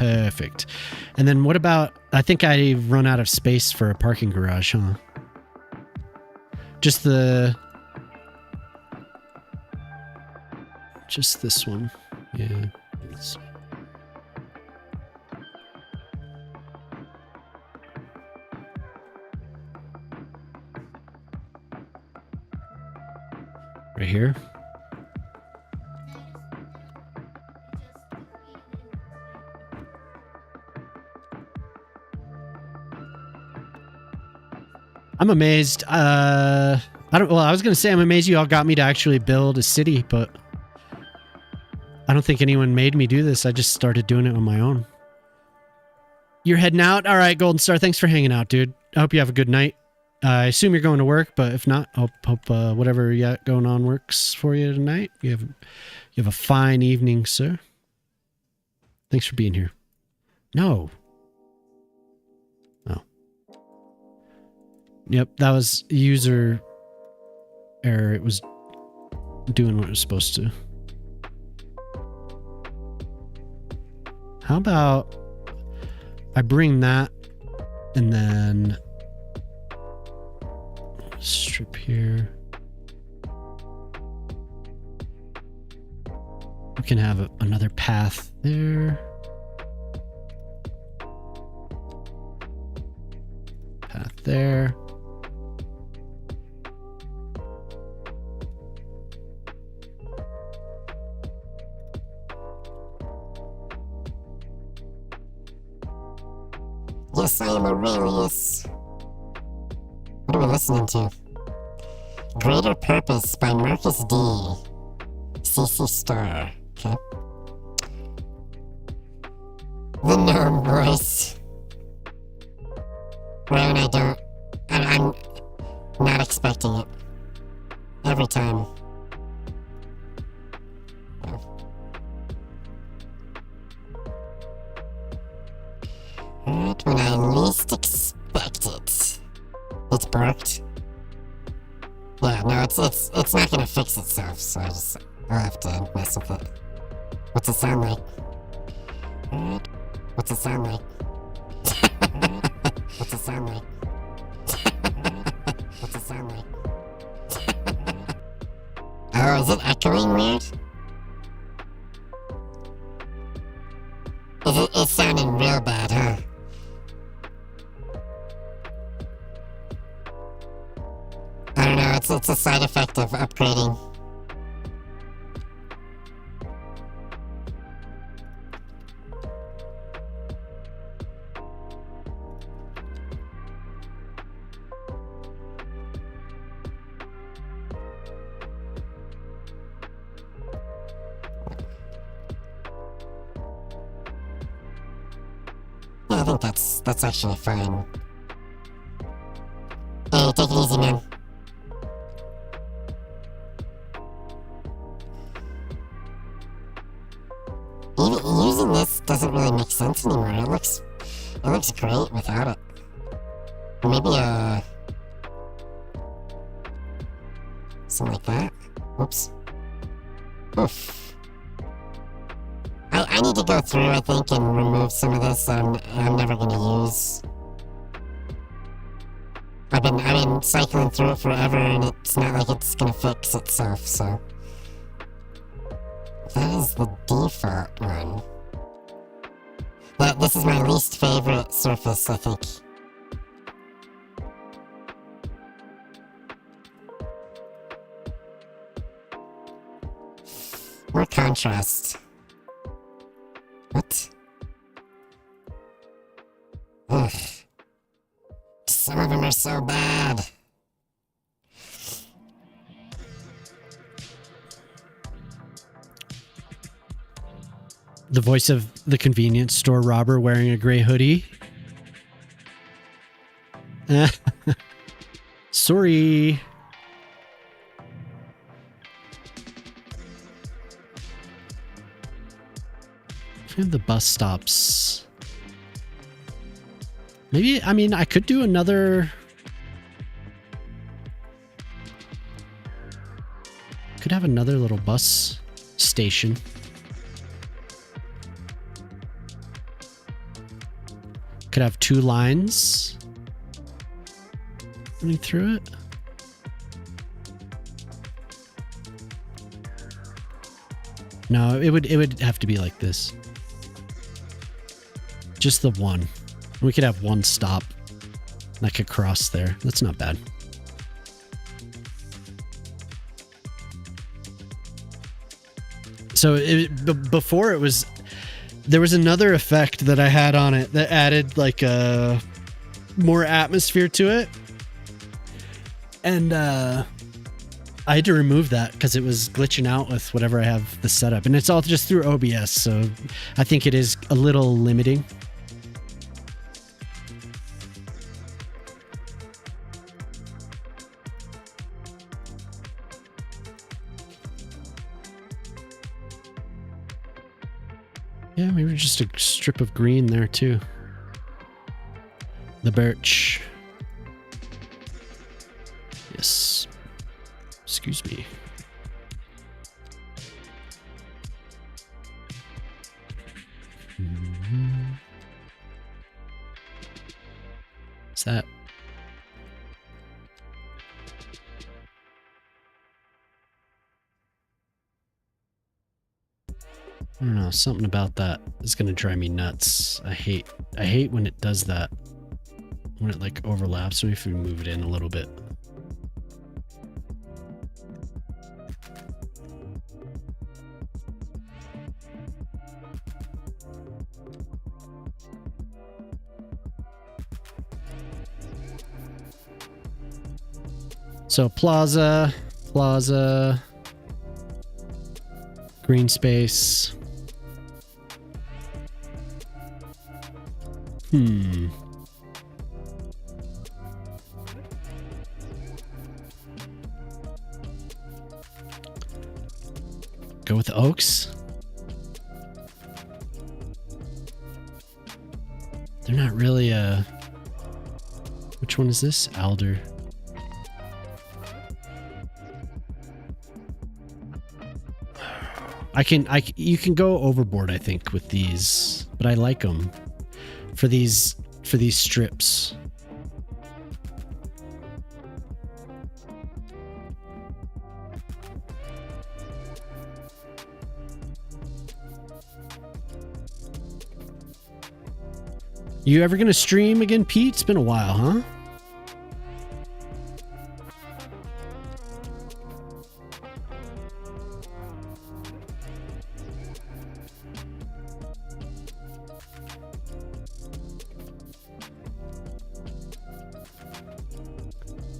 And then what about, I think I've run out of space for a parking garage, huh? Just this one. Yeah. Right here. I'm amazed. I was going to say I'm amazed you all got me to actually build a city, but I don't think anyone made me do this. I just started doing it on my own. You're heading out? All right, Golden Star. Thanks for hanging out, dude. I hope you have a good night. I assume you're going to work, but if not, hope whatever you got going on works for you tonight. You have a fine evening, sir. Thanks for being here. No. Oh. Yep, that was user error. It was doing what it was supposed to. How about I bring that and then strip here. We can have another path there. Path there. Yes, I am Aurelius. What are we listening to? Greater Purpose by Marcus D. CC Star. Okay. The gnome voice. Ryan, I'm not expecting it. Every time. Right when I least expect it. It's barked. Yeah, no, it's not gonna fix itself, so I'll have to mess with it. What's it sound like? Right. What's it sound like? What's it sound like? What's it sound like? Oh, is it echoing weird? It's sounding real bad, huh? I don't know, it's a side effect of upgrading. Yeah, I think that's actually fine. Hey, take it easy, man. Even using this doesn't really make sense anymore. It looks great without it. Or maybe something like that. Oops. Oof. I need to go through, I think, and remove some of this I'm never gonna use. I've been cycling through it forever, and it's not like it's gonna fix itself, so. That is the default one. This is my least favorite surface, I think. More contrast. What? Ugh. Some of them are so bad. The voice of the convenience store robber wearing a gray hoodie. Sorry. We have the bus stops. Maybe, I mean, I could do another. Could have another little bus station. Could have 2 lines running through it. No, it would have to be like this. Just the one. We could have one stop that could cross there. That's not bad. So before it was, there was another effect that I had on it that added like a more atmosphere to it. And I had to remove that because it was glitching out with whatever I have the setup. And it's all just through OBS. So I think it is a little limiting. Yeah, maybe just a strip of green there too. The birch. Yes. Excuse me. What's that? I don't know, something about that is gonna drive me nuts. I hate when it does that. When it like overlaps. Maybe if we move it in a little bit. So plaza, green space. Go with the oaks. They're not really a... Which one is this? Alder. You can go overboard, I think, with these, but I like them for these strips. You ever gonna stream again, Pete? It's been a while, huh?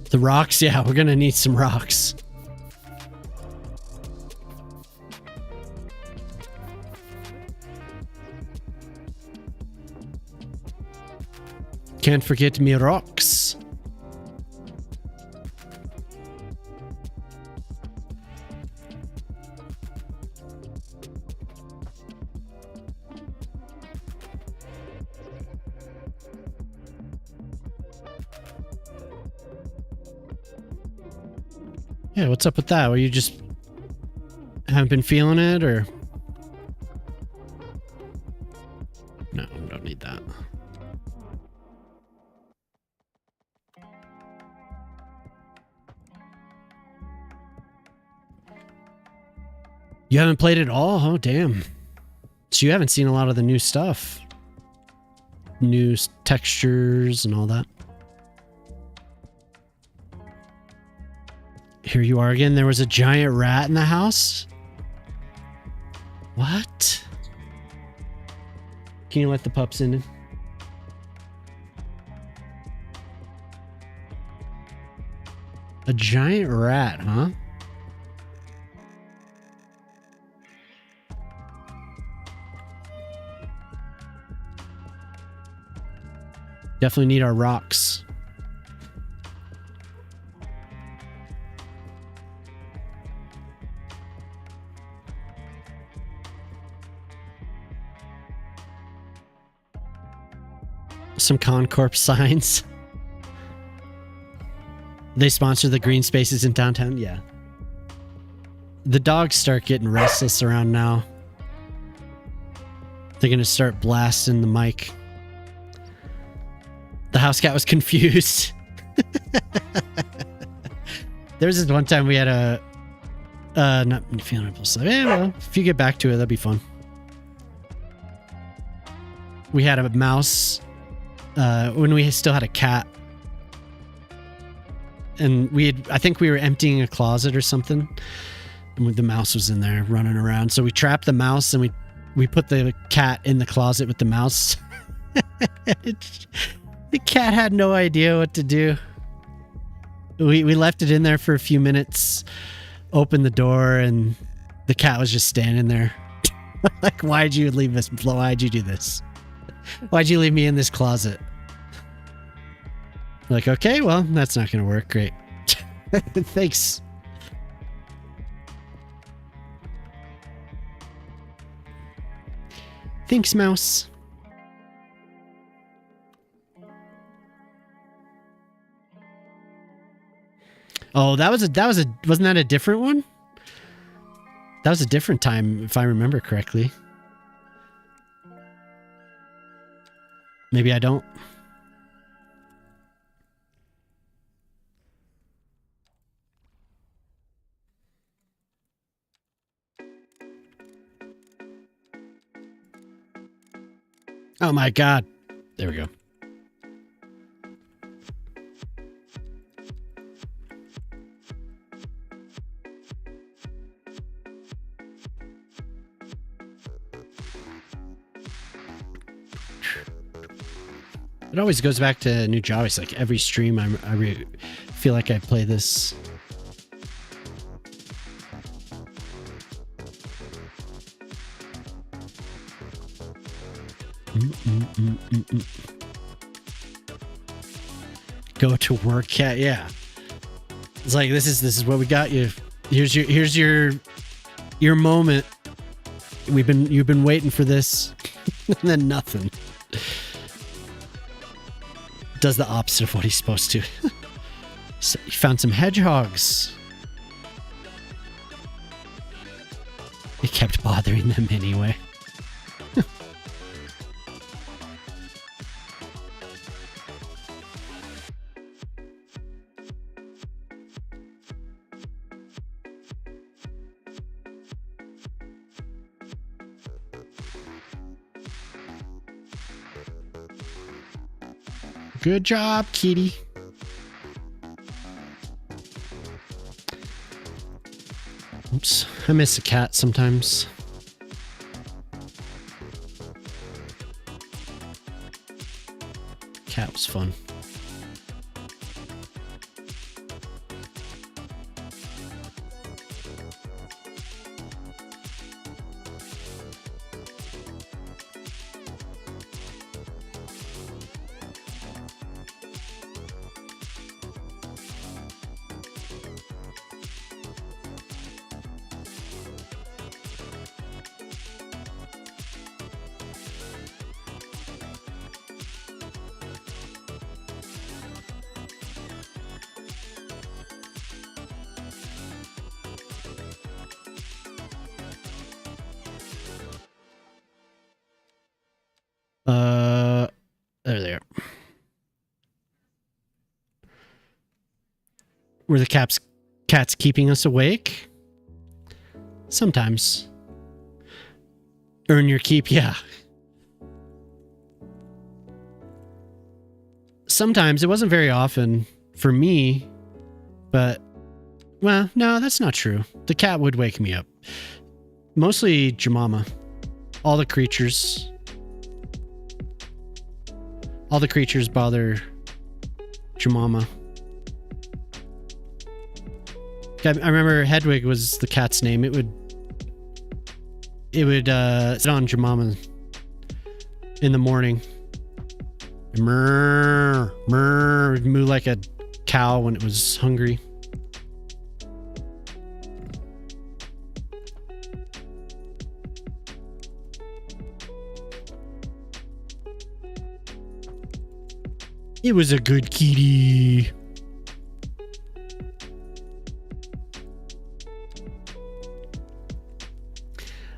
The rocks? Yeah, we're gonna need some rocks. Can't forget me rocks. Yeah, what's up with that? Or you just haven't been feeling it, or? No, we don't need that. You haven't played it all? Oh, damn. So you haven't seen a lot of the new stuff. New textures and all that. Here you are again. There was a giant rat in the house? What? Can you let the pups in? A giant rat, huh? Definitely need our rocks. Some Concorp signs. They sponsor the green spaces in downtown? Yeah. The dogs start getting restless around now. They're going to start blasting the mic. The house cat was confused. There was this one time we had a... not feeling Naples. Yeah, well, if you get back to it, that'd be fun. We had a mouse... when we still had a cat. And we had... I think we were emptying a closet or something. And the mouse was in there running around. So we trapped the mouse and we put the cat in the closet with the mouse. The cat had no idea what to do. We left it in there for a few minutes, opened the door, and the cat was just standing there. Like, why'd you leave this? Why'd you do this? Why'd you leave me in this closet? Like, okay, well, that's not going to work. Great. Thanks. Thanks, mouse. Oh, wasn't that a different one? That was a different time, if I remember correctly. Maybe I don't. Oh my God. There we go. It always goes back to New Java. It's like every stream I feel like I play this. Go to work, cat. Yeah. It's like this is what we got you. Here's your moment. You've been waiting for this. And then nothing. Does the opposite of what he's supposed to. So he found some hedgehogs. It kept bothering them anyway. Good job, kitty. Oops. I miss a cat sometimes. Cat was fun. There they are. Were the cats keeping us awake? Sometimes. Earn your keep, yeah. Sometimes. It wasn't very often for me, but, well, no, that's not true. The cat would wake me up. Mostly Jemima. All the creatures bother Jemima. I remember Hedwig was the cat's name. It would sit on Jemima in the morning. Murr, murr, moo like a cow when it was hungry. It was a good kitty.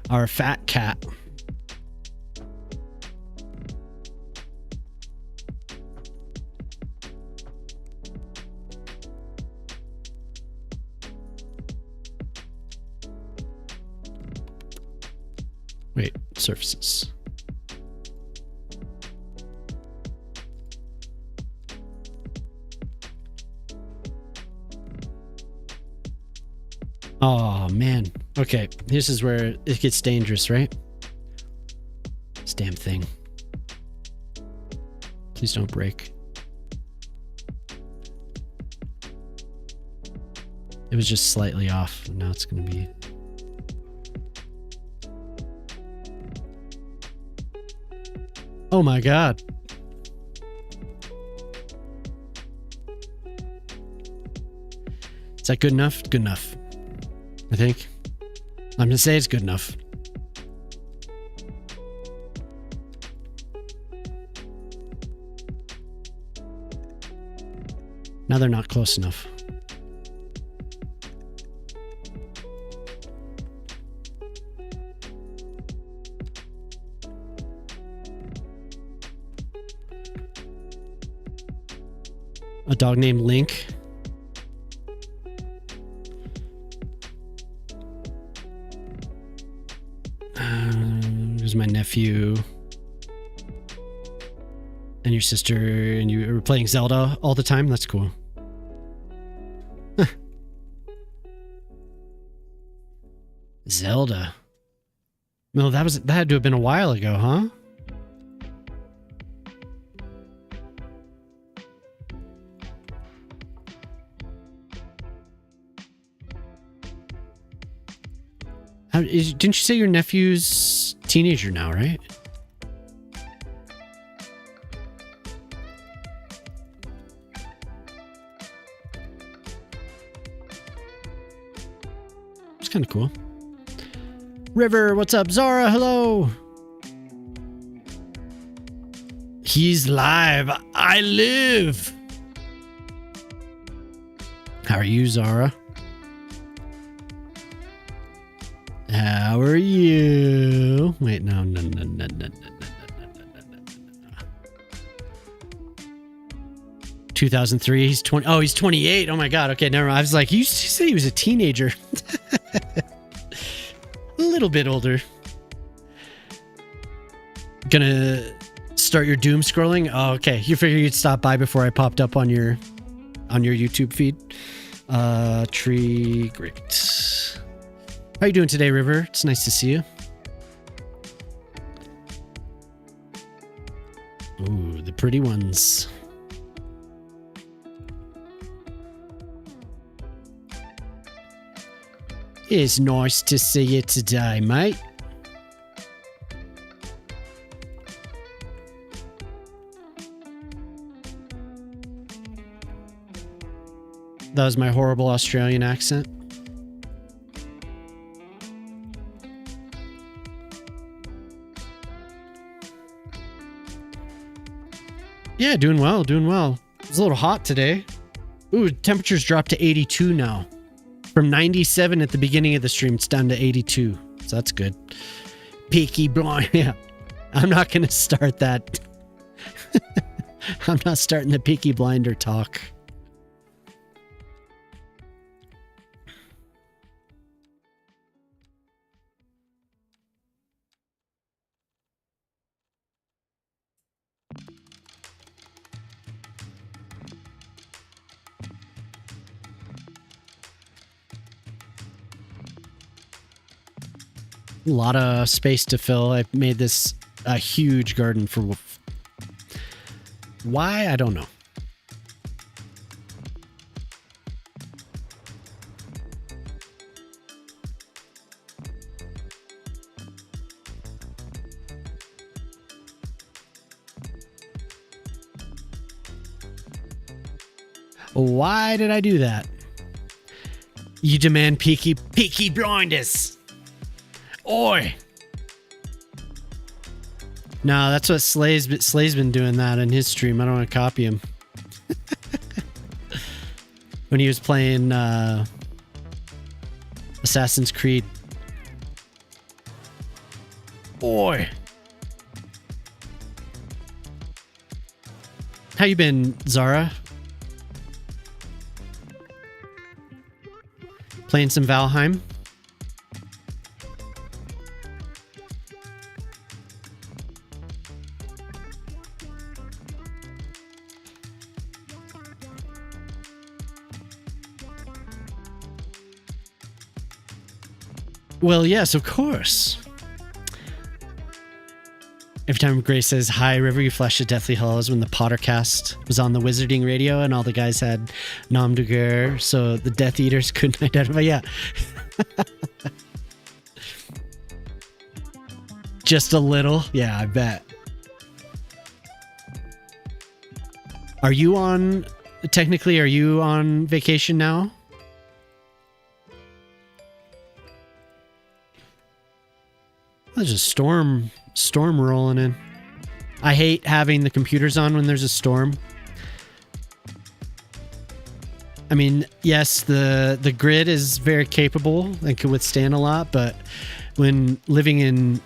Our fat cat. Wait, surfaces. Oh, man. Okay, this is where it gets dangerous, right? This damn thing. Please don't break. It was just slightly off. Now it's going to be... Oh my god. Is that good enough? Good enough. I think. I'm gonna say it's good enough. Now they're not close enough. A dog named Link. Here's my nephew. And your sister, and you were playing Zelda all the time? That's cool. Huh. Zelda. No, that had to have been a while ago, huh? Didn't you say your nephew's teenager now, right? It's kind of cool. River, what's up? Zara, hello. He's live. I live. How are you, Zara? How are you? Wait, no. 2003. He's 20. Oh, he's 28. Oh my god. Okay, never mind. I was like, you said he was a teenager. A little bit older. Gonna Start your doom scrolling. Oh, okay. You figured you'd stop by before I popped up on your YouTube feed. Tree, great. How you doing today, River? It's nice to see you. Ooh, the pretty ones. It's nice to see you today, mate. That was my horrible Australian accent. Yeah, doing well, doing well. It's a little hot today. Ooh, temperatures dropped to 82 now. From 97 at the beginning of the stream, it's down to 82. So that's good. Peaky blind. Yeah. I'm not going to start that. I'm not starting the Peaky Blinder talk. A lot of space to fill. I made this a huge garden for Wolf. Why? I don't know. Why did I do that? You demand Peaky Blinders. Oi! No, that's what Slay's been doing that in his stream. I don't want to copy him. When he was playing Assassin's Creed. Oi! How you been, Zara? Playing some Valheim? Well, yes, of course. Every time Grace says, hi, River, you flash the Deathly Hallows when the Pottercast was on the Wizarding radio and all the guys had nom de guerre, so the Death Eaters couldn't identify. Yeah. Just a little? Yeah, I bet. Are you on vacation now? There's a storm rolling in. I hate having the computers on when there's a storm. I mean, yes, the grid is very capable and can withstand a lot, but when living in,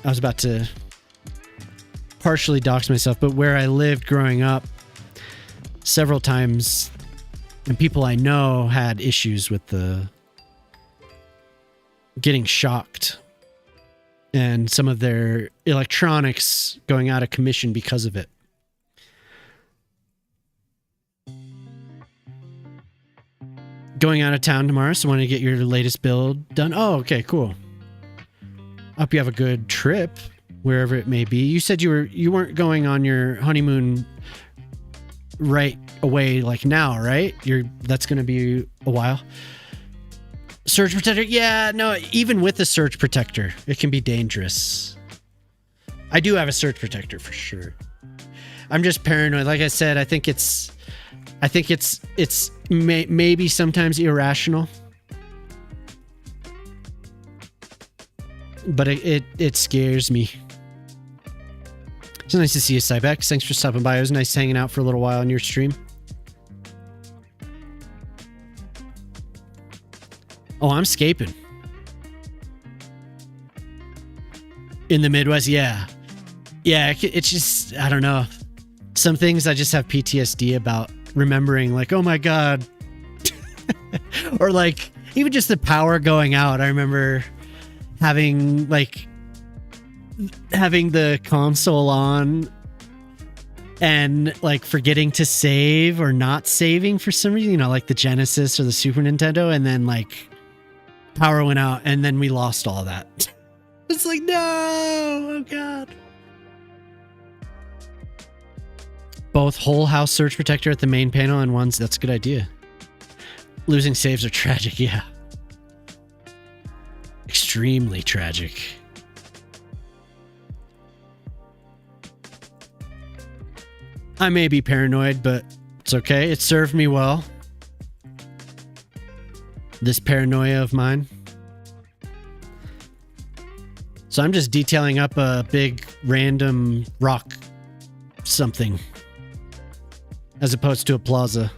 I was about to partially dox myself, but where I lived growing up, several times, and people I know had issues with the getting shocked. And some of their electronics going out of commission because of it. Going out of town tomorrow, so want to get your latest build done. Oh, okay, cool. Hope you have a good trip, wherever it may be. You said you weren't going on your honeymoon right away, like now, right? That's going to be a while. Surge protector? Yeah, no, even with the surge protector, it can be dangerous. I do have a surge protector for sure. I'm just paranoid. Like I said, I think it's maybe sometimes irrational. But it scares me. It's nice to see you, Cybex. Thanks for stopping by. It was nice hanging out for a little while on your stream. Oh, I'm scaping. In the Midwest, yeah. Yeah, it's just, I don't know. Some things I just have PTSD about remembering, like, oh my God. Or like, even just the power going out. I remember having like having the console on and like forgetting to save or not saving for some reason, you know, like the Genesis or the Super Nintendo, and then like power went out and then we lost all that. It's like, no, oh God. Both whole house surge protector at the main panel and ones, that's a good idea. Losing saves are tragic, yeah. Extremely tragic. I may be paranoid, but it's okay. It served me well. This paranoia of mine. So I'm just detailing up a big random rock something as opposed to a plaza.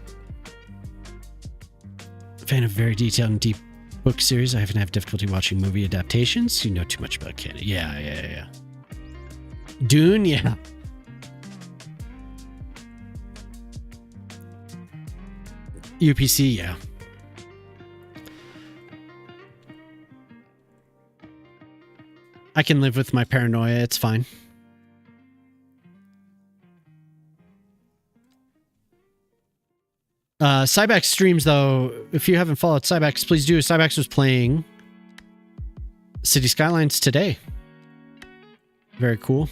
Fan of very detailed and deep book series. I haven't had difficulty watching movie adaptations. You know too much about Canada. Yeah. Dune, yeah. UPC, yeah. I can live with my paranoia. It's fine. Cybex streams, though. If you haven't followed Cybex, please do. Cybex was playing Cities Skylines today. Very cool.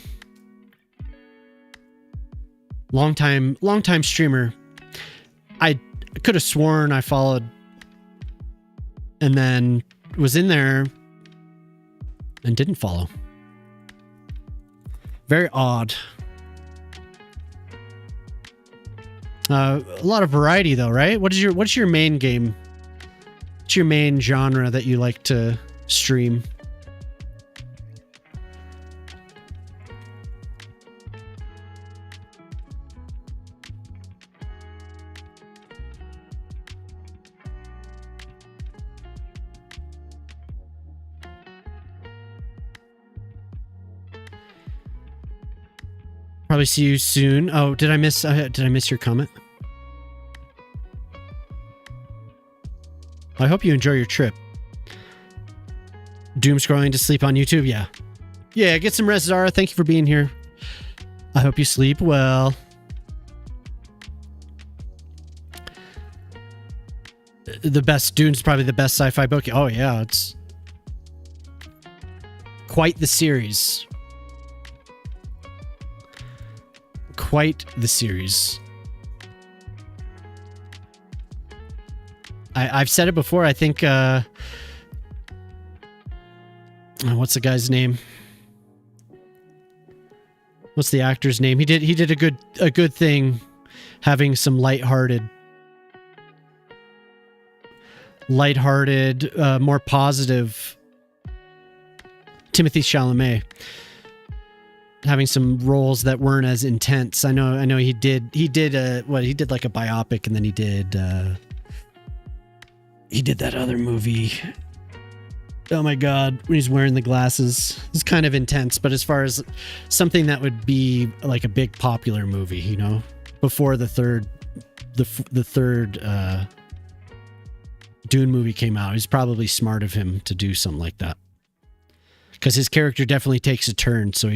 Long time streamer. I could have sworn I followed and then was in there and didn't follow. Very odd. A lot of variety though, right? What's your main game? What's your main genre that you like to stream? Probably see you soon. Oh, did I miss your comment? I hope you enjoy your trip. Doom scrolling to sleep on YouTube. Yeah, get some rest, Zara. Thank you for being here. I hope you sleep well. The best Dune's probably the best sci-fi book. Oh yeah, it's quite the series. Quite the series. I've said it before. I think what's the guy's name? What's the actor's name? He did a good thing, having some lighthearted, more positive. Timothy Chalamet. Having some roles that weren't as intense. I know he did like a biopic, and then he did that other movie. Oh my God, when he's wearing the glasses. It's kind of intense, but as far as something that would be like a big popular movie, you know, before the third Dune movie came out, it's probably smart of him to do something like that. Because his character definitely takes a turn, so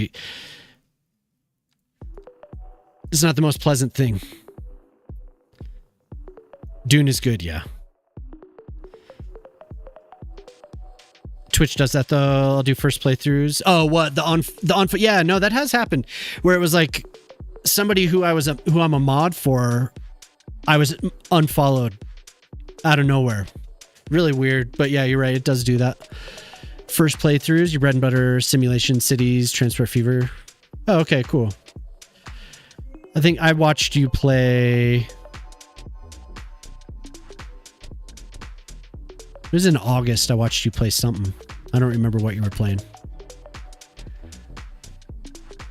it's not the most pleasant thing. Dune is good, yeah. Twitch does that though. I'll do first playthroughs. Oh, what the on? Yeah, no, that has happened. Where it was like somebody who I'm a mod for, I was unfollowed out of nowhere. Really weird, but yeah, you're right. It does do that. First playthroughs, your bread and butter, simulation, cities, transport fever. Oh, okay, cool. I think I watched you play. It was in August. I watched you play something. I don't remember what you were playing.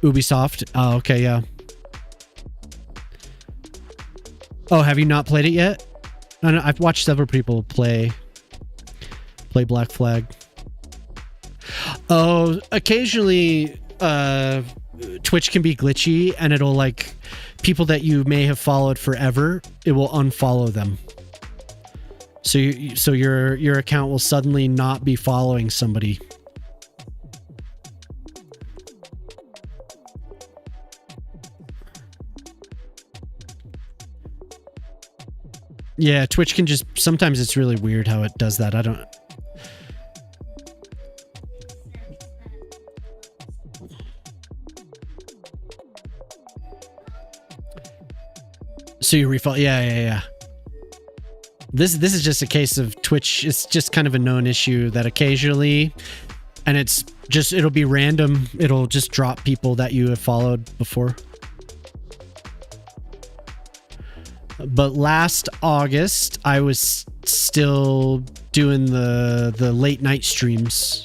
Ubisoft. Oh, okay, yeah. Oh, have you not played it yet? No, I've watched several people play Black Flag. Oh, occasionally Twitch can be glitchy, and it'll like people that you may have followed forever, it will unfollow them. So your account will suddenly not be following somebody. Yeah, Twitch can just, sometimes it's really weird how it does that. I don't. So you refill. Yeah. This is just a case of Twitch. It's just kind of a known issue that occasionally, and it'll be random. It'll just drop people that you have followed before. But last August, I was still doing the late night streams.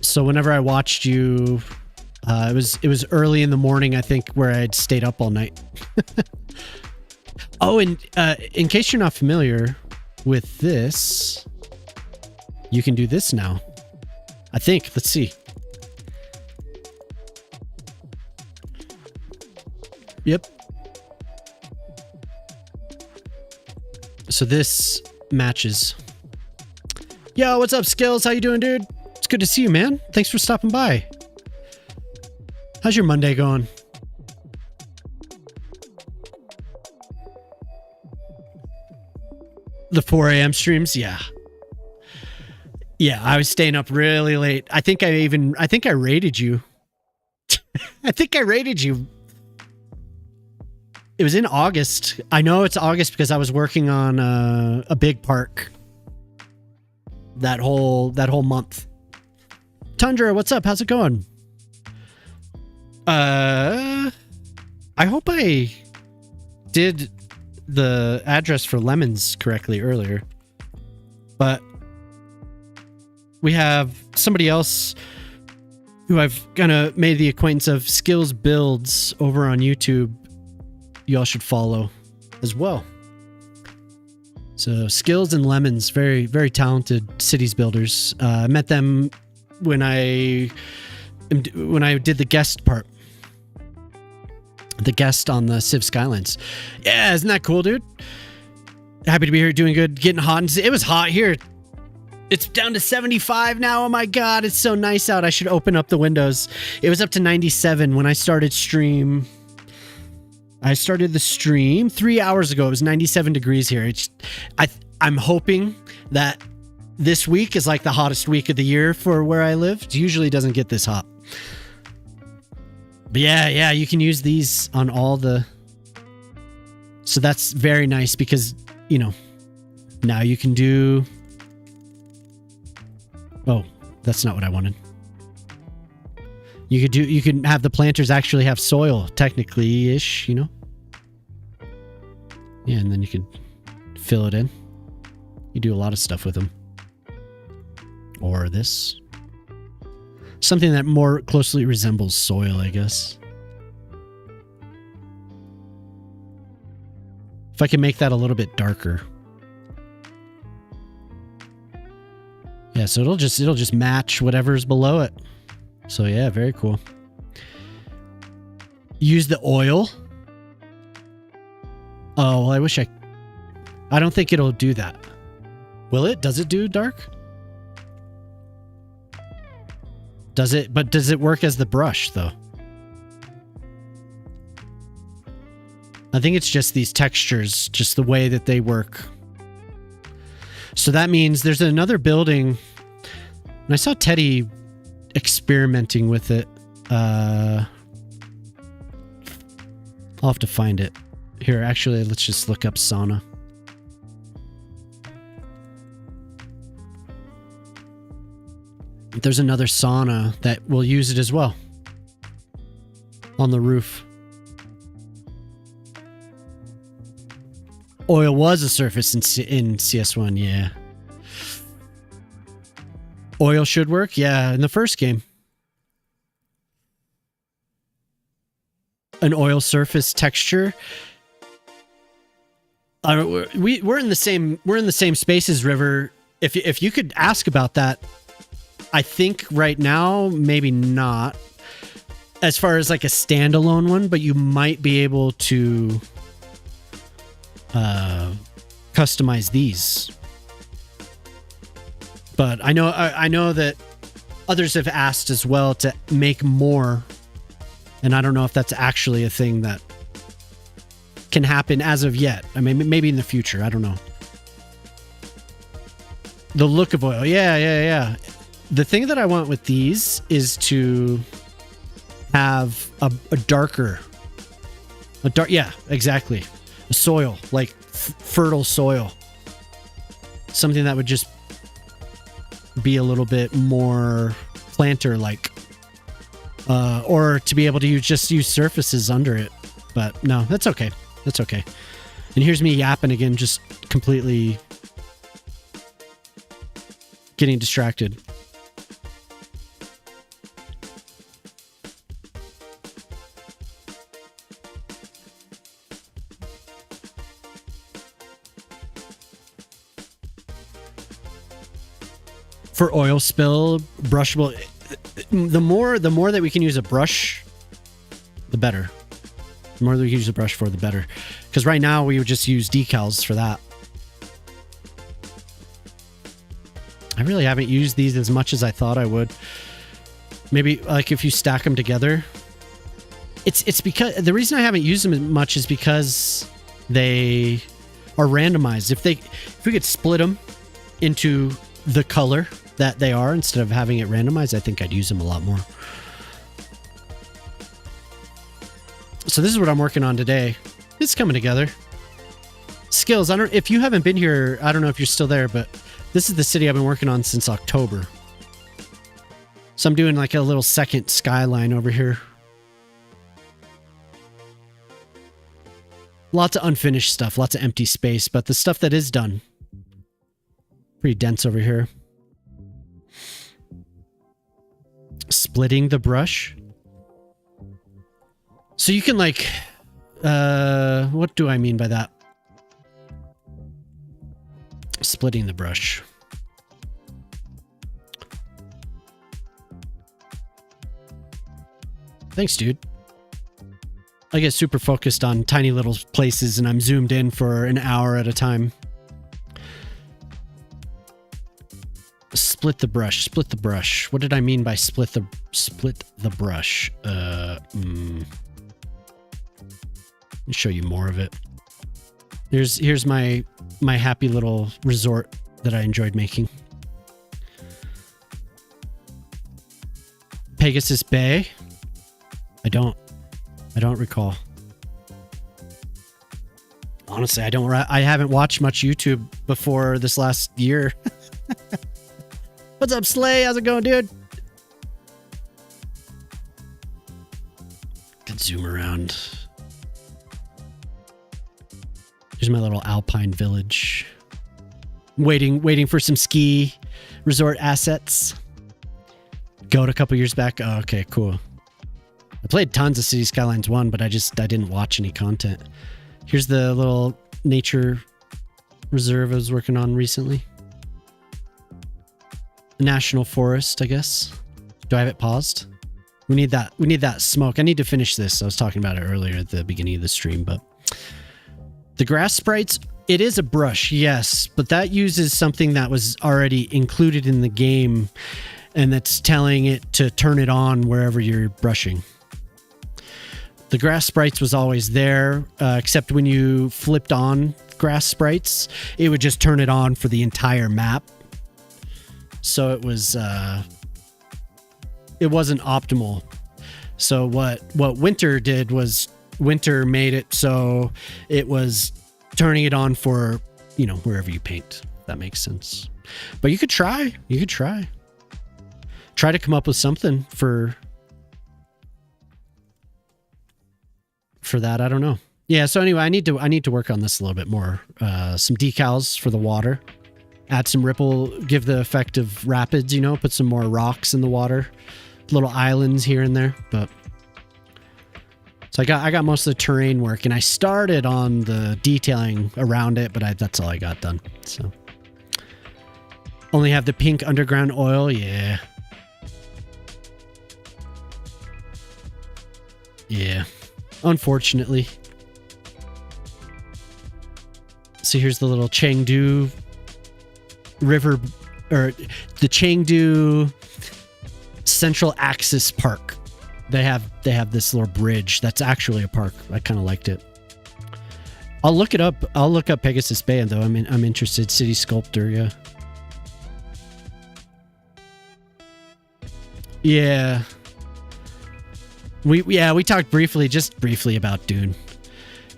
So whenever I watched you, it was early in the morning, I think, where I'd stayed up all night. Oh, and in case you're not familiar with this, you can do this now. I think. Let's see. Yep. So this matches. Yo, what's up, Skills? How you doing, dude? It's good to see you, man. Thanks for stopping by. How's your Monday going? The 4 a.m. streams? Yeah. Yeah, I was staying up really late. I think I raided you. I think I raided you. It was in August. I know it's August because I was working on a big park that whole month. Tundra, what's up? How's it going? I hope I did the address for Lemons correctly earlier, but we have somebody else who I've kind of made the acquaintance of, Skills Builds, over on YouTube. Y'all should follow as well. So Skills and Lemons, very, very talented cities builders. I met them when I did the guest part. The guest on the Cities Skylines. Yeah, isn't that cool, dude? Happy to be here, doing good, getting hot. It was hot here. It's down to 75 now. Oh my God, it's so nice out. I should open up the windows. It was up to 97 when I started stream. I started the stream 3 hours ago. It was 97 degrees here. I'm hoping that this week is like the hottest week of the year for where I live. It usually doesn't get this hot. But yeah, you can use these on all the... So that's very nice because, you know, now you can do... Oh, that's not what I wanted. You can have the planters actually have soil, technically-ish, you know? Yeah, and then you can fill it in. You do a lot of stuff with them. Or this. Something that more closely resembles soil, I guess. If I can make that a little bit darker. Yeah, so it'll just match whatever's below it. So yeah, very cool. Use the oil. Oh, well, I don't think it'll do that. Will it? Does it do dark? Does it? But does it work as the brush, though? I think it's just these textures, just the way that they work. So that means there's another building, and I saw Teddy experimenting with it. I'll have to find it. Here, actually, let's just look up sauna. There's another sauna that will use it as well. On the roof. Oil was a surface in CS1, yeah. Oil should work, yeah, in the first game. An oil surface texture. We're in the same spaces, River. If you could ask about that, I think right now maybe not, as far as like a standalone one, but you might be able to customize these. But I know that others have asked as well to make more, and I don't know if that's actually a thing that can happen as of yet. I mean, maybe in the future. I don't know. The look of oil. Yeah. The thing that I want with these is to have a darker, yeah, exactly. A soil, like fertile soil. Something that would just be a little bit more planter-like. Or to be able to use surfaces under it. But no, that's okay. That's okay. And here's me yapping again, just completely getting distracted. For oil spill, brushable, the more that we can use a brush, the better. The more that we can use a brush for, the better. Because right now we would just use decals for that. I really haven't used these as much as I thought I would. Maybe like if you stack them together. It's because the reason I haven't used them as much is because they are randomized. If we could split them into the color that they are instead of having it randomized, I think I'd use them a lot more. So this is what I'm working on today. It's coming together. Skills. If you haven't been here, I don't know if you're still there, but this is the city I've been working on since October. So I'm doing like a little second skyline over here. Lots of unfinished stuff, lots of empty space, but the stuff that is done, pretty dense over here. Splitting the brush. So you can like, what do I mean by that? Splitting the brush. Thanks, dude. I get super focused on tiny little places and I'm zoomed in for an hour at a time. Split the brush. Split the brush. What did I mean by split the brush? Let me show you more of it. Here's my happy little resort that I enjoyed making. Pegasus Bay. I don't recall. Honestly, I haven't watched much YouTube before this last year. What's up, Slay? How's it going, dude? Could zoom around. Here's my little alpine village. Waiting for some ski resort assets. Going a couple years back. Oh, okay, cool. I played tons of Cities Skylines 1, but I didn't watch any content. Here's the little nature reserve I was working on recently. National forest, I guess. Do I have it paused? We need that smoke. I need to finish this. I was talking about it earlier at the beginning of the stream, but the grass sprites, it is a brush, yes, but that uses something that was already included in the game, and that's telling it to turn it on wherever you're brushing. The grass sprites was always there, except when you flipped on grass sprites, it would just turn it on for the entire map. So it wasn't optimal. So what Winter did was Winter made it so it was turning it on for, wherever you paint. If that makes sense. But you could try. Try to come up with something for that. I don't know. Yeah, so anyway, I need to work on this a little bit more. Some decals for the water. Add some ripple, give the effect of rapids, put some more rocks in the water. Little islands here and there, but so I got most of the terrain work, and I started on the detailing around it, but that's all I got done. So only have the pink underground oil, yeah. Yeah, unfortunately. So here's the little Chengdu River, or the Chengdu Central Axis Park. They have this little bridge that's actually a park. I kind of liked it. I'll look it up. I'll look up Pegasus Band though. I'm interested. City Sculptor, yeah. Yeah. We talked briefly, just briefly about Dune.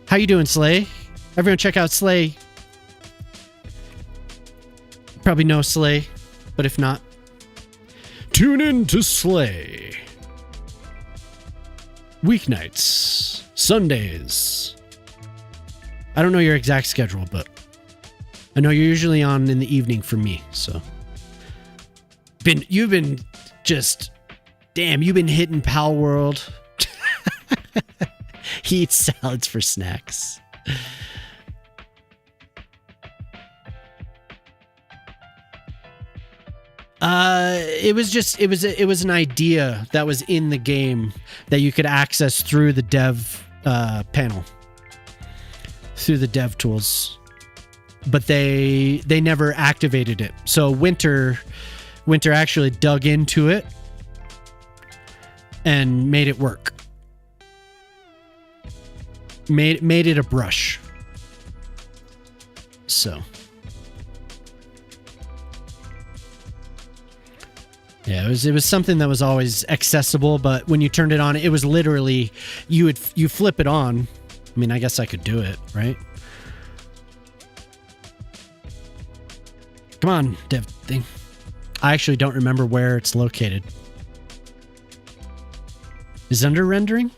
How you doing, Slay? Everyone check out Slay. Probably know Slay, but if not, tune in to Slay. Weeknights, Sundays. I don't know your exact schedule, but I know you're usually on in the evening for me, so. You've been just, damn, you've been hitting Pal World. He eats salads for snacks. It was an idea that was in the game that you could access through the dev panel, through the dev tools, but they never activated it. So Winter actually dug into it and made it work. Made it a brush. So. Yeah, it was something that was always accessible, but when you turned it on, it was literally you flip it on. I mean, I guess I could do it, right? Come on, dev thing. I actually don't remember where it's located. Is it under rendering?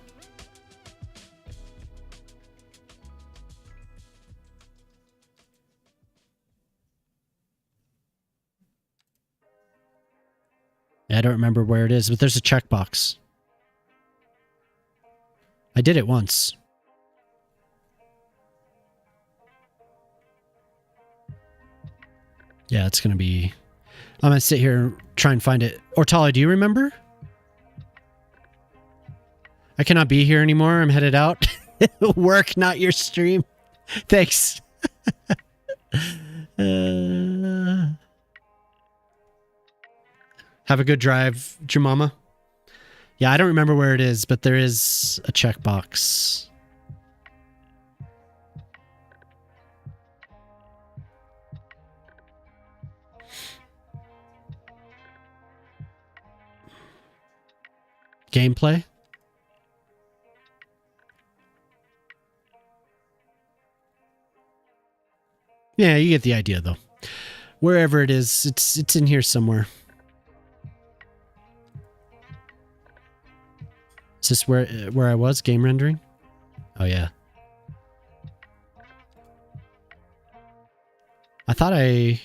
I don't remember where it is, but there's a checkbox. I did it once. Yeah, it's going to be... I'm going to sit here and try and find it. Ortala, do you remember? I cannot be here anymore. I'm headed out. Work, not your stream. Thanks. Have a good drive, Jamama. Yeah, I don't remember where it is, but there is a checkbox. Gameplay? Yeah, you get the idea, though. Wherever it is, it's in here somewhere. Is this where I was? Game rendering? Oh, yeah. I thought I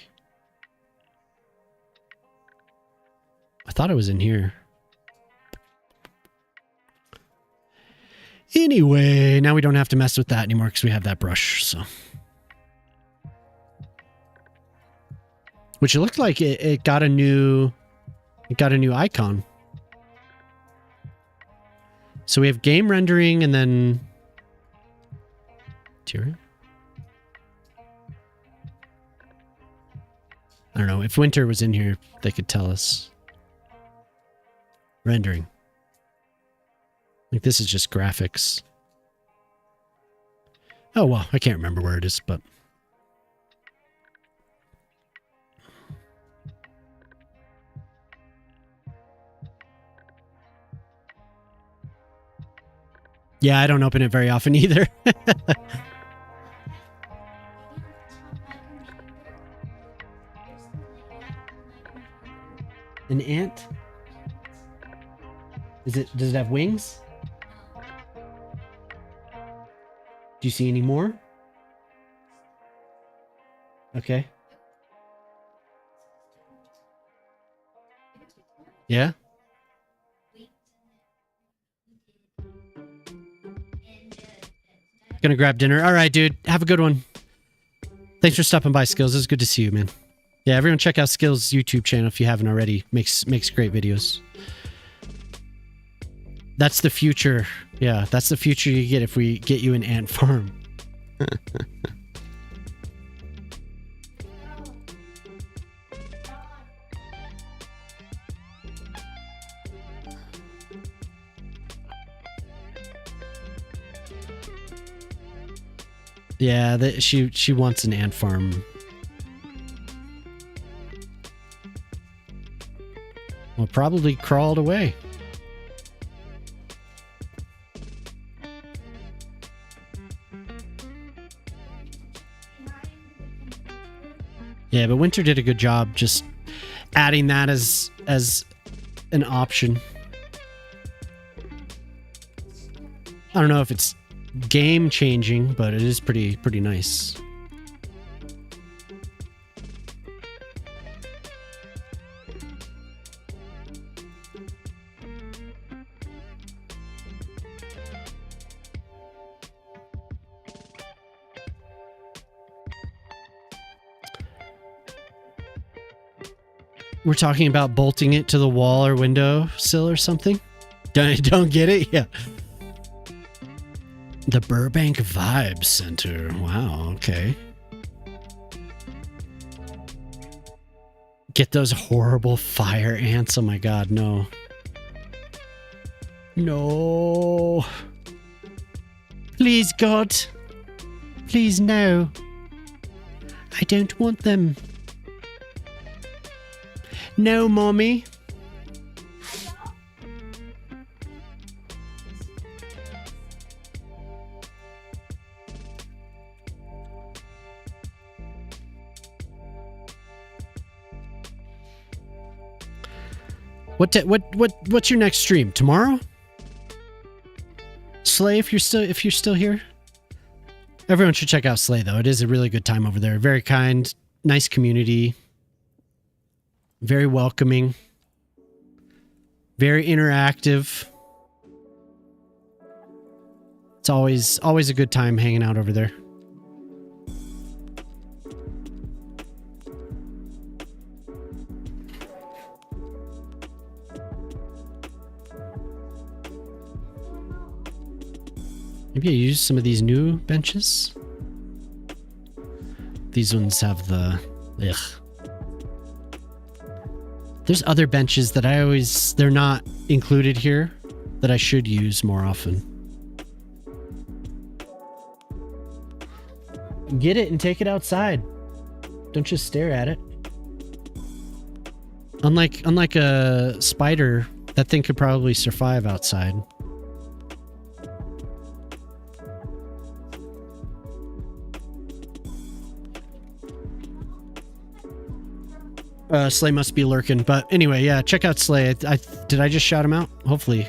was in here. Anyway, now we don't have to mess with that anymore because we have that brush, so. Which it looked like it got a new icon. So we have game rendering and then Tyrion. I don't know. If Winter was in here, they could tell us. Rendering. Like this is just graphics. Oh, well, I can't remember where it is, but... Yeah, I don't open it very often either. An ant? Does it have wings? Do you see any more? Okay. Yeah? Gonna grab dinner. All right, dude. Have a good one. Thanks for stopping by, Skills. It was good to see you, man. Yeah, everyone check out Skills' YouTube channel if you haven't already. Makes great videos. That's the future. Yeah, that's the future you get if we get you an ant farm. Yeah, she wants an ant farm. Well, probably crawled away. Yeah, but Winter did a good job just adding that as an option. I don't know if it's game changing, but it is pretty nice. We're talking about bolting it to the wall or window sill or something. Don't get it? Yeah. The Burbank Vibe Center. Wow, okay. Get those horrible fire ants. Oh my god, no. No. Please, God. Please, no. I don't want them. No, Mommy. What's your next stream? Tomorrow? Slay, if you're still here. Everyone should check out Slay though. It is a really good time over there. Very kind, nice community. Very welcoming. Very interactive. It's always a good time hanging out over there. Maybe I use some of these new benches. These ones have the... Ugh. There's other benches that they're not included here that I should use more often. Get it and take it outside. Don't just stare at it. Unlike a spider, that thing could probably survive outside. Slay must be lurking, but anyway, yeah, check out Slay. Did I just shout him out? Hopefully.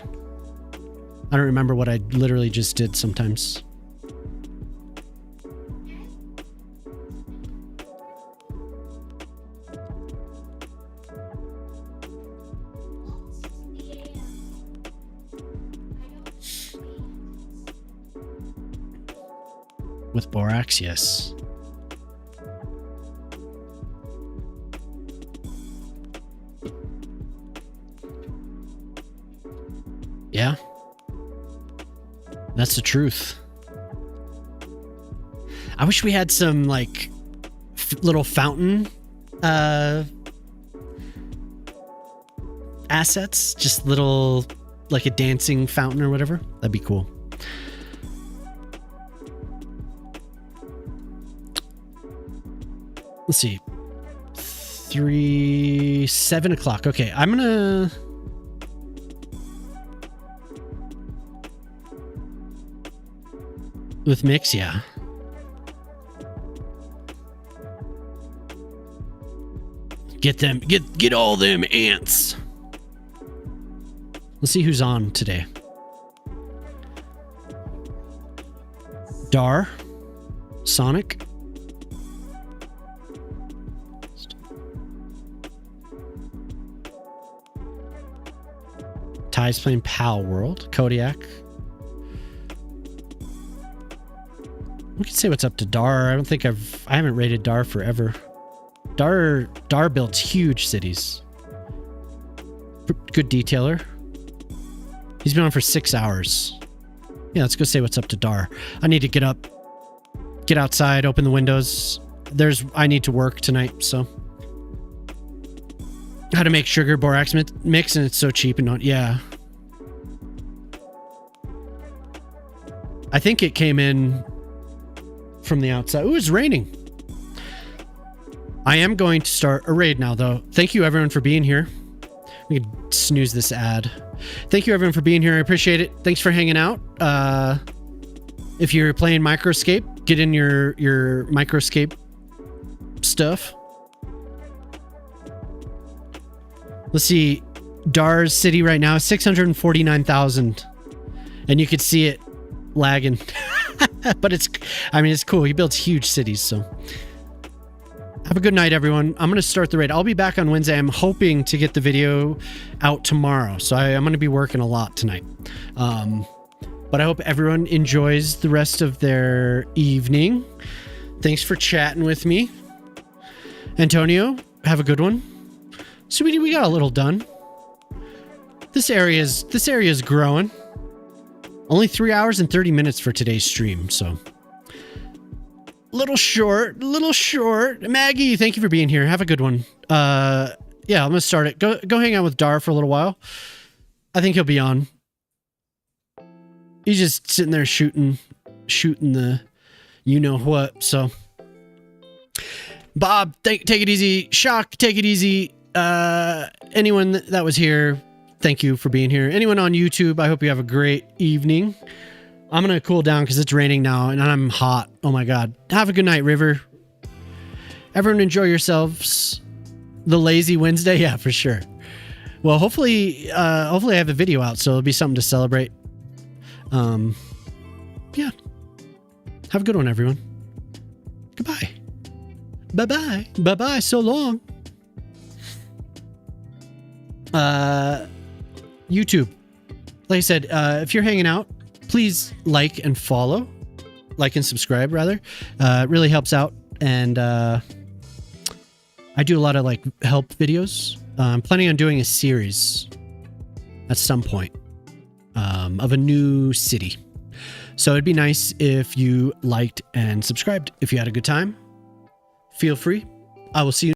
I don't remember what I literally just did sometimes. With borax, yes. Yeah. That's the truth. I wish we had some, like, little fountain assets. Just little, like a dancing fountain or whatever. That'd be cool. Let's see. 7 o'clock. Okay, I'm gonna... With Mix, yeah. Get them, get all them ants. Let's see who's on today. Dar, Sonic. Ty's playing Pal World. Kodiak. We can say what's up to Dar. I don't think I haven't rated Dar forever. Dar builds huge cities. Good detailer. He's been on for 6 hours. Yeah, let's go say what's up to Dar. I need to get up, get outside, open the windows. I need to work tonight, so. How to make sugar borax mix, and it's so cheap and not, yeah. I think it came in from the outside. Ooh, it's raining. I am going to start a raid now, though. Thank you, everyone, for being here. We can snooze this ad. Thank you, everyone, for being here. I appreciate it. Thanks for hanging out. If you're playing Microscape, get in your Microscape stuff. Let's see. Dar's city right now is 649,000. And you could see it lagging. But it's cool. He builds huge cities, so. Have a good night, everyone. I'm going to start the raid. I'll be back on Wednesday. I'm hoping to get the video out tomorrow. So I'm going to be working a lot tonight. But I hope everyone enjoys the rest of their evening. Thanks for chatting with me. Antonio, have a good one. Sweetie, we got a little done. This area is growing. Only 3 hours and 30 minutes for today's stream, so little short. Maggie, thank you for being here. Have a good one. Yeah, I'm gonna start it. Go hang out with Dar for a little while. I think he'll be on. He's just sitting there shooting the you know what. So Bob, take it easy. Shock, take it easy. Anyone that was here, thank you for being here. Anyone on YouTube, I hope you have a great evening. I'm going to cool down because it's raining now and I'm hot. Oh my God. Have a good night, River. Everyone enjoy yourselves. The lazy Wednesday. Yeah, for sure. Well, hopefully I have the video out, so it'll be something to celebrate. Yeah. Have a good one, everyone. Goodbye. Bye-bye. Bye-bye. So long. YouTube. Like I said, if you're hanging out, please like and follow. Like and subscribe, rather. It really helps out. And I do a lot of like help videos. I'm planning on doing a series at some point of a new city. So it'd be nice if you liked and subscribed. If you had a good time, feel free. I will see you